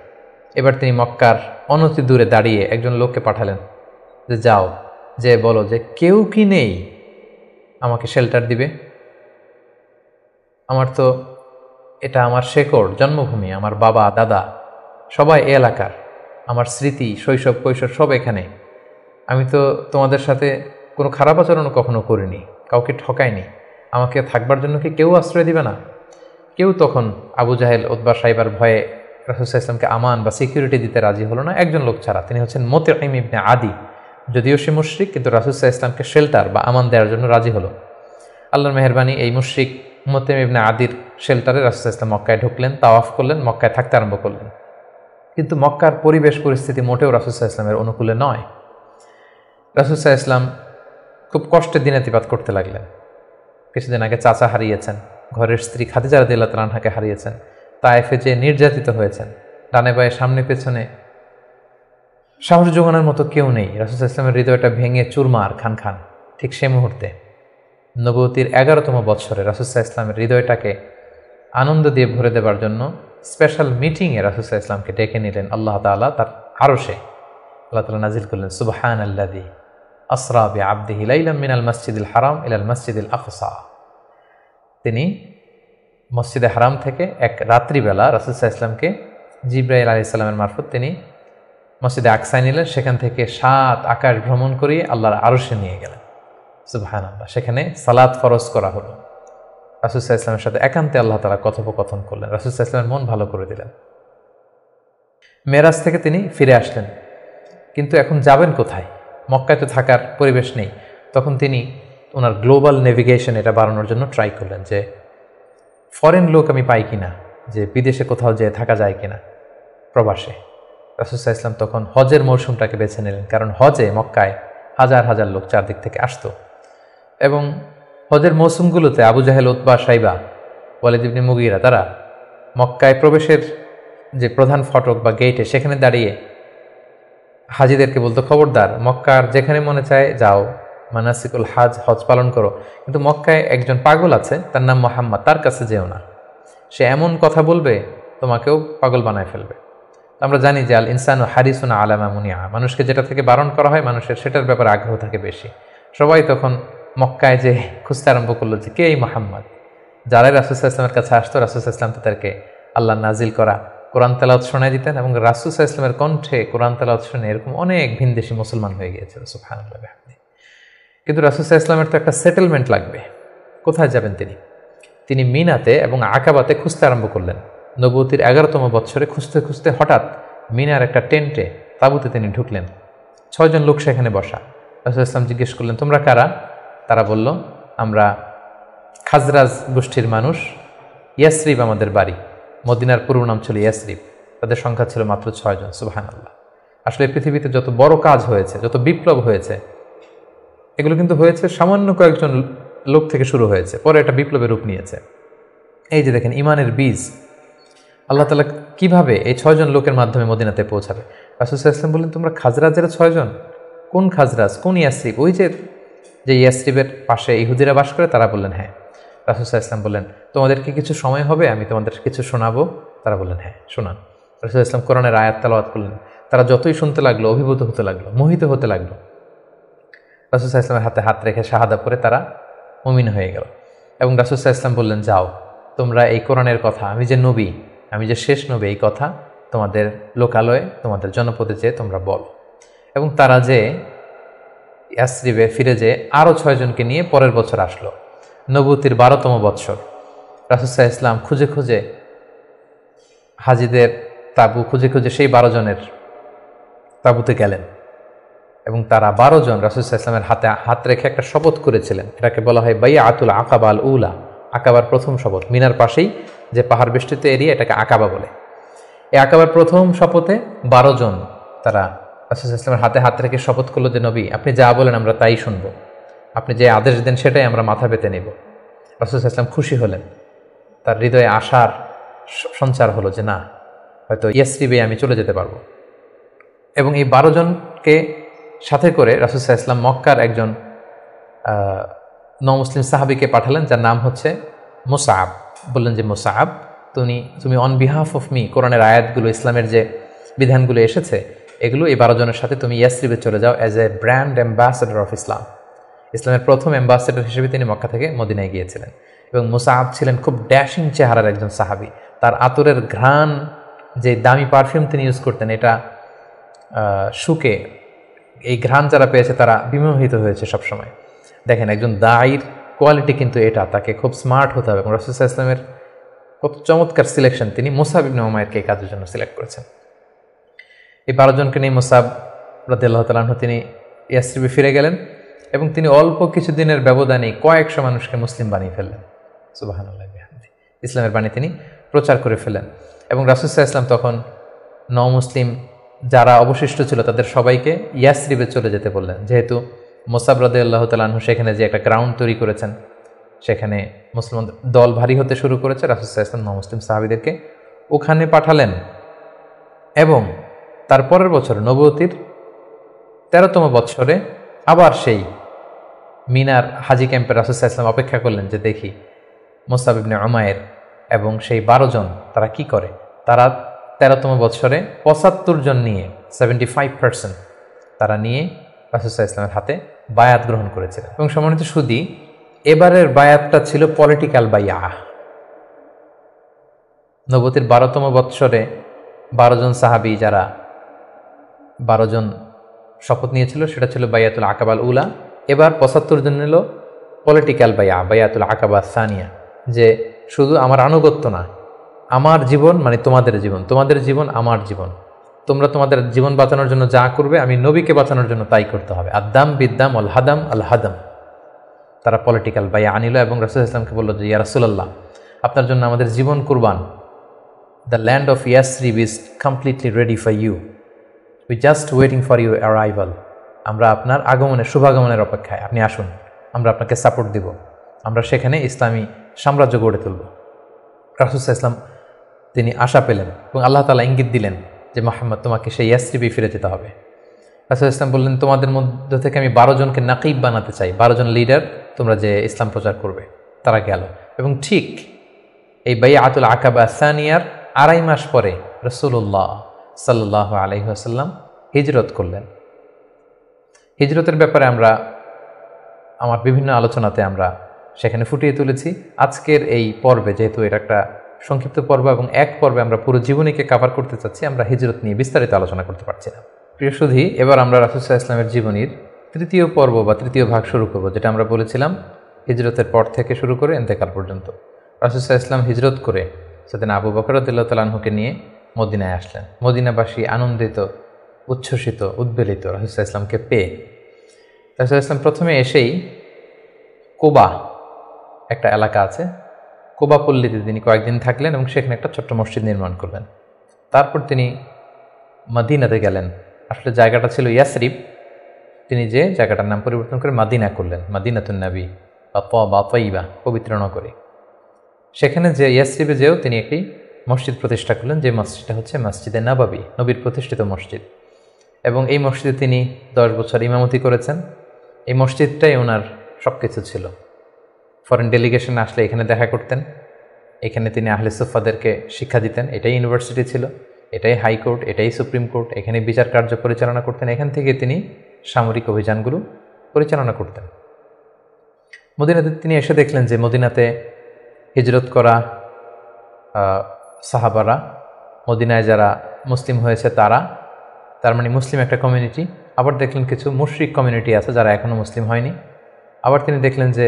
এবার তিনি মক্কার অনতি দূরে দাঁড়িয়ে একজন লোককে পাঠালেন যে যাও, যে বলো যে কেউ কি নেই আমাকে শেল্টার দিবে। আমার তো এটা আমার শেকড়, জন্মভূমি, আমার বাবা দাদা সবাই এ এলাকার, আমার স্মৃতি, শৈশব কৈশোর সব এখানে। আমি তো তোমাদের সাথে কোনো খারাপ আচরণও কখনো করিনি, কাউকে ঠকাইনি, আমাকে থাকবার জন্য কি কেউ আশ্রয় দিবে না? কেউ তখন আবু জাহেল, উতবা, সাইবার ভয়ে রাসূলুল্লাহ ইসলামকে আমান বা সিকিউরিটি দিতে রাজি হলো না একজন লোক ছাড়া, তিনি হচ্ছেন মুতঈম ইবনে আদি। যদিও সে মুশরিক, কিন্তু রাসূলুল্লাহ ইসলামকে শেল্টার বা আমান দেওয়ার জন্য রাজি হলো। আল্লাহর মেহেরবানি, এই মুশরিক মুতঈম ইবনে আদির শেল্টারে রাসূলুল্লাহ ইসলাম মক্কায় ঢুকলেন, তাওয়াফ করলেন, মক্কায় থাকতে আরম্ভ করলেন। কিন্তু মক্কার পরিবেশ পরিস্থিতি মোটেও রাসূলুল্লাহ ইসলামের অনুকূলে নয়। রাসূলুল্লাহ ইসলাম খুব কষ্টে দিনাতিপাত করতে লাগলেন। কিছুদিন আগে চাচা হারিয়েছেন, ঘরের স্ত্রী খাদিজা রাদিয়াল্লাহু তাআলা আনহাকে হারিয়েছেন, তায়েফে যে নির্যাতিত হয়েছেন, ডানে বায়ে সামনে পেছনে সাহস জোগানোর মতো কেউ নেই। রাসূলুল্লাহ ইসলামের হৃদয়টা ভেঙে চুরমার খান খান। ঠিক সে মুহূর্তে নবুয়তির 11তম বৎসরে রাসূলুল্লাহ ইসলামের হৃদয়টাকে আনন্দ দিয়ে ভরে দেবার জন্য স্পেশাল মিটিংয়ে রাসূলুল্লাহ ইসলামকে ডেকে নিলেন আল্লাহ তাআলা তার আরশে। আল্লাহ তাআলা নাজিল করলেন, সুবহানাল্লাযী আসরা বিআবদিহি লাইলাম মিনাল মাসজিদিল হারাম ইলাল মাসজিদিল আকসা। তিনি মসজিদে হারাম থেকে এক রাত্রিবেলা রাসূলুল্লাহ ইসলামকে জিবরাইল আলাইহিস সালামের মারফত তিনি মসজিদে আকসায় নিলেন, সেখান থেকে 7 আকাশ ভ্রমণ করিয়ে আল্লাহর আরশে নিয়ে গেলেন। সুবহানাল্লাহ। সেখানে সালাত ফরজ করা হলো। রাসূলুল্লাহ ইসলামের সাথে একান্তে আল্লাহ তাআলা কথোপকথন করলেন, রাসূলুল্লাহ ইসলামের মন ভালো করে দিলেন। মেরাজ থেকে তিনি ফিরে আসলেন, কিন্তু এখন যাবেন কোথায়? মক্কায় তো থাকার পরিবেশ নেই। তখন তিনি ওনার গ্লোবাল নেভিগেশন এটা বাড়ানোর জন্য ট্রাই করলেন যে ফরেন লোক আমি পাই কিনা, যে বিদেশে কোথাও যেয়ে থাকা যায় কিনা প্রবাসে। রাসূলুল্লাহ ইসলাম তখন হজের মৌসুমটাকে বেছে নিলেন, কারণ হজে মক্কায় হাজার হাজার লোক চারদিক থেকে আসতো এবং হজের মৌসুমগুলোতে আবু জাহেল, উতবা, সাইবা, ওয়ালিদ ইবনে মুগীরা তারা মক্কায় প্রবেশের যে প্রধান ফটক বা গেটে সেখানে দাঁড়িয়ে হাজিদেরকে বলতো, খবরদার মক্কার যেখানে মনে চায় যাও, মানাসিকুল হজ পালন করো, কিন্তু মক্কায় একজন পাগল আছে, তার নাম মুহাম্মদ, তার কাছে যেও না। সে এমন কথা বলবে তোমাকেও পাগল বানায় ফেলবে। আমরা জানি যে আল ইনসানু হারিসুন আলা মা মুনিআ, মানুষকে যেটা থেকে বারণ করা হয় মানুষের সেটার ব্যাপারে আগ্রহ থাকে বেশি। সবাই তখন মক্কায় যে খুঁজতে আরম্ভ করলো যে কে এই মুহাম্মদ। যারাই রাসূলুল্লাহ ইসলামের কাছে আসতো, রাসূলুল্লাহ ইসলাম তাদেরকে আল্লাহ নাজিল করা কোরআন তেলাওয়াত শোনায় দিতেন এবং রাসূলুল্লাহ ইসলামের কণ্ঠে কোরআন তেলাওয়াত শুনে এরকম অনেক ভিনদেশি মুসলমান হয়ে গিয়েছিল। সুবহানাল্লাহ। কিন্তু রাসূলুল্লাহ ইসলামের তো একটা সেটেলমেন্ট লাগবে। কোথায় যাবেন তিনি? তিনি মিনাতে এবং আকাবাতে খুঁজতে আরম্ভ করলেন। নবুয়তির 11তম বৎসরে খুঁজতে খুঁজতে হঠাৎ মিনার একটা টেন্টে, তাঁবুতে তিনি ঢুকলেন। 6 জন লোক সেখানে বসা। রাসূলুল্লাহ ইসলাম জিজ্ঞেস করলেন, তোমরা কারা? তারা বলল, আমরা খাজরাজ গোষ্ঠীর মানুষ, ইয়াসরিব আমাদের বাড়ি। মদিনার পুরো নাম ছিল ইয়াসরিব। তাদের সংখ্যা ছিল মাত্র 6 জন। সুবহানাল্লাহ। আসলে পৃথিবীতে যত বড় কাজ হয়েছে, যত বিপ্লব হয়েছে, এগুলো কিন্তু হয়েছে সামান্য কয়েকজন লোক থেকে শুরু হয়েছে, পরে এটা বিপ্লবের রূপ নিয়েছে। এই যে দেখেন ইমানের বীজ আল্লাহ তাআলা কিভাবে এই 6 জন লোকের মাধ্যমে মদিনাতে পৌঁছাবে। রাসূলুল্লাহ সাল্লাল্লাহু আলাইহি ওয়াসাল্লাম বললেন, তোমরা খাজরাজের 6 জন? কোন খাজরাজ, কোন ইয়াসরিব? ওই যে ইয়াসরিবের পাশে ইহুদিরা বাস করে। তারা বললেন হ্যাঁ। রাসূলুল্লাহ সাল্লাল্লাহু আলাইহি ওয়াসাল্লাম বললেন, তোমাদের কি কিছু সময় হবে, আমি তোমাদের কিছু শোনাবো? তারা বললেন হ্যাঁ, শোনান। রাসূলুল্লাহ সাল্লাল্লাহু আলাইহি ওয়াসাল্লাম কোরআনের আয়াত তেলাওয়াত করলেন। তারা যতই শুনতে লাগলো অভিভূত হতে লাগলো, মোহিত হতে লাগলো। রাসূলুল্লাহ সাল্লাল্লাহু আলাইহি ওয়াসাল্লামের হাতে হাত রেখে শাহাদা পড়ে তারা মুমিন হয়ে গেল। এবং রাসূলুল্লাহ সাল্লাল্লাহু আলাইহি ওয়াসাল্লাম বললেন, যাও তোমরা এই কোরআনের কথা, আমি যে নবী, আমি যে শেষ নবী, এই কথা তোমাদের লোকালয়ে, তোমাদের জনপদে যেয়ে তোমরা বলো। এবং তারা যে ইয়াসরিবে ফিরে যেয়ে আরও 6 জনকে নিয়ে পরের বছর আসলো, নবুয়তির 12তম বৎসর। রাসূলুল্লাহ সাল্লাল্লাহু আলাইহি ওয়াসাল্লাম খুঁজে খুঁজে হাজিদের তাঁবু খুঁজে খুঁজে সেই 12 জনের তাঁবুতে গেলেন এবং তারা 12 জন রাসূলুল্লাহ সাল্লাল্লাহু আলাইহি ওয়াসাল্লামের হাতে হাত রেখে একটা শপথ করেছিলেন। এটাকে বলা হয় বাইআতুল আকাবা আল উলা, আকাবার প্রথম শপথ। মিনার পাশেই যে পাহাড় বেষ্টিত এরিয়া, এটাকে আকাবা বলে। এই আকাবার প্রথম শপথে 12 জন তারা রাসূলুল্লাহ সাল্লাল্লাহু আলাইহি ওয়াসাল্লামের হাতে হাত রেখে শপথ করলো যে নবী, আপনি যা বলেন আমরা তাই শুনব, আপনি যে আদেশ দেন সেটাই আমরা মাথা পেতে নেব। রাসূলুল্লাহ সাল্লাল্লাহু আলাইহি ওয়াসাল্লাম খুশি হলেন, তার হৃদয়ে আশার সঞ্চার হলো যে না, হয়তো ইয়াসরিবে আমি চলে যেতে পারবো। এবং এই 12 জনকে সাথে করে রাসূলুল্লাহ সাল্লাল্লাহু আলাইহি ওয়াসাল্লাম মক্কার একজন নমুসলিম সাহাবীকে পাঠালেন, যার নাম হচ্ছে মুসআব। বললেন যে মুসআব, তুমি অন বিহাফ অফ মি কোরআনের আয়াতগুলো, ইসলামের যে বিধানগুলো এসেছে এগুলো এই 12 জনের সাথে তুমি ইয়াসরিবে চলে যাও as a brand ambassador of Islam. ইসলামের প্রথম অ্যাম্বাসেডর হিসেবে তিনি মক্কা থেকে মদিনায় গিয়েছিলেন। এবং মুসআব ছিলেন খুব ড্যাশিং চেহারার একজন সাহাবী। তার আতরের ঘ্রাণ, যে দামি পারফিউম তিনি ইউজ করতেন, এটা শুকে এই ঘ্রাণ যারা পেয়েছে তারা বিমোহিত হয়েছে সবসময়। দেখেন একজন দায়ীর কোয়ালিটি কিন্তু এটা, তাকে খুব স্মার্ট হতে হবে এবং রাসূলুল্লাহ সাল্লাল্লাহু আলাইহি ওয়াসাল্লামের কত চমৎকার সিলেকশন! তিনি মুসাব ইবনে উমাইরকে এই কাজের জন্য সিলেক্ট করেছেন। এই 12 জনকে নিয়ে মুসাব রাদিয়াল্লাহু তাআলা আনহু তিনি ইয়াসরিবে ফিরে গেলেন এবং তিনি অল্প কিছুদিনের ব্যবধানে কয়েকশো মানুষকে মুসলিম বানিয়ে ফেললেন। সুবহানাল্লাহ, ইসলামের বাণী তিনি প্রচার করে ফেলেন। এবং রাসূল সাল্লাল্লাহু আলাইহি ওয়াসাল্লাম তখন মুসলিম যারা অবশিষ্ট ছিল তাদের সবাইকে ইয়াসরিবে চলে যেতে বললেন, যেহেতু মুসাব রাদিয়াল্লাহু তাআলা আনহু সেখানে যে একটা গ্রাউন্ড তৈরি করেছেন, সেখানে মুসলমান দল ভারী হতে শুরু করেছে। রাসূল সাল্লাল্লাহু আলাইহি ওয়াসাল্লাম মুসলিম সাহাবীদেরকে ওখানে পাঠালেন এবং তারপরের বছর নবুয়তির 13তম বৎসরে আবার সেই মিনার হাজি ক্যাম্পে রাসূল সাল্লাল্লাহু আলাইহি ওয়াসাল্লাম অপেক্ষা করলেন যে দেখি মুসাব ইবনে উমাইর এবং সেই 12 জন তারা কি করে। তারা 13তম বৎসরে 75 জন নিয়ে 75% তারা নিয়ে রাসূল সাল্লাল্লাহু আলাইহি ওয়াসাল্লামের হাতে বায়াত গ্রহণ করেছিলেন। এবং সম্মানিত সুদী, এবারের বায়াতটা ছিল পলিটিক্যাল বায়াহ। নবুয়তির 12তম বৎসরে 12 জন সাহাবী যারা 12 জন শপথ নিয়েছিল সেটা ছিল বায়াতুল আকাবাল উলা। এবার 75 জন নিল পলিটিক্যাল বায়াতুল আকাবা সানিয়া, যে শুধু আমার আনুগত্য না, আমার জীবন মানে তোমাদের জীবন, তোমাদের জীবন আমার জীবন, তোমরা তোমাদের জীবন বাঁচানোর জন্য যা করবে আমি নবীকে বাঁচানোর জন্য তাই করতে হবে। আদাম বিদ্দাম আল হাদাম আল হাদাম। তারা পলিটিক্যাল বায়া আনিল এবং রাসূল সাল্লাল্লাহু আলাইহি ওয়াসাল্লামকে বলল যে ইয়া রাসূলুল্লাহ, আপনার জন্য আমাদের জীবন কুরবান। The land of Yathrib is completely ready for you, we just waiting for your arrival. আমরা আপনার আগমনের, শুভাগমনের অপেক্ষায়, আপনি আসুন, আমরা আপনাকে সাপোর্ট দিব, আমরা সেখানে ইসলামী সাম্রাজ্য গড়ে তুলব। রাসূল সাল্লাল্লাহু আলাইহি ওয়াসাল্লাম তিনি আশা পেলেন এবং আল্লাহ তাআলা ইঙ্গিত দিলেন যে মুহাম্মদ, তোমাকে সেই ইয়াসরিবে ফিরে যেতে হবে। রাসূল সাল্লাল্লাহু আলাইহি ওয়াসাল্লাম বললেন, তোমাদের মধ্য থেকে আমি 12 জনকে নাকিব বানাতে চাই, 12 জন লিডার তোমরা যে ইসলাম প্রচার করবে। তারা গেল এবং ঠিক এই বাইআতুল আকাবা সানিয়ার 2.5 মাস পরে রাসূলুল্লাহ সাল্লাল্লাহু আলাইহি ওয়াসাল্লাম হিজরত করলেন। হিজরতের ব্যাপারে আমরা আমার বিভিন্ন আলোচনাতে আমরা সেখানে ফুটিয়ে তুলেছি। আজকের এই পর্বে, যেহেতু এটা একটা সংক্ষিপ্ত পর্ব এবং এক পর্বে আমরা পুরো জীবনীকে কভার করতে চাচ্ছি, আমরা হিজরত নিয়ে বিস্তারিত আলোচনা করতে পারছি না। প্রিয় সুধী, এবার আমরা রাসূল সাল্লাল্লাহু আলাইহি ওয়াসাল্লামের জীবনীর 3য় পর্ব বা 3য় ভাগ শুরু করব, যেটা আমরা বলেছিলাম হিজরতের পর থেকে শুরু করে ইন্তেকাল পর্যন্ত। রাসূল সাল্লাল্লাহু আলাইহি ওয়াসাল্লাম হিজরত করে সেদিন আবু বকর রাদিয়াল্লাহু তাআলা আনহুকে নিয়ে মদিনায় আসলেন। মদিনাবাসী আনন্দিত, উচ্ছ্বসিত, উদ্বেলিত রাসূল সাল্লাল্লাহু আলাইহি ওয়াসাল্লামকে পেয়ে। রাসূল সাল্লাল্লাহু আলাইহি ওয়াসাল্লাম প্রথমে এসেই কোবা একটা এলাকা আছে, কোবা পল্লীতে তিনি কয়েকদিন থাকলেন এবং সেখানে একটা ছোট্ট মসজিদ নির্মাণ করলেন। তারপর তিনি মদিনাতে গেলেন। আসলে জায়গাটা ছিল ইয়াসরিব, তিনি যে জায়গাটার নাম পরিবর্তন করে মাদিনা করলেন, মাদিনাতুন নবী বা তাইবা, পবিত্র নগরী। সেখানে যে ইয়াসরিবে যেও তিনি একটি মসজিদ প্রতিষ্ঠা করলেন, যে মসজিদটা হচ্ছে মসজিদে নববী, নবীর প্রতিষ্ঠিত মসজিদ। এবং এই মসজিদে তিনি 10 বছর ইমামতি করেছেন। এই মসজিদটাই ওনার সব কিছু ছিল। ফরেন ডেলিগেশন আসলে এখানে দেখা করতেন, এখানে তিনি আহলে সুফাদেরকে শিক্ষা দিতেন। এটাই ইউনিভার্সিটি ছিল, এটাই হাইকোর্ট, এটাই সুপ্রিম কোর্ট, এখানে বিচার কার্য পরিচালনা করতেন। এখান থেকে তিনি সামরিক অভিযানগুলো পরিচালনা করতেন। মদিনাতে তিনি এসে দেখলেন যে মদিনাতে হিজরত করা সাহাবারা, মদিনায় যারা মুসলিম হয়েছে তারা, তার মানে মুসলিম একটা কমিউনিটি। আবার দেখলেন কিছু মুশরিক কমিউনিটি আছে যারা এখনও মুসলিম হয়নি। আবার তিনি দেখলেন যে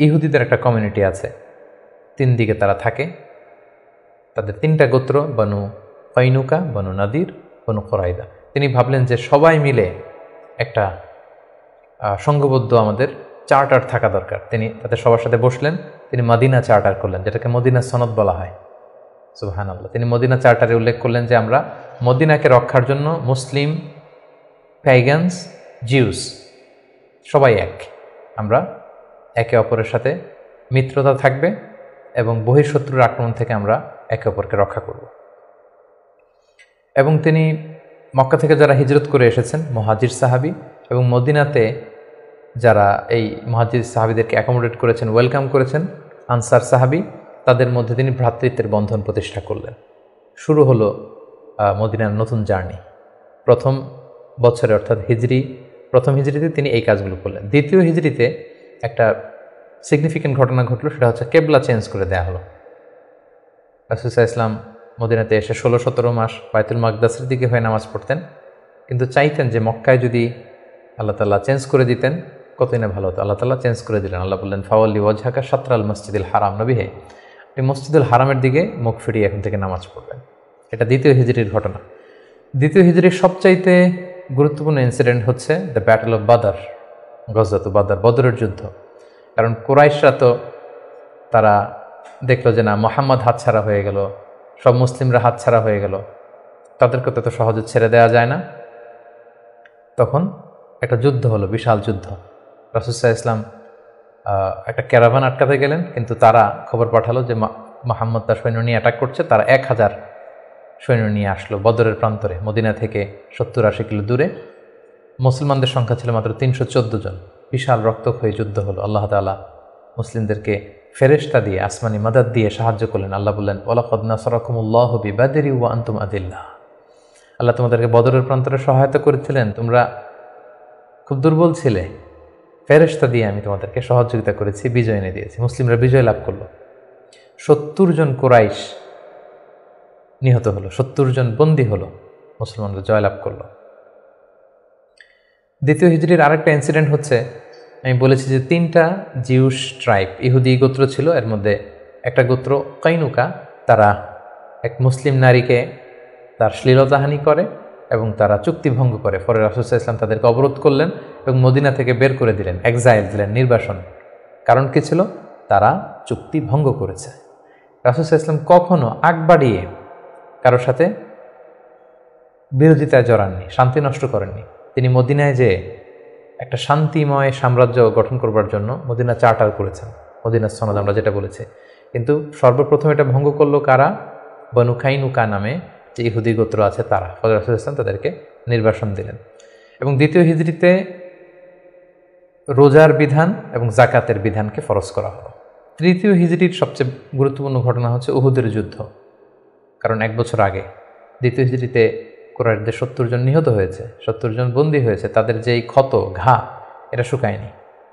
ইহুদিদের একটা কমিউনিটি আছে, 3 দিকে তারা থাকে। তাদের 3টা গোত্র, বনু কাইনুকা, বনু নাদির, বনু কুরাইদা। তিনি ভাবলেন যে সবাই মিলে একটা সংঘবদ্ধ আমাদের চার্টার থাকা দরকার। তিনি তাদের সবার সাথে বসলেন, তিনি মদিনা চার্টার করলেন, যেটাকে মদিনা সনদ বলা হয়। সুবহানাল্লাহ। তিনি মদিনা চার্টারে উল্লেখ করলেন যে আমরা মদিনাকে রক্ষার জন্য মুসলিম, প্যাগানস, জিউস সবাই এক, আমরা একে অপরের সাথে মিত্রতা থাকবে এবং বহিঃশত্রুর আক্রমণ থেকে আমরা একে অপরকে রক্ষা করব। এবং তিনি মক্কা থেকে যারা হিজরত করে এসেছেন মুহাজির সাহাবী এবং মদিনাতে যারা এই মুহাজির সাহাবীদেরকে অ্যাকোমোডেট করেছেন, ওয়েলকাম করেছেন, আনসার সাহাবী, তাদের মধ্যে তিনি ভ্রাতৃত্বের বন্ধন প্রতিষ্ঠা করলেন। শুরু হলো মদিনার নতুন জার্নি। প্রথম বছরে অর্থাৎ প্রথম হিজরিতে তিনি এই কাজগুলো করলেন। দ্বিতীয় হিজরিতে একটা সিগনিফিক্যান্ট ঘটনা ঘটলো, সেটা হচ্ছে কেবলা চেঞ্জ করে দেওয়া হলো। রাসূল সাল্লাল্লাহু আলাইহি ওয়াসাল্লাম মদিনাতে এসে 16-17 মাস বায়তুল মাকদাসের দিকে হয়ে নামাজ পড়তেন, কিন্তু চাইতেন যে মক্কায় যদি আল্লাহ তাআলা চেঞ্জ করে দিতেন কতই না ভালো হতো। আল্লাহ তাআলা চেঞ্জ করে দিলেন। আল্লাহ বললেন, ফাওয়াল্লি ওয়াজহাকা শাতরাল মসজিদিল হারাম। নবী হে, এই মসজিদুল হারামের দিকে মুখ ফিরিয়ে এখন থেকে নামাজ পড়বেন। এটা দ্বিতীয় হিজরির ঘটনা। দ্বিতীয় হিজরির সবচাইতে গুরুত্বপূর্ণ ইনসিডেন্ট হচ্ছে দ্য ব্যাটল অফ বাদর, গজওয়াত বাদর, বদরের যুদ্ধ। কারণ কুরাইশরা তো তারা দেখলো যে না, মোহাম্মদ হাতছাড়া হয়ে গেল, সব মুসলিমরা হাতছাড়া হয়ে গেল, তাদেরকে তো সহজে ছেড়ে দেওয়া যায় না। তখন একটা যুদ্ধ হলো, বিশাল যুদ্ধ। রাসূল সাল্লাল্লাহু আলাইহি ওয়াসাল্লাম একটা ক্যারাভান আটকাতে গেলেন, কিন্তু তারা খবর পাঠালো যে মুহাম্মদ তার সৈন্য নিয়ে অ্যাটাক করছে। তারা 1000 সৈন্য নিয়ে আসলো বদরের প্রান্তরে, মদিনা থেকে 70-80 কিলো দূরে। মুসলমানদের সংখ্যা ছিল মাত্র 314 জন। বিশাল রক্তক্ষয়ী যুদ্ধ হলো। আল্লাহ তাআলা মুসলিমদেরকে ফেরেশতা দিয়ে, আসমানি মাদাদ দিয়ে সাহায্য করলেন। আল্লাহ বললেন, ওয়ালাকাদ নাসারাকুমুল্লাহু বিবাদরি ওয়া আনতুম আদিল্লাহ। আল্লাহ তোমাদেরকে বদরের প্রান্তরে সহায়তা করেছিলেন, তোমরা খুব দুর্বল ছিলে, ফেরেশতা দিয়ে আমি তোমাদেরকে সহযোগিতা করেছি, বিজয় এনে দিয়েছি। মুসলিমরা বিজয় লাভ করলো। 70 জন কুরাইশ নিহত হলো, 70 জন বন্দী হলো, মুসলমানরা জয়লাভ করলো। দ্বিতীয় হিজরির আরেকটা ইনসিডেন্ট হচ্ছে, আমি বলেছি যে 3টা জিউস ট্রাইব, ইহুদি গোত্র ছিল। এর মধ্যে একটা গোত্র কাইনুকা, তারা এক মুসলিম নারীকে তার শ্লীলতাহানি করে এবং তারা চুক্তি ভঙ্গ করে। পরে রাসূল সাল্লাল্লাহু আলাইহি ওয়াসাল্লাম তাদেরকে অবরোধ করলেন এবং মদিনা থেকে বের করে দিলেন, এক্সাইল দিলেন, নির্বাসন। কারণ কি ছিল? তারা চুক্তি ভঙ্গ করেছে। রাসূল সাল্লাল্লাহু আলাইহি ওয়াসাল্লাম কখনো আগ বাড়িয়ে কারোর সাথে বিরোধিতায় জড়াননি, শান্তি নষ্ট করেননি। তিনি মদিনায় যে একটা শান্তিময় সাম্রাজ্য গঠন করবার জন্য মদিনা চার্টার করেছেন, মদিনা সনদ আমরা যেটা বলেছি। কিন্তু সর্বপ্রথম এটা ভঙ্গ করলো কারা? বনু কাইনুকা নামে যে ইহুদি গোত্র আছে তারা। ফলে রাসূল সাল্লাল্লাহু আলাইহি ওয়াসাল্লাম তাদেরকে নির্বাসন দিলেন। এবং দ্বিতীয় হিজরিতে রোজার বিধান এবং জাকাতের বিধানকে ফরজ করা হলো। তৃতীয় হিজরির সবচেয়ে গুরুত্বপূর্ণ ঘটনা হচ্ছে উহুদের যুদ্ধ। কারণ 1 বছর আগে দ্বিতীয় হিজরিতে কুরাইশদের 70 জন নিহত হয়েছে, 70 জন বন্দী হয়েছে। তাদের যেই ক্ষত, ঘা, এটা শুকায়নি।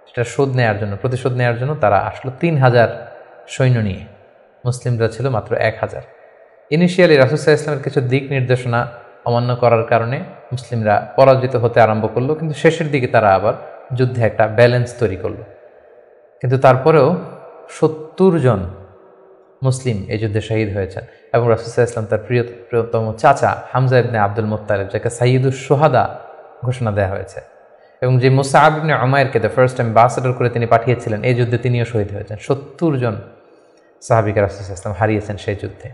সেটা শোধ নেওয়ার জন্য, প্রতিশোধ নেওয়ার জন্য তারা আসলো 3000 সৈন্য নিয়ে। মুসলিমরা ছিল মাত্র 1000। ইনিশিয়ালি রাসূল সাল্লাল্লাহু আলাইহি ওয়াসাল্লামের কিছু দিক নির্দেশনা অমান্য করার কারণে মুসলিমরা পরাজিত হতে আরম্ভ করলো, কিন্তু শেষের দিকে তারা আবার যুদ্ধে একটা ব্যালেন্স তৈরি করলো। কিন্তু তারপরেও 70 জন মুসলিম এই যুদ্ধে শহীদ হয়েছেন। এবং রাসূল সাল্লাল্লাহু আলাইহি ওয়াসাল্লাম তার প্রিয়তম চাচা হামজা ইবনে আব্দুল মুত্তালিব, যাকে সাইয়্যিদুশ শুহাদা ঘোষণা দেওয়া হয়েছে, এবং যে মুসআব ইবনে উমাইরকে দ্য ফার্স্ট অ্যাম্বাসেডর করে তিনি পাঠিয়েছিলেন, এই যুদ্ধে তিনিও শহীদ হয়েছেন। 70 জন সাহাবীকে রাসূল সাল্লাল্লাহু আলাইহি ওয়াসাল্লাম হারিয়েছেন সেই যুদ্ধে।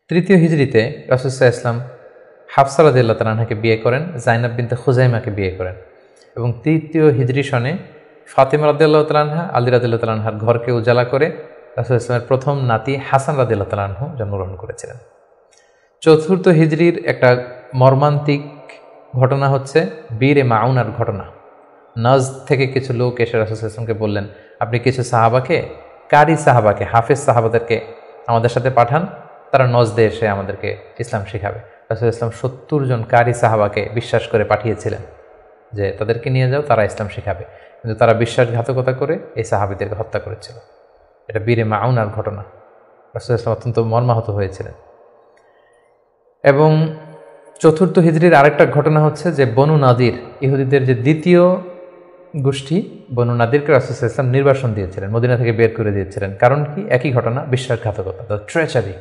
তৃতীয় হিজরিতে রাসূল সাল্লাল্লাহু আলাইহি ওয়াসাল্লাম হাফসা রাদিয়াল্লাহু তাআলা আনহাকে বিয়ে করেন, যায়নাব বিনতে খুজাইমাকে বিয়ে করেন। এবং তৃতীয় হিজরি সনে ফাতিমা রাদিয়াল্লাহু তাআলা আনহা, আলী রাদিয়াল্লাহু তাআলা আনহার ঘরকে উজালা করে রাসূল সাল্লাল্লাহু আলাইহি ওয়াসাল্লামের প্রথম নাতি হাসান রাদিয়াল্লাহু তাআলা আনহু জন্মগ্রহণ করেছিলেন। চতুর্থ হিজরির একটা মর্মান্তিক ঘটনা হচ্ছে বীরে মাউনার ঘটনা। নজদ থেকে কিছু লোক এসে রাসূল সাল্লাল্লাহু আলাইহি ওয়াসাল্লামকে বললেন, আপনি কিছু সাহাবাকে, কারি সাহাবাকে, হাফেজ সাহাবাদেরকে আমাদের সাথে পাঠান, তারা নজদে এসে আমাদেরকে ইসলাম শেখাবে। রাসূল সাল্লাল্লাহু আলাইহি ওয়াসাল্লাম 70 জন কারি সাহাবাকে বিশ্বাস করে পাঠিয়েছিলেন যে তাদেরকে নিয়ে যাও, তারা ইসলাম শেখাবে। কিন্তু তারা বিশ্বাসঘাতকতা করে এই সাহাবীদেরকে হত্যা করেছিল। এটা বীরে মাউনার ঘটনা। রাসূল সাল্লাল্লাহু আলাইহি ওয়াসাল্লাম অত্যন্ত মর্মাহত হয়েছিলেন। এবং চতুর্থ হিজরির আরেকটা ঘটনা হচ্ছে যে বনু নাদির, ইহুদিদের যে দ্বিতীয় গোষ্ঠী, বনু নাদিরকে রাসূল সাল্লাল্লাহু আলাইহি ওয়াসাল্লাম নির্বাসন দিয়েছিলেন, মদিনা থেকে বের করে দিয়েছিলেন। কারণ কি? একই ঘটনা, বিশ্বাসঘাতকতা, দ্য ট্রেচারি।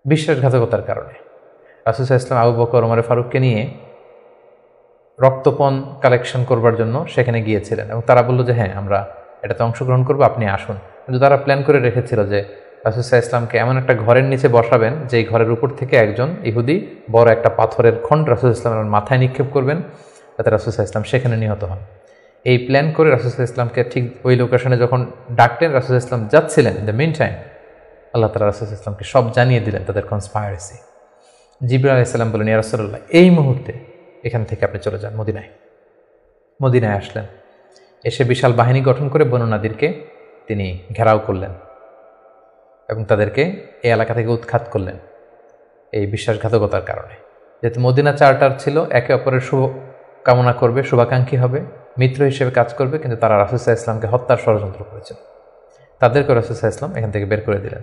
বিশ্বাসঘাতকতার কারণে রাসূল সাল্লাল্লাহু আলাইহি ওয়াসাল্লাম আবু বকর, ওমর ফারুককে নিয়ে রক্তপণ কালেকশন করবার জন্য সেখানে গিয়েছিলেন। এবং তারা বলল যে হ্যাঁ, আমরা এটাতে অংশগ্রহণ করবো, আপনি আসুন। কিন্তু তারা প্ল্যান করে রেখেছিল যে রাসূল সাল্লাল্লাহু আলাইহি ওয়াসাল্লামকে এমন একটা ঘরের নিচে বসাবেন, যেই ঘরের উপর থেকে একজন ইহুদি বড় একটা পাথরের খণ্ড রাসূল সাল্লাল্লাহু আলাইহি ওয়াসাল্লামের মাথায় নিক্ষেপ করবেন, যাতে রাসূল সাল্লাল্লাহু আলাইহি ওয়াসাল্লাম সেখানে নিহত হন। এই প্ল্যান করে রাসূল সাল্লাল্লাহু আলাইহি ওয়াসাল্লামকে ঠিক ওই লোকেশনে যখন ডাকলেন, রাসূল সাল্লাল্লাহু আলাইহি ওয়াসাল্লাম যাচ্ছিলেন, ইন দ্য মিন টাইম আল্লাহ তাআলা রাসূল সাল্লাল্লাহু আলাইহি ওয়াসাল্লামকে সব জানিয়ে দিলেন তাদের কনস্পাইরেসি। জিবরাইল আলাইহিস সালাম বলেন, ইয়া রাসূলুল্লাহ, এই মুহূর্তে এখান থেকে আপনি চলে যান মদিনায়। মদিনায় আসলেন, এসে বিশাল বাহিনী গঠন করে বনু নাদিরকে তিনি ঘেরাও করলেন এবং তাদেরকে এই এলাকা থেকে উৎখাত করলেন এই বিশ্বাসঘাতকতার কারণে। যেহেতু মদিনা চার্টার ছিল, একে অপরের শুভ কামনা করবে, শুভাকাঙ্ক্ষী হবে, মিত্র হিসেবে কাজ করবে, কিন্তু তারা রাসূল সাল্লাল্লাহু আলাইহি ওয়াসাল্লামকে হত্যার ষড়যন্ত্র করেছিল। তাদেরকে রাসূল সাল্লাল্লাহু আলাইহি ওয়াসাল্লাম এখান থেকে বের করে দিলেন।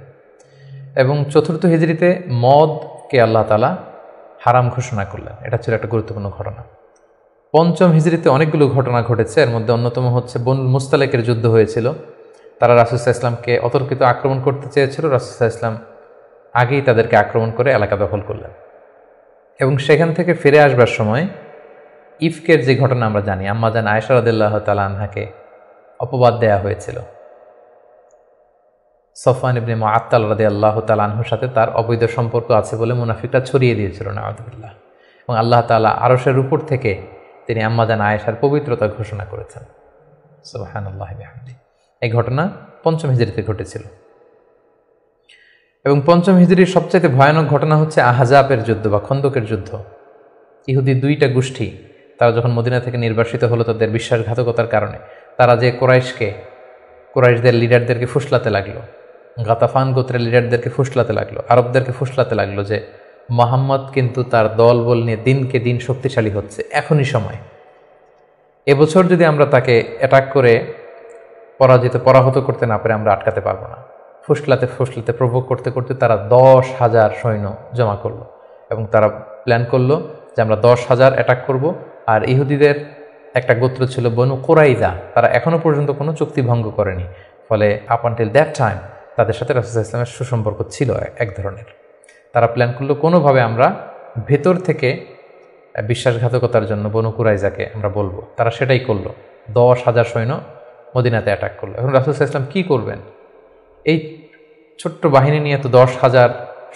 এবং চতুর্থ হিজরিতে মদকে আল্লাহ তাআলা হারাম ঘোষণা করলেন। এটা ছিল একটা গুরুত্বপূর্ণ ঘটনা। পঞ্চম হিজরিতে অনেকগুলো ঘটনা ঘটেছে। এর মধ্যে অন্যতম হচ্ছে বনু মুস্তালিকের যুদ্ধ হয়েছিল। তারা রাসূল সাল্লাল্লাহু আলাইহি ওয়াসাল্লামকে অতর্কিত আক্রমণ করতে চেয়েছিল। রাসূল সাল্লাল্লাহু আলাইহি ওয়াসাল্লাম আগেই তাদেরকে আক্রমণ করে এলাকা দখল করলেন এবং সেখান থেকে ফিরে আসবার সময় ইফকের যে ঘটনা আমরা জানি, আম্মাজান আয়েশা রাদিয়াল্লাহু তাআলা আনহাকে অপবাদ দেয়া হয়েছিল। সফওয়ান ইবনে মুআত্তাল রাদিয়াল্লাহু তাআলা আনহুর সাথে তার অবৈধ সম্পর্ক আছে বলে মুনাফিকরা ছড়িয়ে দিয়েছিল, নাউযুবিল্লাহ। এবং আল্লাহ তাআলা আরশের উপর থেকে তিনি আম্মাজান আয়েশার পবিত্রতা ঘোষণা করেছেন। সুবহানাল্লাহি বিহামদিহি। এই ঘটনা ৫ম হিজরিতে ঘটেছিল এবং ৫ম হিজরির সবচেয়ে ভয়ানক ঘটনা হচ্ছে আহজাবের যুদ্ধ বা খন্দকের যুদ্ধ। ইহুদি দুইটা গোষ্ঠী তারা যখন মদিনা থেকে নির্বাসিত হলো তাদের বিশ্বাসঘাতকতার কারণে, তারা যে কুরাইশদের লিডারদেরকে ফুসলাতে লাগলো, গাতাফান গোত্রের লিডারদেরকে ফুসলাতে লাগলো, আরবদেরকে ফুসলাতে লাগলো যে মুহাম্মদ কিন্তু তার দলবল নিয়ে দিনকে দিন শক্তিশালী হচ্ছে, এখনই সময়, এবছর যদি আমরা তাকে অ্যাটাক করে পরাহত করতে না পারে আমরা আটকাতে পারবো না। ফুসলাতে প্রভোগ করতে করতে তারা 10,000 সৈন্য জমা করলো এবং তারা প্ল্যান করলো যে আমরা 10,000 অ্যাটাক করব। আর ইহুদিদের একটা গোত্র ছিল বনু কুরাইজা, তারা এখনও পর্যন্ত কোনো চুক্তি ভঙ্গ করেনি, ফলে আপ আনটিল দ্যাট টাইম তাদের সাথে রাসূল সাল্লাল্লাহু আলাইহি ওয়াসাল্লামের সুসম্পর্ক ছিল এক ধরনের। তারা প্ল্যান করলো কোনোভাবে আমরা ভেতর থেকে বিশ্বাসঘাতকতার জন্য বনু কুরাইজাকে আমরা বলবো। তারা সেটাই করলো, 10,000 সৈন্য মদিনাতে অ্যাটাক করলো। এখন রাসূল সাল্লাল্লাহু আলাইহি ওয়াসাল্লাম কী করবেন? এই ছোট্ট বাহিনী নিয়ে তো 10,000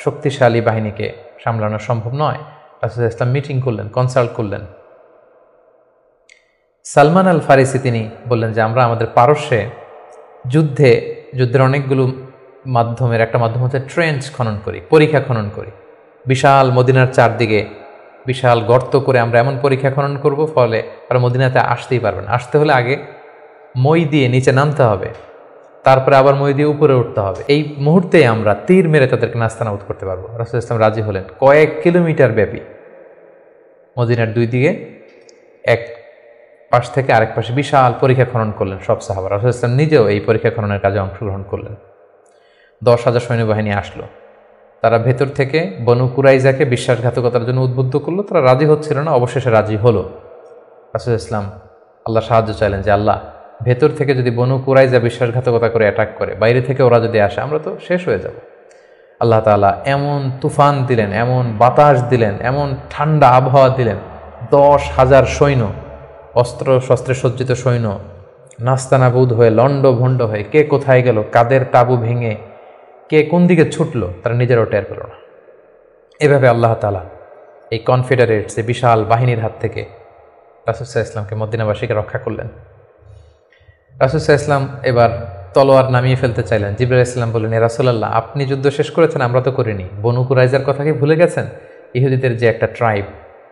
শক্তিশালী বাহিনীকে সামলানো সম্ভব নয়। রাসূল সাল্লাল্লাহু আলাইহি ওয়াসাল্লাম মিটিং করলেন, কনসাল্ট করলেন। সালমান আল ফারিসি তিনি বললেন যে আমরা আমাদের পারস্যে যুদ্ধের অনেকগুলো মাধ্যমের একটা মাধ্যম হচ্ছে ট্রেঞ্চ খনন করি, পরীক্ষা খনন করি। বিশাল মদিনার চারদিকে বিশাল গর্ত করে আমরা এমন পরীক্ষা খনন করব ফলে তারা মদিনাতে আসতেই পারবে না। আসতে হলে আগে মই দিয়ে নিচে নামতে হবে, তারপরে আবার মই দিয়ে উপরে উঠতে হবে। এই মুহূর্তে আমরা তীর মেরে তাদেরকে নাস্তানাবুদ করতে পারবো। রাসূল ইসলাম রাজি হলেন। কয়েক কিলোমিটার ব্যাপী মদিনার দুই দিকে এক পাশ থেকে আরেক পাশে বিশাল পরীক্ষা খনন করলেন সব সাহাবা। রাসূল ইসলাম নিজেও এই পরীক্ষা খননের কাজে অংশগ্রহণ করলেন। 10,000 সৈন্যবাহিনী আসলো, তারা ভেতর থেকে বনু কুরাইজাকে বিশ্বাসঘাতকতার জন্য উদ্বুদ্ধ করলো। তারা রাজি হচ্ছিল না, অবশেষে রাজি হলো। রাসূল ইসলাম আল্লাহ সাহায্য চাইলেন যে আল্লাহ, ভেতর থেকে যদি বনু কুরাইজা বিশ্বাসঘাতকতা করে অ্যাটাক করে, বাইরে থেকে ওরা যদি আসে, আমরা তো শেষ হয়ে যাব। আল্লাহ তাআলা এমন তুফান দিলেন, এমন বাতাস দিলেন, এমন ঠান্ডা আবহাওয়া দিলেন, 10,000 সৈন্য, অস্ত্র শস্ত্রে সজ্জিত সৈন্য নাস্তানাবুদ হয়ে লণ্ডভণ্ড হয়ে কে কোথায় গেল, কাদের তাবু ভেঙে কে কোন দিকে ছুটলো তারা নিজেরাও টের পেল না। এভাবে আল্লাহ তাআলা এই কনফেডারেটস, এই বিশাল বাহিনীর হাত থেকে রাসূল সাল্লাল্লাহু আলাইহি ওয়াসাল্লামকে মদিনাবাসীকে রক্ষা করলেন। রাসূল সাল্লাল্লাহু আলাইহি ওয়াসাল্লাম এবার তলোয়ার নামিয়ে ফেলতে চাইলেন। জিবরাইল আলাইহিস সালাম বললেন, ইয়া রাসূলুল্লাহ, আপনি যুদ্ধ শেষ করেছেন, আমরা তো করিনি। বনু কুরাইজার কথা কি ভুলে গেছেন? ইহুদিদের যে একটা ট্রাইব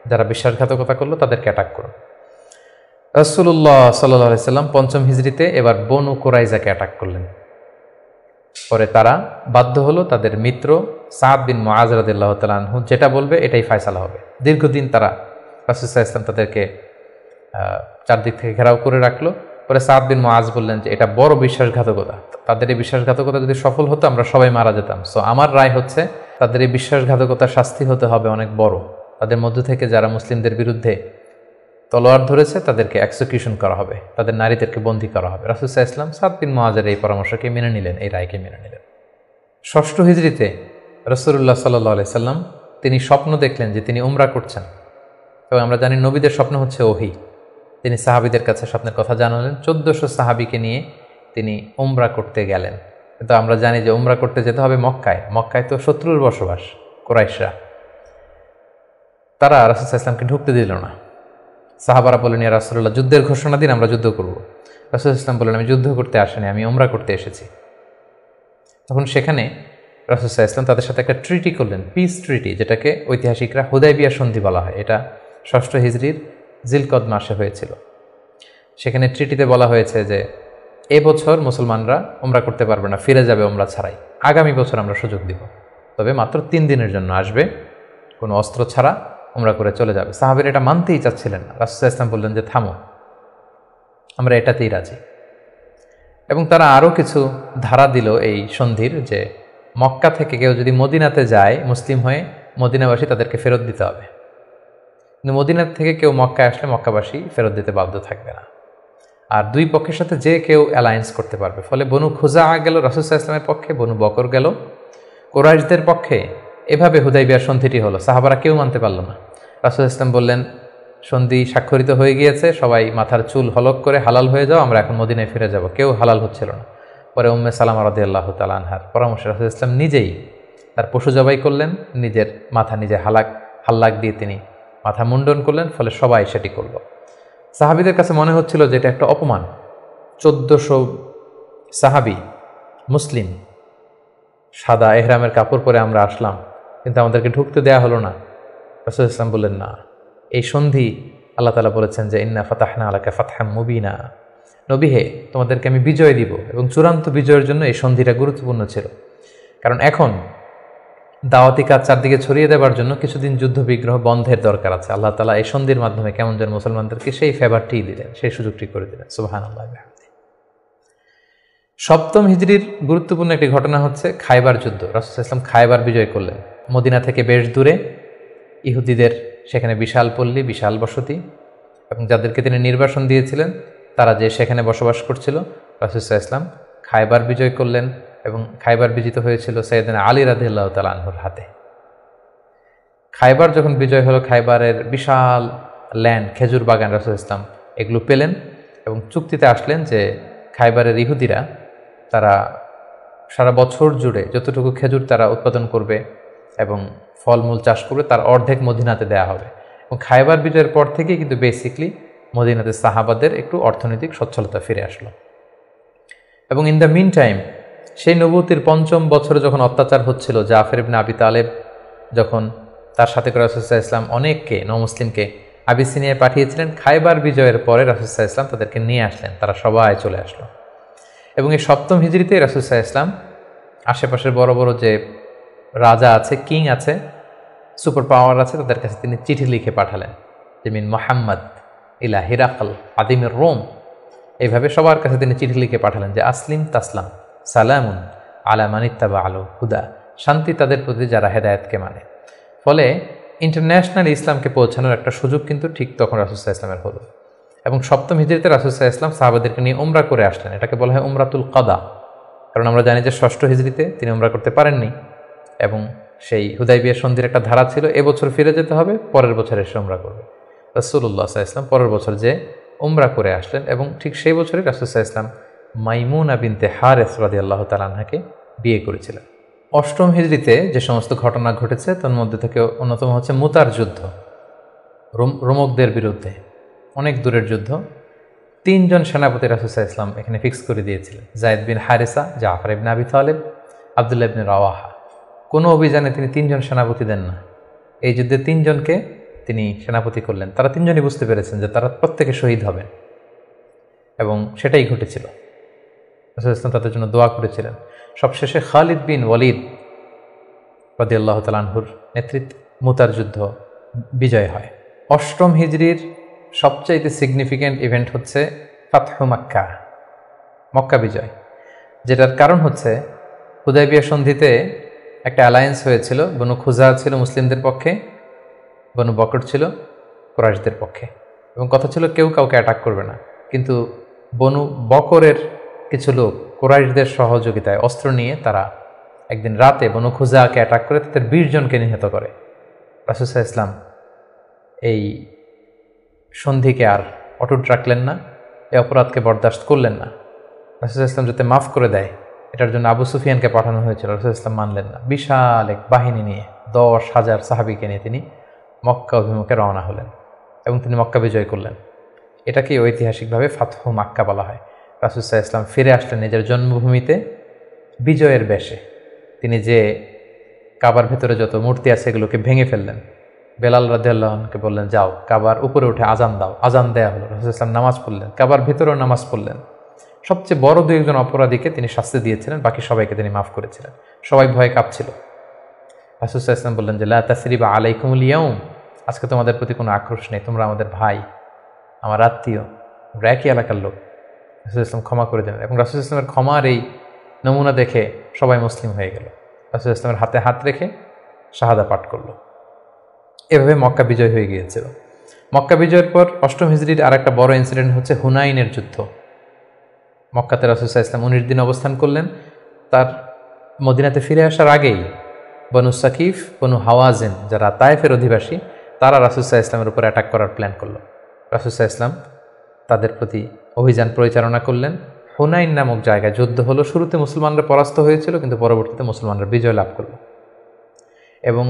যারা বিশ্বাসঘাতকতা করলো তাদেরকে অ্যাটাক করুন। রাসূলুল্লাহ সাল্লাল্লাহু আলাইহি ওয়াসাল্লাম ৫ম হিজরিতে এবার বনু কুরাইজাকে অ্যাটাক করলেন। পরে তারা বাধ্য হলো তাদের মিত্র সাদ বিন মুআজ রাদিয়াল্লাহু তাআলা আনহু যেটা বলবে এটাই ফয়সালা হবে। দীর্ঘদিন তারা রাসূল সাল্লাল্লাহু আলাইহি ওয়াসাল্লাম তাদেরকে চারদিক থেকে ঘেরাও করে রাখলো। পরে সাদ বিন মুআজ বললেন যে এটা বড় বিশ্বাসঘাতকতা, তাদের এই বিশ্বাসঘাতকতা যদি সফল হতো আমরা সবাই মারা যেতাম। সো আমার রায় হচ্ছে তাদের এই বিশ্বাসঘাতকতার শাস্তি হতে হবে অনেক বড়। তাদের মধ্য থেকে যারা মুসলিমদের বিরুদ্ধে তলোয়ার ধরেছে তাদেরকে এক্সিকিউশন করা হবে, তাদের নারীদেরকে বন্দী করা হবে। রাসূল সাল্লাল্লাহু আলাইহি ওয়াসাল্লাম সাদ বিন মুআজের এই পরামর্শকে মেনে নিলেন, এই রায়কে মেনে নিলেন। ৬ষ্ঠ হিজরিতে রাসূলুল্লাহ সাল্লাল্লাহু আলাইহি ওয়াসাল্লাম তিনি স্বপ্ন দেখলেন যে তিনি উমরা করছেন। এবং আমরা জানি নবীদের স্বপ্ন হচ্ছে ওহী। তিনি সাহাবীদের কাছে স্বপ্নের কথা জানালেন। ১৪০০ সাহাবীকে নিয়ে তিনি উমরা করতে গেলেন। কিন্তু আমরা জানি যে উমরা করতে যেতে হবে মক্কায়। মক্কায় তো শত্রুর বসবাস, কুরাইশরা। তারা রাসূল সাল্লাল্লাহু আলাইহি ওয়াসাল্লামকে ঢুকতে দিল না। সাহাবারা বললেন, ইয়া রাসূলুল্লাহ, যুদ্ধের ঘোষণা দিন, আমরা যুদ্ধ করব। রাসূল সাল্লাল্লাহু আলাইহি ওয়াসাল্লাম বললেন, আমি যুদ্ধ করতে আসিনি, আমি উমরা করতে এসেছি। তখন সেখানে রাসূল সাল্লাল্লাহু আলাইহি ওয়াসাল্লাম তাদের সাথে একটা ট্রিটি করলেন, পিস ট্রিটি, যেটাকে ঐতিহাসিকরা হুদায়বিয়া সন্ধি বলা হয়। এটা ৬ষ্ঠ হিজরির জিলকদ মাসে হয়েছিল। সেখানে ট্রিটিতে বলা হয়েছে যে এবছর মুসলমানরা উমরা করতে পারবে না, ফিরে যাবে উমরা ছাড়াই। আগামী বছর আমরা সুযোগ দিব, তবে মাত্র 3 দিনের জন্য আসবে, কোনো অস্ত্র ছাড়া উমরা করে চলে যাবে। সাহাবীরা এটা মানতেই চাচ্ছিলেন না। রাসূল সাল্লাল্লাহু আলাইহি ওয়াসাল্লাম বললেন যে থামো, আমরা এটাতেই রাজি। এবং তারা আরও কিছু ধারা দিল এই সন্ধির, যে মক্কা থেকে কেউ যদি মদিনাতে যায় মুসলিম হয়ে, মদিনাবাসী তাদেরকে ফেরত দিতে হবে। কিন্তু মদিনা থেকে কেউ মক্কায় আসলে মক্কাবাসী ফেরত দিতে বাধ্য থাকবে না। আর দুই পক্ষের সাথে যে কেউ অ্যালায়েন্স করতে পারবে। ফলে বনু খুজা গেল রাসূল সাল্লাল্লাহু আলাইহি ওয়াসাল্লামের পক্ষে, বনু বকর গেল কুরাইশদের পক্ষে। এভাবে হুদাইবিয়ার সন্ধিটি হলো। সাহাবারা কেউ মানতে পারল না। রাসূল সাল্লাল্লাহু আলাইহি ওয়াসাল্লাম বললেন, সন্ধি স্বাক্ষরিত হয়ে গিয়েছে, সবাই মাথার চুল হলক করে হালাল হয়ে যাও, আমরা এখন মদিনায় ফিরে যাব। কেউ হালাল হচ্ছিল না। পরে উম্মে সালামা রাদিয়াল্লাহু তাআলা আনহার পরামর্শে রাসূল সাল্লাল্লাহু আলাইহি ওয়াসাল্লাম নিজেই তার পশু জবাই করলেন, নিজের মাথা নিজে হাল্লাক দিয়ে তিনি মাথা মুন্ডন করলেন। ফলে সবাই সেটি করল। সাহাবীদের কাছে মনে হচ্ছিল যে এটা একটা অপমান। 1400 সাহাবী মুসলিম, সাদা এহরামের কাপড় পরে আমরা আসলাম, কিন্তু আমাদেরকে ঢুকতে দেয়া হলো না। রাসূল ইসলাম বললেন, না, এই সন্ধি আল্লাহ তাআলা বলেছেন যে ইন্না ফাতাহনা আলাকা ফাতহাম মুবিনা, নবী হে, তোমাদেরকে আমি বিজয় দিব। এবং চূড়ান্ত বিজয়ের জন্য এই সন্ধিটা গুরুত্বপূর্ণ ছিল। কারণ এখন দাওয়াতি কাজ চারদিকে ছড়িয়ে দেওয়ার জন্য কিছুদিন যুদ্ধ বিগ্রহ বন্ধের দরকার আছে। আল্লাহ তাআলা এই সন্ধির মাধ্যমে কেমন যেন মুসলমানদেরকে সেই ফেভারটি দিলেন, সেই সুযোগটি করে দিলেন। সুবহানাল্লাহ। সপ্তম হিজরির গুরুত্বপূর্ণ একটি ঘটনা হচ্ছে খায়বার যুদ্ধ। রাসূল সাল্লাল্লাহু আলাইহি ওয়াসাল্লাম খায়বার বিজয় করলেন। মদিনা থেকে বেশ দূরে, ইহুদিদের সেখানে বিশাল পল্লী, বিশাল বসতি, এবং যাদেরকে তিনি নির্বাসন দিয়েছিলেন তারা যে সেখানে বসবাস করছিল। রাসূল সাল্লাল্লাহু আলাইহি ওয়াসাল্লাম খায়বার বিজয় করলেন এবং খায়বার বিজিত হয়েছিল সাইয়েদনা আলী রাদিয়াল্লাহু তাআলা আনহুর হাতে। খায়বার যখন বিজয় হলো, খায়বারের বিশাল ল্যান্ড, খেজুর বাগান, রাসূল সাল্লাল্লাহু আলাইহি ওয়াসাল্লাম এগুলো পেলেন এবং চুক্তিতে আসলেন যে খায়বারের ইহুদিরা তারা সারা বছর জুড়ে যতটুকু খেজুর তারা উৎপাদন করবে এবং ফলমূল চাষ করবে তার অর্ধেক মদিনাতে দেয়া হবে। এবং খায়বার বিজয়ের পর থেকেই কিন্তু বেসিকলি মদিনাতে সাহাবাদের একটু অর্থনৈতিক সচ্ছলতা ফিরে আসলো। এবং ইন দ্য মিন টাইম, সেই নবুয়তির ৫ম বছরে যখন অত্যাচার হচ্ছিল, জাফর ইবনে আবি তালেব যখন তার সাথে করে রাসূল সাল্লাল্লাহু আলাইহি ওয়াসাল্লাম অনেককে নমুসলিমকে আবিসিনিয়ায় পাঠিয়েছিলেন, খায়বার বিজয়ের পরে রাসূল সাল্লাল্লাহু আলাইহি ওয়াসাল্লাম তাদেরকে নিয়ে আসলেন, তারা সবাই চলে আসলো। এবং এই সপ্তম হিজরিতে রাসূল সাল্লাল্লাহু আলাইহি ওয়াসাল্লাম আশেপাশের বড় বড় যে রাজা আছে, কিং আছে, সুপার পাওয়ার আছে, তাদের কাছে তিনি চিঠি লিখে পাঠালেন যে মিন মুহাম্মদ ইলা হিরাকল আদিমের রোম। এইভাবে সবার কাছে তিনি চিঠি লিখে পাঠালেন যে আসলিম তাসলাম, সালামুন আলা মানিত্তাবা আল হুদা, শান্তি তাদের প্রতি যারা হেদায়েতকে মানে। ফলে ইন্টারন্যাশনাল ইসলামকে পৌঁছানোর একটা সুযোগ কিন্তু ঠিক তখন রাসূল সাল্লাল্লাহু আলাইহি ওয়াসাল্লামের হলো। এবং সপ্তম হিজরিতে রাসূল সাল্লাল্লাহু আলাইহি ওয়াসাল্লাম সাহাবাদেরকে নিয়ে উমরা করে আসলেন। এটাকে বলা হয় উমরাতুল কাদা। কারণ আমরা জানি যে ষষ্ঠ হিজরিতে তিনি উমরা করতে পারেননি এবং সেই হুদাইবিয়া সন্ধির একটা ধারা ছিল, এবছর ফিরে যেতে হবে, পরের বছর এসে উমরা করবে। রাসূলুল্লাহ সাল্লাল্লাহু আলাইহি ওয়াসাল্লাম পরের বছর যে উমরা করে আসলেন এবং ঠিক সেই বছরই রাসূল সাল্লাল্লাহু আলাইহি ওয়াসাল্লাম মাইমুনা বিনতে হারেস রাদিয়াল্লাহু তাআলা আনহাকে বিয়ে করেছিলেন। অষ্টম হিজরিতে যে সমস্ত ঘটনা ঘটেছে তার মধ্যে থেকে অন্যতম হচ্ছে মুতার যুদ্ধ, রোমকদের বিরুদ্ধে অনেক দূরের যুদ্ধ। 3 জন সেনাপতি রাসূল সাল্লাল্লাহু আলাইহি ওয়াসাল্লাম এখানে ফিক্স করে দিয়েছিলেন, যায়েদ বিন হারিসা, জাফর ইবনে আবি তালেব, আব্দুল্লাহ ইবনে রাওয়াহা। কোনো অভিযানে তিনি 3 জন সেনাপতি দেন না। এই যুদ্ধে 3 জনকে তিনি সেনাপতি করলেন। তারা 3 জনই বুঝতে পেরেছেন যে তারা প্রত্যেকে শহীদ হবেন এবং সেটাই ঘটেছিল। রাসূল সাল্লাল্লাহু তাদের জন্য দোয়া করেছিলেন। সবশেষে খালিদ বিন ওয়ালিদ রাদিয়াল্লাহু তাআলা আনহুর নেতৃত্বে মুতার যুদ্ধ বিজয় হয়। অষ্টম হিজরির সবচাইতে সিগনিফিক্যান্ট ইভেন্ট হচ্ছে ফাতহু মক্কা, মক্কা বিজয়, যেটার কারণ হচ্ছে হুদাইবিয়া সন্ধিতে একটা অ্যালায়েন্স হয়েছিল। বনু খুজা ছিল মুসলিমদের পক্ষে, বনু বকর ছিল কুরাইশদের পক্ষে, এবং কথা ছিল কেউ কাউকে অ্যাটাক করবে না। কিন্তু বনু বকরের কিছু লোক কুরাইশদের সহযোগিতায় অস্ত্র নিয়ে তারা একদিন রাতে বনু খুজাকে অ্যাটাক করে তাদের 20 জনকে নিহত করে। রাসূল সাল্লাল্লাহু আলাইহি ওয়াসাল্লাম এই সন্ধিকে আর অটুট রাখলেন না, এই অপরাধকে বরদাস্ত করলেন না। রাসূল সাল্লাল্লাহু আলাইহি ওয়াসাল্লাম যাতে মাফ করে দেয়, এটার জন্য আবু সুফিয়ানকে পাঠানো হয়েছিল। রাসূল সাল্লাল্লাহু আলাইহি ওয়াসাল্লাম মানলেন না। বিশাল এক বাহিনী নিয়ে 10,000 সাহাবীকে নিয়ে তিনি মক্কা অভিমুখে রওনা হলেন এবং তিনি মক্কা বিজয় করলেন। এটাকে ঐতিহাসিকভাবে ফাতহু মক্কা বলা হয়। রাসূল সাল্লাল্লাহু আলাইহি ওয়াসাল্লাম ফিরে আসলেন নিজের জন্মভূমিতে বিজয়ের বেশে। তিনি যে কাবার ভেতরে যত মূর্তি আছে এগুলোকে ভেঙে ফেললেন। বেলাল রাদিয়াল্লাহু আনহুকে বললেন, যাও কাবার উপরে উঠে আজান দাও। আজান দেয়া হলো। রাসূল সাল্লাল্লাহু আলাইহি ওয়াসাল্লাম নামাজ পড়লেন, কাবার ভেতরেও নামাজ পড়লেন। সবচেয়ে বড় 2-1 অপরাধীকে তিনি শাস্তি দিয়েছিলেন, বাকি সবাইকে তিনি মাফ করেছিলেন। সবাই ভয়ে কাঁপছিল। রাসূল সাল্লাল্লাহু আলাইহি ওয়াসাল্লাম বললেন যে লা তাসরিবা আলাইকুমুল ইয়াউম, আজকে তোমাদের প্রতি কোনো আক্রোশ নেই, তোমরা আমাদের ভাই, আমার আত্মীয়, আমরা একই এলাকার লোক। রাসূল সাল্লাল্লাহু আলাইহি ওয়াসাল্লাম ক্ষমা করে দিলেন এবং রাসূল সাল্লাল্লাহু আলাইহি ওয়াসাল্লামের ক্ষমার এই নমুনা দেখে সবাই মুসলিম হয়ে গেল। রাসূল সাল্লাল্লাহু আলাইহি ওয়াসাল্লামের হাতে হাত রেখে শাহাদা পাঠ করলো। এভাবে মক্কা বিজয় হয়ে গিয়েছিল। মক্কা বিজয়ের পর অষ্টম হিজরির আর একটা বড় ইনসিডেন্ট হচ্ছে হুনাইনের যুদ্ধ। মক্কাতে রাসূল সাল্লাল্লাহু আলাইহি ওয়াসাল্লাম 19 দিন অবস্থান করলেন। তার মদিনাতে ফিরে আসার আগেই বনু সাকিফ, বনু হাওয়াজিন যারা তায়েফের অধিবাসী, তারা রাসূল সাল্লাল্লাহু আলাইহি ওয়াসাল্লামের উপর অ্যাটাক করার প্ল্যান করলো। রাসূল সাল্লাল্লাহু আলাইহি ওয়াসাল্লাম তাদের প্রতি অভিযান পরিচালনা করলেন। হুনাইন নামক জায়গায় যুদ্ধ হলো। শুরুতে মুসলমানরা পরাস্ত হয়েছিল, কিন্তু পরবর্তীতে মুসলমানরা বিজয় লাভ করল এবং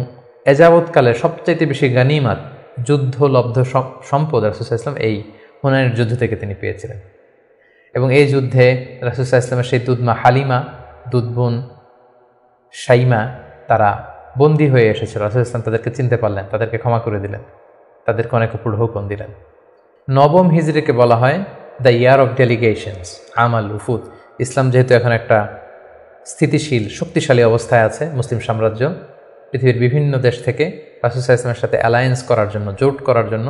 এযাবৎকালে সবচাইতে বেশি গানিমাত যুদ্ধলব্ধ সম্পদ রাসূল সাল্লাল্লাহু আলাইহি ওয়াসাল্লাম এই হুনাইনের যুদ্ধ থেকে তিনি পেয়েছিলেন। এবং এই যুদ্ধে রাসূল সাল্লাল্লাহু আলাইহি ওয়াসাল্লামের সেই দুধমা হালিমা, দুধবোন শাইমা তারা বন্দী হয়ে এসেছিল। রাসূল সাল্লাল্লাহু আলাইহি ওয়াসাল্লাম তাদেরকে চিনতে পারলেন, তাদেরকে ক্ষমা করে দিলেন, তাদেরকে অনেক উপর হুকুম দিলেন। নবম হিজরিকে বলা হয় দ্য ইয়ার অফ ডেলিগেশনস, আমাল উফুদ। ইসলাম যেহেতু এখন একটা স্থিতিশীল শক্তিশালী অবস্থায় আছে, মুসলিম সাম্রাজ্য পৃথিবীর বিভিন্ন দেশ থেকে রাসূল সাল্লাল্লাহু আলাইহি ওয়াসাল্লামের সাথে অ্যালায়েন্স করার জন্য, জোট করার জন্য,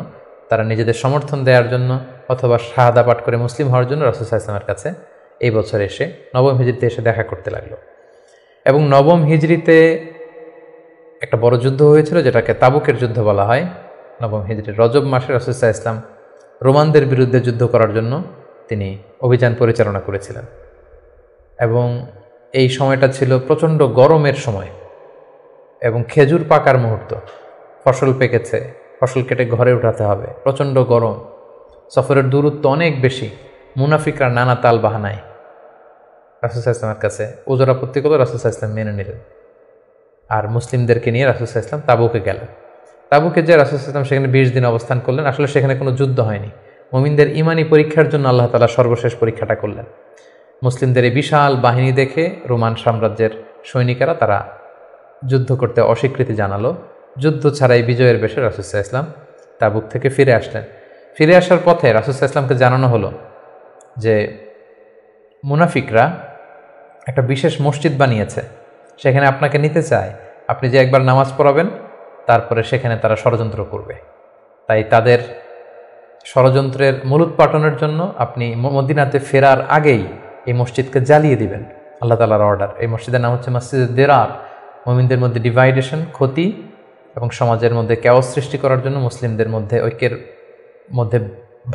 তারা নিজেদের সমর্থন দেওয়ার জন্য অথবা শাহাদা পাঠ করে মুসলিম হওয়ার জন্য রাসূল সাল্লাল্লাহু আলাইহি ওয়াসাল্লামের কাছে এই বছর এসে নবম হিজরিতে এসে দেখা করতে লাগলো। এবং নবম হিজরিতে একটা বড় যুদ্ধ হয়েছিল যেটাকে তাবুকের যুদ্ধ বলা হয়। নবম হিজরির রজব মাসে রাসূল সাল্লাল্লাহু আলাইহি ওয়াসাল্লাম রোমানদের বিরুদ্ধে যুদ্ধ করার জন্য তিনি অভিযান পরিচালনা করেছিলেন। এবং এই সময়টা ছিল প্রচণ্ড গরমের সময় এবং খেজুর পাকার মুহূর্ত। ফসল পেকেছে, ফসল কেটে ঘরে উঠাতে হবে, প্রচণ্ড গরম, সফরের দূরত্ব অনেক বেশি। মুনাফিকরা নানা তাল বাহানায় রাসূল সাল্লাল্লাহু আলাইহি ওয়াসাল্লামের কাছে ওজর আপত্তি করল, রাসূল সাল্লাল্লাহু আলাইহি ওয়াসাল্লাম মেনে নিলেন। আর মুসলিমদেরকে নিয়ে রাসূল সাল্লাল্লাহু আলাইহি ওয়াসাল্লাম তাবুকে গেলেন। তাবুকে যে রাসূল সাল্লাল্লাহু আলাইহি ওয়াসাল্লাম সেখানে 20 দিন অবস্থান করলেন। আসলে সেখানে কোনো যুদ্ধ হয়নি, মুমিনদের ইমানি পরীক্ষার জন্য আল্লাহ তাআলা সর্বশেষ পরীক্ষাটা করলেন। মুসলিমদের এই বিশাল বাহিনী দেখে রোমান সাম্রাজ্যের সৈনিকেরা তারা যুদ্ধ করতে অস্বীকৃতি জানালো। যুদ্ধ ছাড়াই বিজয়ের বেশে রাসূল সাল্লাল্লাহু আলাইহি ওয়াসাল্লাম তাবুক থেকে ফিরে আসলেন। ফিরে আসার পথে রাসূল সাল্লাল্লাহু আলাইহি ওয়াসাল্লামকে জানানো হলো যে মুনাফিকরা একটা বিশেষ মসজিদ বানিয়েছে, সেখানে আপনাকে নিতে চায়। আপনি যে একবার নামাজ পড়াবেন, তারপরে সেখানে তারা ষড়যন্ত্র করবে। তাই তাদের ষড়যন্ত্রের মূলোৎপাটনের জন্য আপনি মদিনাতে ফেরার আগেই এই মসজিদকে জ্বালিয়ে দিবেন। আল্লাহ তাআলার অর্ডার। এই মসজিদের নাম হচ্ছে মসজিদে দিরার। মুমিনদের মধ্যে ডিভাইডেশন, ক্ষতি এবং সমাজের মধ্যে ক্যাওস সৃষ্টি করার জন্য, মুসলিমদের মধ্যে ঐক্যের মধ্যে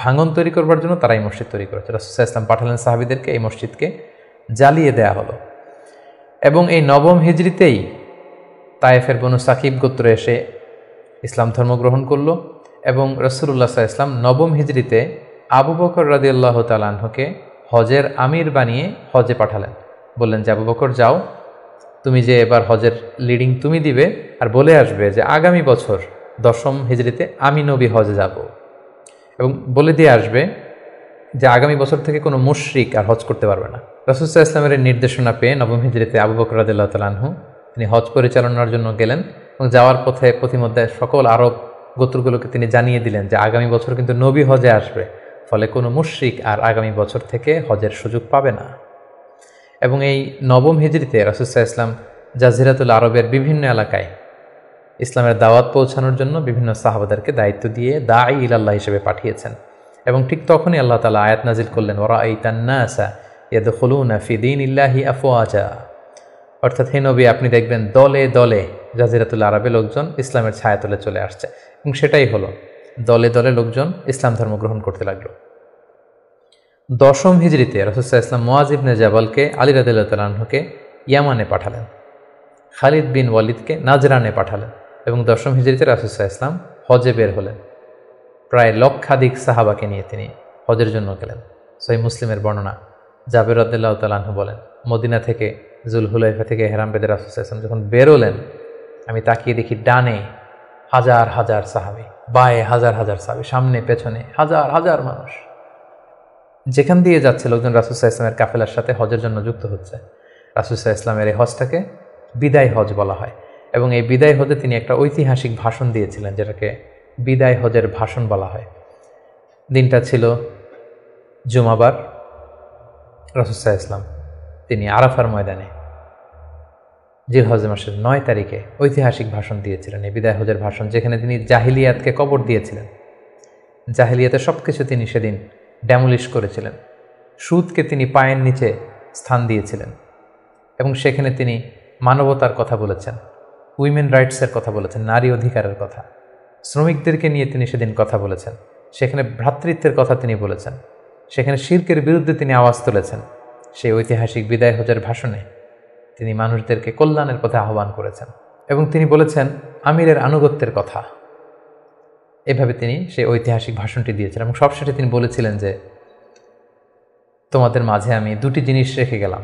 ভাঙন তৈরি করবার জন্য তারা এই মসজিদ তৈরি করেছে। রাসূল সাল্লাল্লাহু আলাইহি ওয়াসাল্লাম পাঠালেন সাহাবীদেরকে, এই মসজিদকে জ্বালিয়ে দেয়া হলো। এবং এই নবম হিজরিতেই তায়েফের বনু সাকিব গোত্র এসে ইসলাম ধর্ম গ্রহণ করল। এবং রাসূলুল্লাহ সাল্লাল্লাহু আলাইহি ওয়াসাল্লাম নবম হিজরিতে আবু বকর রাদিয়াল্লাহু তাআলা আনহুকে হজের আমির বানিয়ে হজে পাঠালেন। বললেন যে আবু বকর যাও, তুমি যে এবার হজের লিডিং তুমি দিবে, আর বলে আসবে যে আগামী বছর 10ম হিজরিতে আমি নবী হজে যাব। এবং বলে দিয়ে আসবে যে আগামী বছর থেকে কোনো মুশরিক আর হজ করতে পারবে না। রাসূল সাল্লাল্লাহু আলাইহি ওয়াসাল্লামের নির্দেশনা পেয়ে নবম হিজরিতে আবু বকর রাদিয়াল্লাহু তাআলা আনহু তিনি হজ পরিচালনার জন্য গেলেন। এবং যাওয়ার পথে পথিমধ্যে সকল আরব গোত্রগুলোকে তিনি জানিয়ে দিলেন যে আগামী বছর কিন্তু নবী হজে আসবে, ফলে কোনো মুশরিক আর আগামী বছর থেকে হজের সুযোগ পাবে না। এবং এই নবম হিজরিতে রাসূল সাল্লাল্লাহু আলাইহি ওয়াসাল্লাম জাজিরাতুল আরবের বিভিন্ন এলাকায় ইসলামের দাওয়াত পৌঁছানোর জন্য বিভিন্ন সাহাবাদেরকে দায়িত্ব দিয়ে দাঈ ইলাল্লাহ হিসেবে পাঠিয়েছেন। এবং ঠিক তখনই আল্লাহ তাআলা আয়াত নাজিল করলেন, ওয়ারাআইতান নাসা ইয়াদখুলুনা ফি দীনিল্লাহি আফওয়াজা। অর্থাৎ হে নবী, আপনি দেখবেন দলে দলে জাজিরাতুল আরবে লোকজন ইসলামের ছায়াতলে চলে আসছে। এবং সেটাই হলো, দলে দলে লোকজন ইসলাম ধর্ম গ্রহণ করতে লাগলো। 10ম হিজরিতে রাসূল সাল্লাল্লাহু আলাইহি ওয়াসাল্লাম মুআয ইবনে জাবালকে আলী রাদিয়াল্লাহু তাআলা আনহুকে ইয়ামানে পাঠালেন, খালিদ বিন ওয়ালিদকে নাজরানে পাঠালেন। এবং 10ম হিজরিতে রাসূল সাল্লাল্লাহু আলাইহি ওয়াসাল্লাম হজে বের হলেন। প্রায় লক্ষাধিক সাহাবাকে নিয়ে তিনি হজের জন্য গেলেন। সহিহ মুসলিমের বর্ণনা, জাবের রাদিয়াল্লাহু তাআলা আনহু বলেন, মদিনা থেকে জুলহুলাইফা থেকে হেরাম বেদে রাসূল সাল্লাল্লাহু আলাইহি ওয়াসাল্লাম যখন বেরোলেন, আমি তাকিয়ে দেখি ডানে হাজার হাজার সাহাবী, বায়ে হাজার হাজার সাহাবী, সামনে পেছনে হাজার হাজার মানুষ। যেখান দিয়ে যাচ্ছে লোকজন রাসূল সাল্লাল্লাহু আলাইহি ওয়াসাল্লামের কাফেলার সাথে হজের জন্য যুক্ত হচ্ছে। রাসূল সাল্লাল্লাহু আলাইহি ওয়াসাল্লামের এই হজটাকে বিদায় হজ বলা হয়। এবং এই বিদায় হজে তিনি একটা ঐতিহাসিক ভাষণ দিয়েছিলেন, যেটাকে বিদায় হজের ভাষণ বলা হয়। দিনটা ছিল জুমাবার। রাসূল সাল্লাল্লাহু আলাইহি ওয়াসাল্লাম তিনি আরাফার ময়দানে জিলহজ মাসের 9 তারিখে ঐতিহাসিক ভাষণ দিয়েছিলেন, এই বিদায় হজের ভাষণ, যেখানে তিনি জাহিলিয়াতকে কবর দিয়েছিলেন। জাহিলিয়াতের সব কিছু তিনি সেদিন ড্যামলিশ করেছিলেন। সুদকে তিনি পায়ের নিচে স্থান দিয়েছিলেন। এবং সেখানে তিনি মানবতার কথা বলেছেন, উইমেন রাইটসের কথা বলেছেন, নারী অধিকারের কথা, শ্রমিকদেরকে নিয়ে তিনি সেদিন কথা বলেছেন। সেখানে ভ্রাতৃত্বের কথা তিনি বলেছেন। সেখানে শিরকের বিরুদ্ধে তিনি আওয়াজ তুলেছেন। সেই ঐতিহাসিক বিদায় হজের ভাষণে তিনি মানুষদেরকে কল্যাণের পথে আহ্বান করেছেন এবং তিনি বলেছেন আমিরের আনুগত্যের কথা। এভাবে তিনি সেই ঐতিহাসিক ভাষণটি দিয়েছেন এবং সবশেষে তিনি বলেছিলেন যে তোমাদের মাঝে আমি দুটি জিনিস রেখে গেলাম।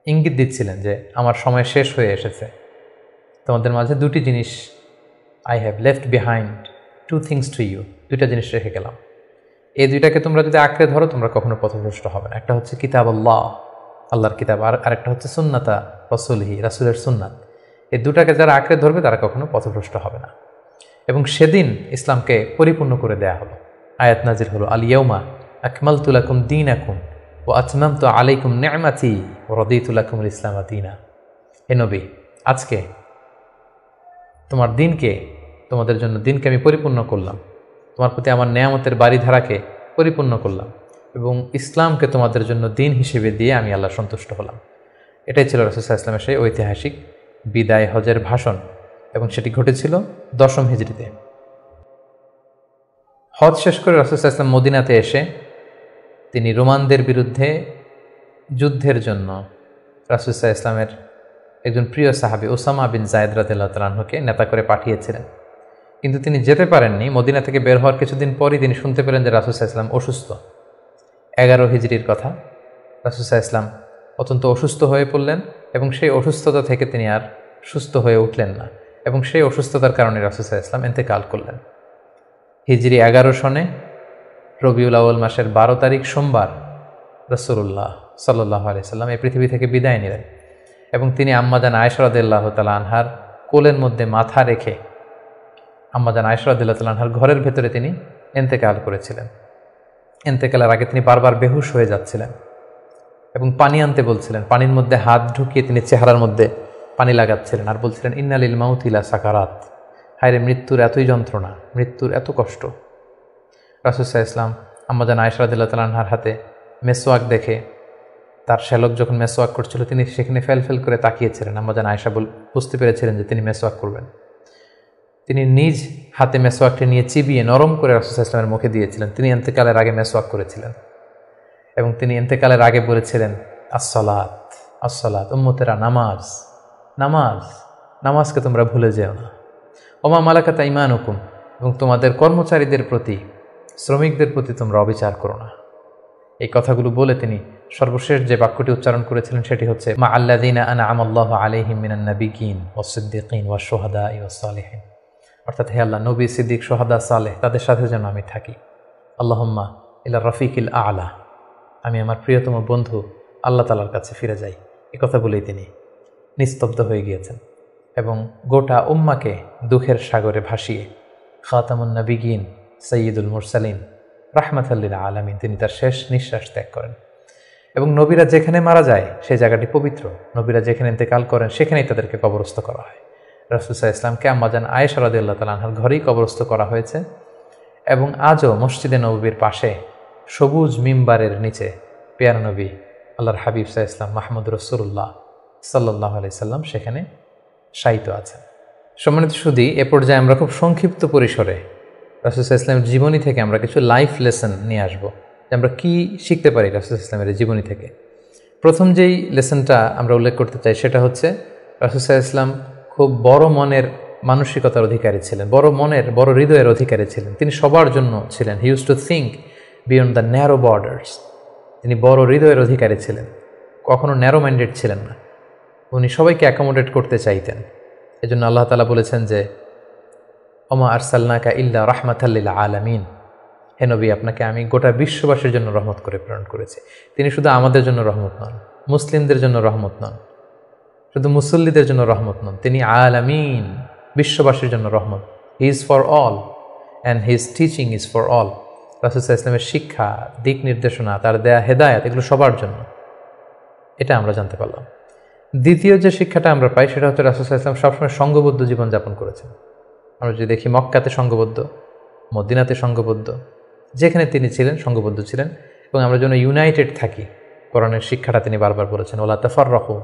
ইঙ্গিত দিচ্ছিলেন যে আমার সময় শেষ হয়ে এসেছে, তোমাদের মাঝে দুটি জিনিস, I have left behind two things to you, দুইটা জিনিস রেখে গেলাম। এই দুইটাকে তোমরা যদি আঁকড়ে ধরো তোমরা কখনো পথভ্রষ্ট হবে না। একটা হচ্ছে কিতাব আল্লাহ, আল্লাহর কিতাব, আর আরেকটা হচ্ছে সুন্নাতা রাসূলিহি, রাসূলের সুন্নাত। এই দুটাকে যারা আঁকড়ে ধরবে তারা কখনো পথভ্রষ্ট হবে না। এবং সেদিন ইসলামকে পরিপূর্ণ করে দেয়া হলো। আয়াত নাজির হলো আল ইয়াউমা আকমালতু লাকুম দীনাকুম ওয়া আতমামতু আলাইকুম নি'মাতি ওয়া রাদিতু লাকুমুল ইসলামা দীনা। হে নবী, আজকে তোমাদের জন্য দিনকে আমি পরিপূর্ণ করলাম, তোমার প্রতি আমার নেয়ামতের বাড়িধারাকে পরিপূর্ণ করলাম এবং ইসলামকে তোমাদের জন্য দিন হিসেবে দিয়ে আমি আল্লাহ সন্তুষ্ট হলাম। এটাই ছিল রাসূল সাল্লাল্লাহু আলাইহি ওয়াসাল্লামের সেই ঐতিহাসিক বিদায় হজের ভাষণ এবং সেটি ঘটেছিল 10ম হিজরিতে। হজ শেষ করে রাসূল সাল্লাল্লাহু আলাইহি ওয়াসাল্লাম মদিনাতে এসে তিনি রোমানদের বিরুদ্ধে যুদ্ধের জন্য রাসূল সাল্লাল্লাহু আলাইহি ওয়াসাল্লামের একজন প্রিয় সাহাবী উসামা বিন যায়েদ রাদিয়াল্লাহু তাআলা আনহুকে নেতা করে পাঠিয়েছিলেন, কিন্তু তিনি যেতে পারেননি। মদিনা থেকে বের হওয়ার কিছুদিন পরই তিনি শুনতে পেলেন যে রাসূল সাল্লাল্লাহু আলাইহি ওয়াসাল্লাম অসুস্থ। 11 হিজরির কথা। রাসূল সাল্লাল্লাহু আলাইহি ওয়াসাল্লাম অত্যন্ত অসুস্থ হয়ে পড়লেন এবং সেই অসুস্থতা থেকে তিনি আর সুস্থ হয়ে উঠলেন না এবং সেই অসুস্থতার কারণে রাসূল সাল্লাল্লাহু আলাইহি ওয়াসাল্লাম ইন্তেকাল করলেন। হিজরি 11 সনে রবিউল আউয়াল মাসের 12 তারিখ সোমবার রাসূলুল্লাহ সাল্লাল্লাহু আলাইহি ওয়াসাল্লাম এই পৃথিবী থেকে বিদায় নিলেন এবং তিনি আম্মাজান আয়েশা রাদিয়াল্লাহু তাআলা আনহার কোলের মধ্যে মাথা রেখে আম্মাজান আয়েশা রাদিয়াল্লাহু তাআলা আনহার ঘরের ভেতরে তিনি ইন্তেকাল করেছিলেন। ইন্তেকালের আগে তিনি বারবার বেহুশ হয়ে যাচ্ছিলেন এবং পানি আনতে বলছিলেন। পানির মধ্যে হাত ঢুকিয়ে তিনি চেহারার মধ্যে পানি লাগাচ্ছিলেন আর বলছিলেন ইন্না লিল মাউতি লা সাকারাত, হায়রে মৃত্যুর এতই যন্ত্রণা, মৃত্যুর এত কষ্ট। রাসূল সাল্লাল্লাহু আলাইহি ওয়াসাল্লাম আম্মাজান আয়েশা রাদিয়াল্লাহু তাআলা আনহার হাতে মেসওয়াক দেখে, তার শ্যালক যখন মেসওয়াক করছিল তিনি সেখানে ফেল করে তাকিয়েছিলেন। আম্মাজান আয়েশা বুঝতে পেরেছিলেন যে তিনি মেসওয়াক করবেন। তিনি নিজ হাতে মেসওয়াকটি নিয়ে চিবিয়ে নরম করে রাসূল সাল্লাল্লাহু আলাইহি ওয়াসাল্লামের মুখে দিয়েছিলেন। তিনি ইন্তেকালের আগে মেসওয়াক করেছিলেন এবং তিনি ইন্তেকালের আগে বলেছিলেন আসসালাত আসসালাত, উম্মতেরা নামাজ নামাজ, নামাজকে তোমরা ভুলে যেও না। ওমা মালাকাত আইমানুকুম, এবং তোমাদের কর্মচারীদের প্রতি, শ্রমিকদের প্রতি তোমরা অবিচার করো না। এই কথাগুলো বলে তিনি সর্বশেষ যে বাক্যটি উচ্চারণ করেছিলেন সেটি হচ্ছে মা আল্লাযীনা আনআমা আল্লাহু আলাইহিম মিনান নাবিয়্যিন ওয়াস সিদ্দীকিন ওয়াশ শুহাদাই ওয়াস সালিহিন, অর্থাৎ হে আল্লাহ, নবী, সিদ্দিক, শুহাদা, সালেহ তাদের সাথে যেন আমি থাকি। আল্লাহুম্মা ইলা রাফিকিল আ'লা, আমি আমার প্রিয়তম বন্ধু আল্লাহ তাআলার কাছে ফিরে যাই। এই কথা বলেই তিনি নিস্তব্ধ হয়ে গিয়েছেন এবং গোটা উম্মাকে দুঃখের সাগরে ভাসিয়ে খাতামুন নবিয়্যিন সাইয়্যিদুল মুরসালিন রাহমাতাল লিল আলামিন তিনি তার শেষ নিঃশ্বাস ত্যাগ করেন। এবং নবীরা যেখানে মারা যায় সেই জায়গাটি পবিত্র, নবীরা যেখানে ইন্তেকাল করেন সেখানেই তাদেরকে কবরস্থ করা হয়। রাসূল সাল্লাল্লাহু আলাইহি ওয়াসাল্লামকে আম্মাজান আয়েশা রাদিয়াল্লাহু তাআলা আনহার ঘরেই কবরস্থ করা হয়েছে এবং আজও মসজিদে নববীর পাশে সবুজ মিম্বারের নিচে পেয়ারা নবী আল্লাহর হাবিব সাল্লাল্লাহু আলাইহি ওয়াসাল্লাম মাহমুদ রাসূলুল্লাহ সাল্লাল্লাহু আলাইহি সাল্লাম সেখানে শায়িত আছেন। সম্মানিত সুধী, এ পর্যায়ে আমরা খুব সংক্ষিপ্ত পরিসরে রাসূল সাল্লাল্লাহু আলাইহি ওয়াসাল্লামের জীবনী থেকে আমরা কিছু লাইফ লেসন নিয়ে আসব, যে আমরা কী শিখতে পারি রাসূল সাল্লাল্লাহু আলাইহি ওয়াসাল্লামের জীবনী থেকে। প্রথম যেই লেসনটা আমরা উল্লেখ করতে চাই সেটা হচ্ছে রাসূল সাল্লাল্লাহু আলাইহি ওয়াসাল্লাম খুব বড় মনের মানসিকতার অধিকারী ছিলেন, বড় হৃদয়ের অধিকারী ছিলেন। তিনি সবার জন্য ছিলেন। He use to think beyond the narrow borders. তিনি বড় হৃদয়ের অধিকারী ছিলেন, কখনো ন্যারো মাইন্ডেড ছিলেন না। উনি সবাইকে অ্যাকোমোডেট করতে চাইতেন। এজন্য আল্লাহ তাআলা বলেছেন যে ওমা আরসালনাকা ইল্লা রাহমাতাল লিল আলামিন, হে নবী, আপনাকে আমি গোটা বিশ্ববাসীর জন্য রহমত করে প্রেরণ করেছি। তিনি শুধু আমাদের জন্য রহমত নন, মুসলিমদের জন্য রহমত নন, শুধু মুসল্লিদের জন্য রহমত নন, তিনি আলামিন, বিশ্ববাসীর জন্য রহমত। He is for all and his teaching is for all. রাসূল সাল্লাল্লাহু আলাইহি ওয়াসাল্লামের শিক্ষা, দিক নির্দেশনা, তার দেয়া হেদায়েত, এগুলো সবার জন্য। এটা আমরা জানতে পারলাম। দ্বিতীয় যে শিক্ষাটা আমরা পাই সেটা হচ্ছে রাসূল সাল্লাল্লাহু আলাইহি ওয়াসাল্লাম সবসময় সঙ্গবদ্ধ জীবনযাপন করেছেন। আমরা যদি দেখি মক্কাতে সঙ্গবদ্ধ, মদিনাতে সঙ্গবদ্ধ, যেখানে তিনি ছিলেন সঙ্গবদ্ধ ছিলেন। এবং আমরা যেন ইউনাইটেড থাকি, কোরআনের শিক্ষাটা তিনি বারবার বলেছেন ওয়ালা তাফাররাকু,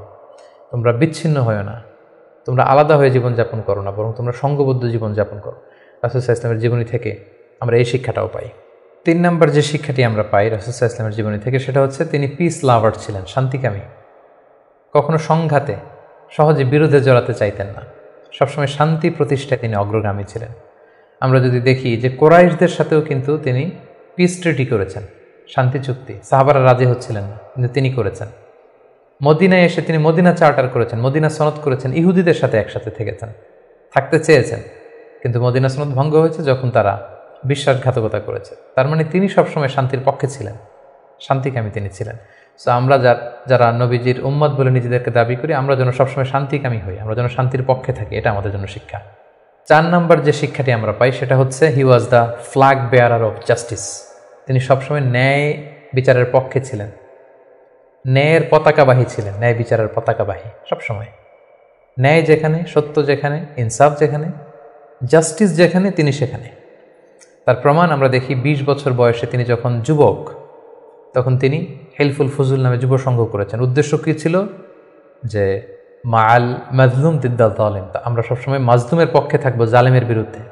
তোমরা বিচ্ছিন্ন হও না, তোমরা আলাদা হয়ে জীবনযাপন করো না, বরং তোমরা সঙ্গবদ্ধ জীবনযাপন করো। রাসূল সাল্লাল্লাহু আলাইহি ওয়াসাল্লামের জীবনী থেকে আমরা এই শিক্ষাটাও পাই। 3 নম্বর যে শিক্ষাটি আমরা পাই রাসূল সাল্লাল্লাহু আলাইহি ওয়াসাল্লামের জীবনী থেকে সেটা হচ্ছে তিনি পিস লাভার ছিলেন, শান্তিকামী। কখনো সংঘাতে সহজে বিরোধে জড়াতে চাইতেন না, সবসময় শান্তি প্রতিষ্ঠায় তিনি অগ্রগামী ছিলেন। আমরা যদি দেখি যে কোরাইশদের সাথেও কিন্তু তিনি পিস ট্রিটি করেছেন, শান্তি চুক্তি। সাহাবারা রাজি হচ্ছিলেন না, কিন্তু তিনি করেছেন। মদিনায় এসে তিনি মদিনা চার্টার করেছেন, মদিনা সনদ করেছেন, ইহুদিদের সাথে একসাথে থেকেছেন, থাকতে চেয়েছেন, কিন্তু মদিনা সনদ ভঙ্গ হয়েছে যখন তারা বিশ্বাসঘাতকতা করেছে। তার মানে তিনি সবসময় শান্তির পক্ষে ছিলেন, শান্তিকামী তিনি ছিলেন। সো আমরা যারা নবীজির উম্মত বলে নিজেদেরকে দাবি করি, আমরা যেন সবসময় শান্তিকামী হই, আমরা যেন শান্তির পক্ষে থাকি, এটা আমাদের জন্য শিক্ষা। 4 নম্বর যে শিক্ষাটি আমরা পাই সেটা হচ্ছে he was the flag bearer of justice. তিনি সবসময় ন্যায় বিচারের পক্ষে ছিলেন, ন্যায়ের পতাকাবাহী ছিলেন, ন্যায় বিচারের পতাকাবাহী। সবসময় ন্যায় যেখানে, সত্য যেখানে, ইনসাফ যেখানে, জাস্টিস যেখানে, তিনি সেখানে। তার প্রমাণ আমরা দেখি 20 বছর বয়সে তিনি যখন যুবক, তখন তিনি হেলফুল ফুজুল নামে যুব সংঘ করেছেন। উদ্দেশ্য কী ছিল? যে মাল মাজলুম দিদ্দাল জালেম, আমরা সবসময় মাজলুমের পক্ষে থাকবো, জালেমের বিরুদ্ধে।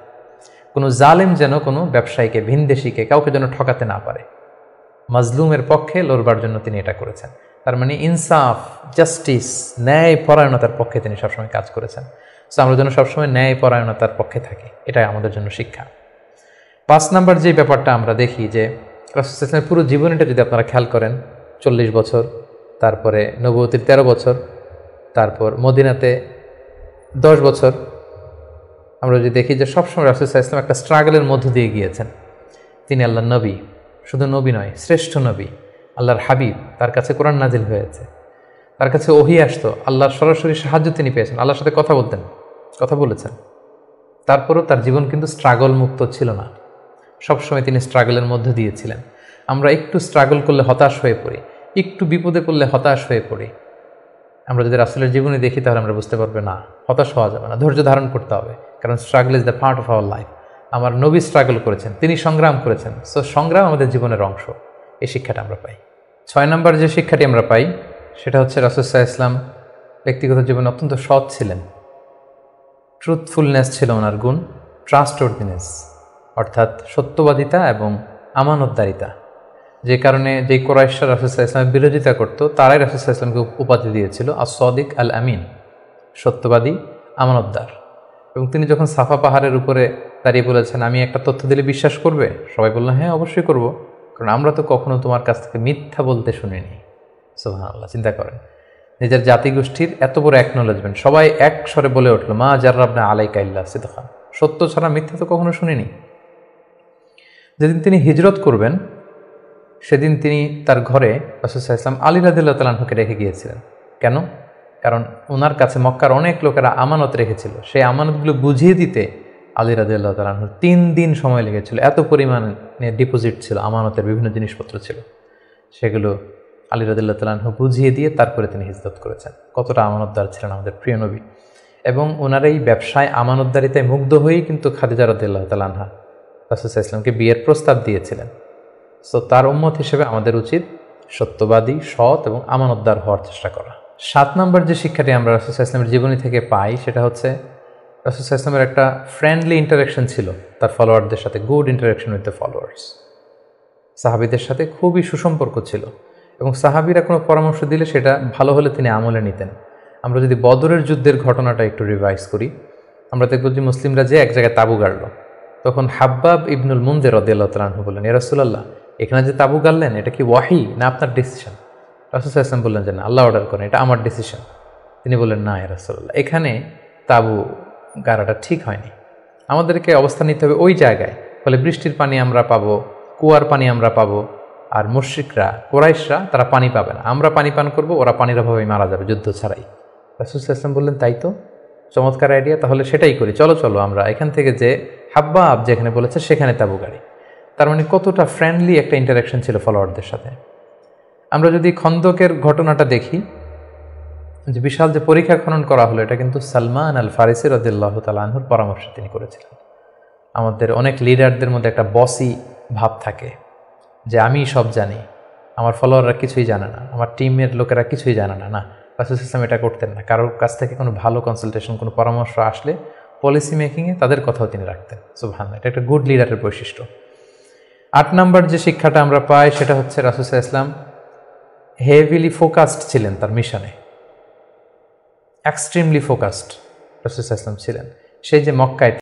কোনো জালেম যেন কোনো ব্যবসায়ীকে, ভিনদেশিকে, কাউকে যেন ঠকাতে না পারে, মাজলুমের পক্ষে লড়বার জন্য তিনি এটা করেছেন। তার মানে ইনসাফ, জাস্টিস, ন্যায় পরায়ণতার পক্ষে তিনি সবসময় কাজ করেছেন। সো আমরা যেন সবসময় ন্যায় পরায়ণতার পক্ষে থাকি, এটাই আমাদের জন্য শিক্ষা। 5 নম্বর যে ব্যাপারটা আমরা দেখি যে রাসূল সাল্লাল্লাহু আলাইহি ওয়াসাল্লামের পুরো জীবনীটা যদি আপনারা খেয়াল করেন, 40 বছর, তারপরে নবুয়তির 13 বছর, তারপর মদিনাতে 10 বছর, আমরা যদি দেখি যে সবসময় রাসূল সাল্লাল্লাহু আলাইহি ওয়াসাল্লাম একটা স্ট্রাগলের মধ্য দিয়ে গিয়েছেন। তিনি আল্লাহর নবী, শুধু নবী নয়, শ্রেষ্ঠ নবী, আল্লাহর হাবিব। তার কাছে কোরআন নাজিল হয়েছে, তার কাছে ওহী আসতো, আল্লাহর সরাসরি সাহায্য তিনি পেয়েছেন, আল্লাহর সাথে কথা বলতেন, কথা বলেছেন। তারপরও তার জীবন কিন্তু স্ট্রাগল মুক্ত ছিল না, সবসময় তিনি স্ট্রাগলের মধ্যে দিয়েছিলেন। আমরা একটু স্ট্রাগল করলে হতাশ হয়ে পড়ি, একটু বিপদে পড়লে হতাশ হয়ে পড়ি। আমরা যদি রাসূলের জীবনে দেখি তাহলে আমরা বুঝতে পারবো না, হতাশ হওয়া যাবে না, ধৈর্য ধারণ করতে হবে, কারণ struggle is the part of our life. আমার নবী স্ট্রাগল করেছেন, তিনি সংগ্রাম করেছেন। সো সংগ্রাম আমাদের জীবনের অংশ, এই শিক্ষাটা আমরা পাই। 6 নম্বর যে শিক্ষাটি আমরা পাই সেটা হচ্ছে রাসূল সাল্লাল্লাহু আলাইহি ওয়াসাল্লাম ব্যক্তিগত জীবনে অত্যন্ত সৎ ছিলেন। ট্রুথফুলনেস ছিল ওনার গুণ, ট্রাস্টওয়ার্দিনেস অর্থাৎ সত্যবাদিতা এবং আমানতদারিতা। যে কারণে যে কুরাইশরা রাসূল সাল্লাল্লাহু আলাইহি ওয়াসাল্লামের বিরোধিতা করত, তারাই রাসূল সাল্লাল্লাহু আলাইহি ওয়াসাল্লামকে উপাধি দিয়েছিল আস-সাদিক আল আমিন, সত্যবাদী, আমানতদার। এবং তিনি যখন সাফা পাহাড়ের উপরে দাঁড়িয়ে বলেছেন, আমি একটা তথ্য দিলে বিশ্বাস করবে? সবাই বলল, হ্যাঁ অবশ্যই করব, কারণ আমরা তো কখনো তোমার কাছ থেকে মিথ্যা বলতে শুনিনি। সুবহানাল্লাহ, চিন্তা করেন, নিজের জাতিগোষ্ঠীর এত বড় অ্যাকনোলেজমেন্ট, সবাই এক স্বরে বলে উঠল, মা জাররাবনা আলাইকা ইল্লা সিদকা, সত্য ছাড়া মিথ্যা তো কখনো শুনিনি। যেদিন তিনি হিজরত করবেন সেদিন তিনি তার ঘরে রাসূল সাল্লাল্লাহু আলাইহি ওয়াসাল্লাম আলী রাদিয়াল্লাহু তাআলা আনহুকে রেখে গিয়েছিলেন। কেন? কারণ ওনার কাছে মক্কার অনেক লোকেরা আমানত রেখেছিল, সেই আমানতগুলো বুঝিয়ে দিতে আলী রাদিয়াল্লাহু তাআলা আনহুর 3 দিন সময় লেগেছিল। এত পরিমাণে ডিপোজিট ছিল, আমানতের বিভিন্ন জিনিসপত্র ছিল, সেগুলো আলী রাদিয়াল্লাহু তাআলা আনহু বুঝিয়ে দিয়ে তারপরে তিনি হিজরত করেছেন। কতটা আমানতদার ছিলেন আমাদের প্রিয় নবী। এবং ওনার এই ব্যবসায় আমানতদারিতায় মুগ্ধ হয়েই কিন্তু খাদিজা রাদিয়াল্লাহু তাআলা আনহা রাসূল সাল্লাল্লাহু আলাইহি ওয়াসাল্লামকে বিয়ের প্রস্তাব দিয়েছিলেন। সো তার উম্মত হিসেবে আমাদের উচিত সত্যবাদী, সৎ এবং আমানতদার হওয়ার চেষ্টা করা। 7 নম্বর যে শিক্ষাটি আমরা রাসূল সাল্লাল্লাহু আলাইহি ওয়াসাল্লামের জীবনী থেকে পাই সেটা হচ্ছে রাসূল সাল্লাল্লাহু আলাইহি ওয়াসাল্লামের একটা ফ্রেন্ডলি ইন্টারাকশন ছিল তার ফলোয়ারদের সাথে, good interaction with the followers. সাহাবীদের সাথে খুবই সুসম্পর্ক ছিল এবং সাহাবীরা কোনো পরামর্শ দিলে সেটা ভালো হলে তিনি আমলে নিতেন। আমরা যদি বদরের যুদ্ধের ঘটনাটা একটু রিভাইজ করি, আমরা দেখব যে মুসলিমরা যে এক জায়গায় তাঁবু গাড়ল, তখন হাব্বাব ইবনুল মুনযির রাদিয়াল্লাহু তাআলা আনহু বললেন, ইয়া রাসূলুল্লাহ, এখানে যে তাঁবু গাড়লেন এটা কি ওয়াহি না আপনার ডিসিশন? রাসূল সাল্লাল্লাহু আলাইহি ওয়াসাল্লাম বললেন যে না, আল্লাহ অর্ডার করেন, এটা আমার ডিসিশন। তিনি বললেন, না ইয়া রাসূলুল্লাহ, এখানে তাঁবু গাড়াটা ঠিক হয়নি, আমাদেরকে অবস্থান নিতে হবে ওই জায়গায়, ফলে বৃষ্টির পানি আমরা পাবো, কুয়ার পানি আমরা পাবো, আর মুশরিকরা, কুরাইশরা তারা পানি পাবে না, আমরা পানি পান করব, ওরা পানির অভাবেই মারা যাবে যুদ্ধ ছাড়াই। রাসূল সাল্লাল্লাহু আলাইহি ওয়াসাল্লাম বললেন, তাই তো, চমৎকার আইডিয়া, তাহলে সেটাই করি, চলো চলো আমরা এখান থেকে যে হাব্বাব যেখানে বলেছে সেখানে তাঁবু গাড়ি। তার মানে কতটা ফ্রেন্ডলি একটা ইন্টারাকশন ছিল ফলোয়ারদের সাথে। আমরা যদি খন্দকের ঘটনাটা দেখি, যে বিশাল যে পরীক্ষা খনন করা হলো, এটা কিন্তু সালমান আল ফারিসি রাদিয়াল্লাহু তাআলা আনহুর পরামর্শে তিনি করেছিলেন। আমাদের অনেক লিডারদের মধ্যে একটা বসি ভাব থাকে যে আমি সব জানি, আমার ফলোয়াররা কিছুই জানে না, আমার টিমের লোকেরা কিছুই জানে না। না, রাসূল সাল্লাল্লাহু আলাইহি ওয়াসাল্লাম এটা করতেন না। কারোর কাছ থেকে কোনো ভালো কনসালটেশন, কোনো পরামর্শ আসলে পলিসি মেকিংয়ে তাদের কথাও তিনি রাখতেন। সুবহানাল্লাহ, এটা একটা গুড লিডারের বৈশিষ্ট্য। 8 নাম্বার যে শিক্ষাটা আমরা পাই সেটা হচ্ছে রাসূল সাল্লাল্লাহু আলাইহি ওয়াসাল্লাম হেভিলি ফোকাসড ছিলেন তার মিশনে, এক্সট্রিমলি ফোকাসড রাসূল সাল্লাল্লাহু আলাইহি ওয়াসাল্লাম ছিলেন। সেই যে মক্কায়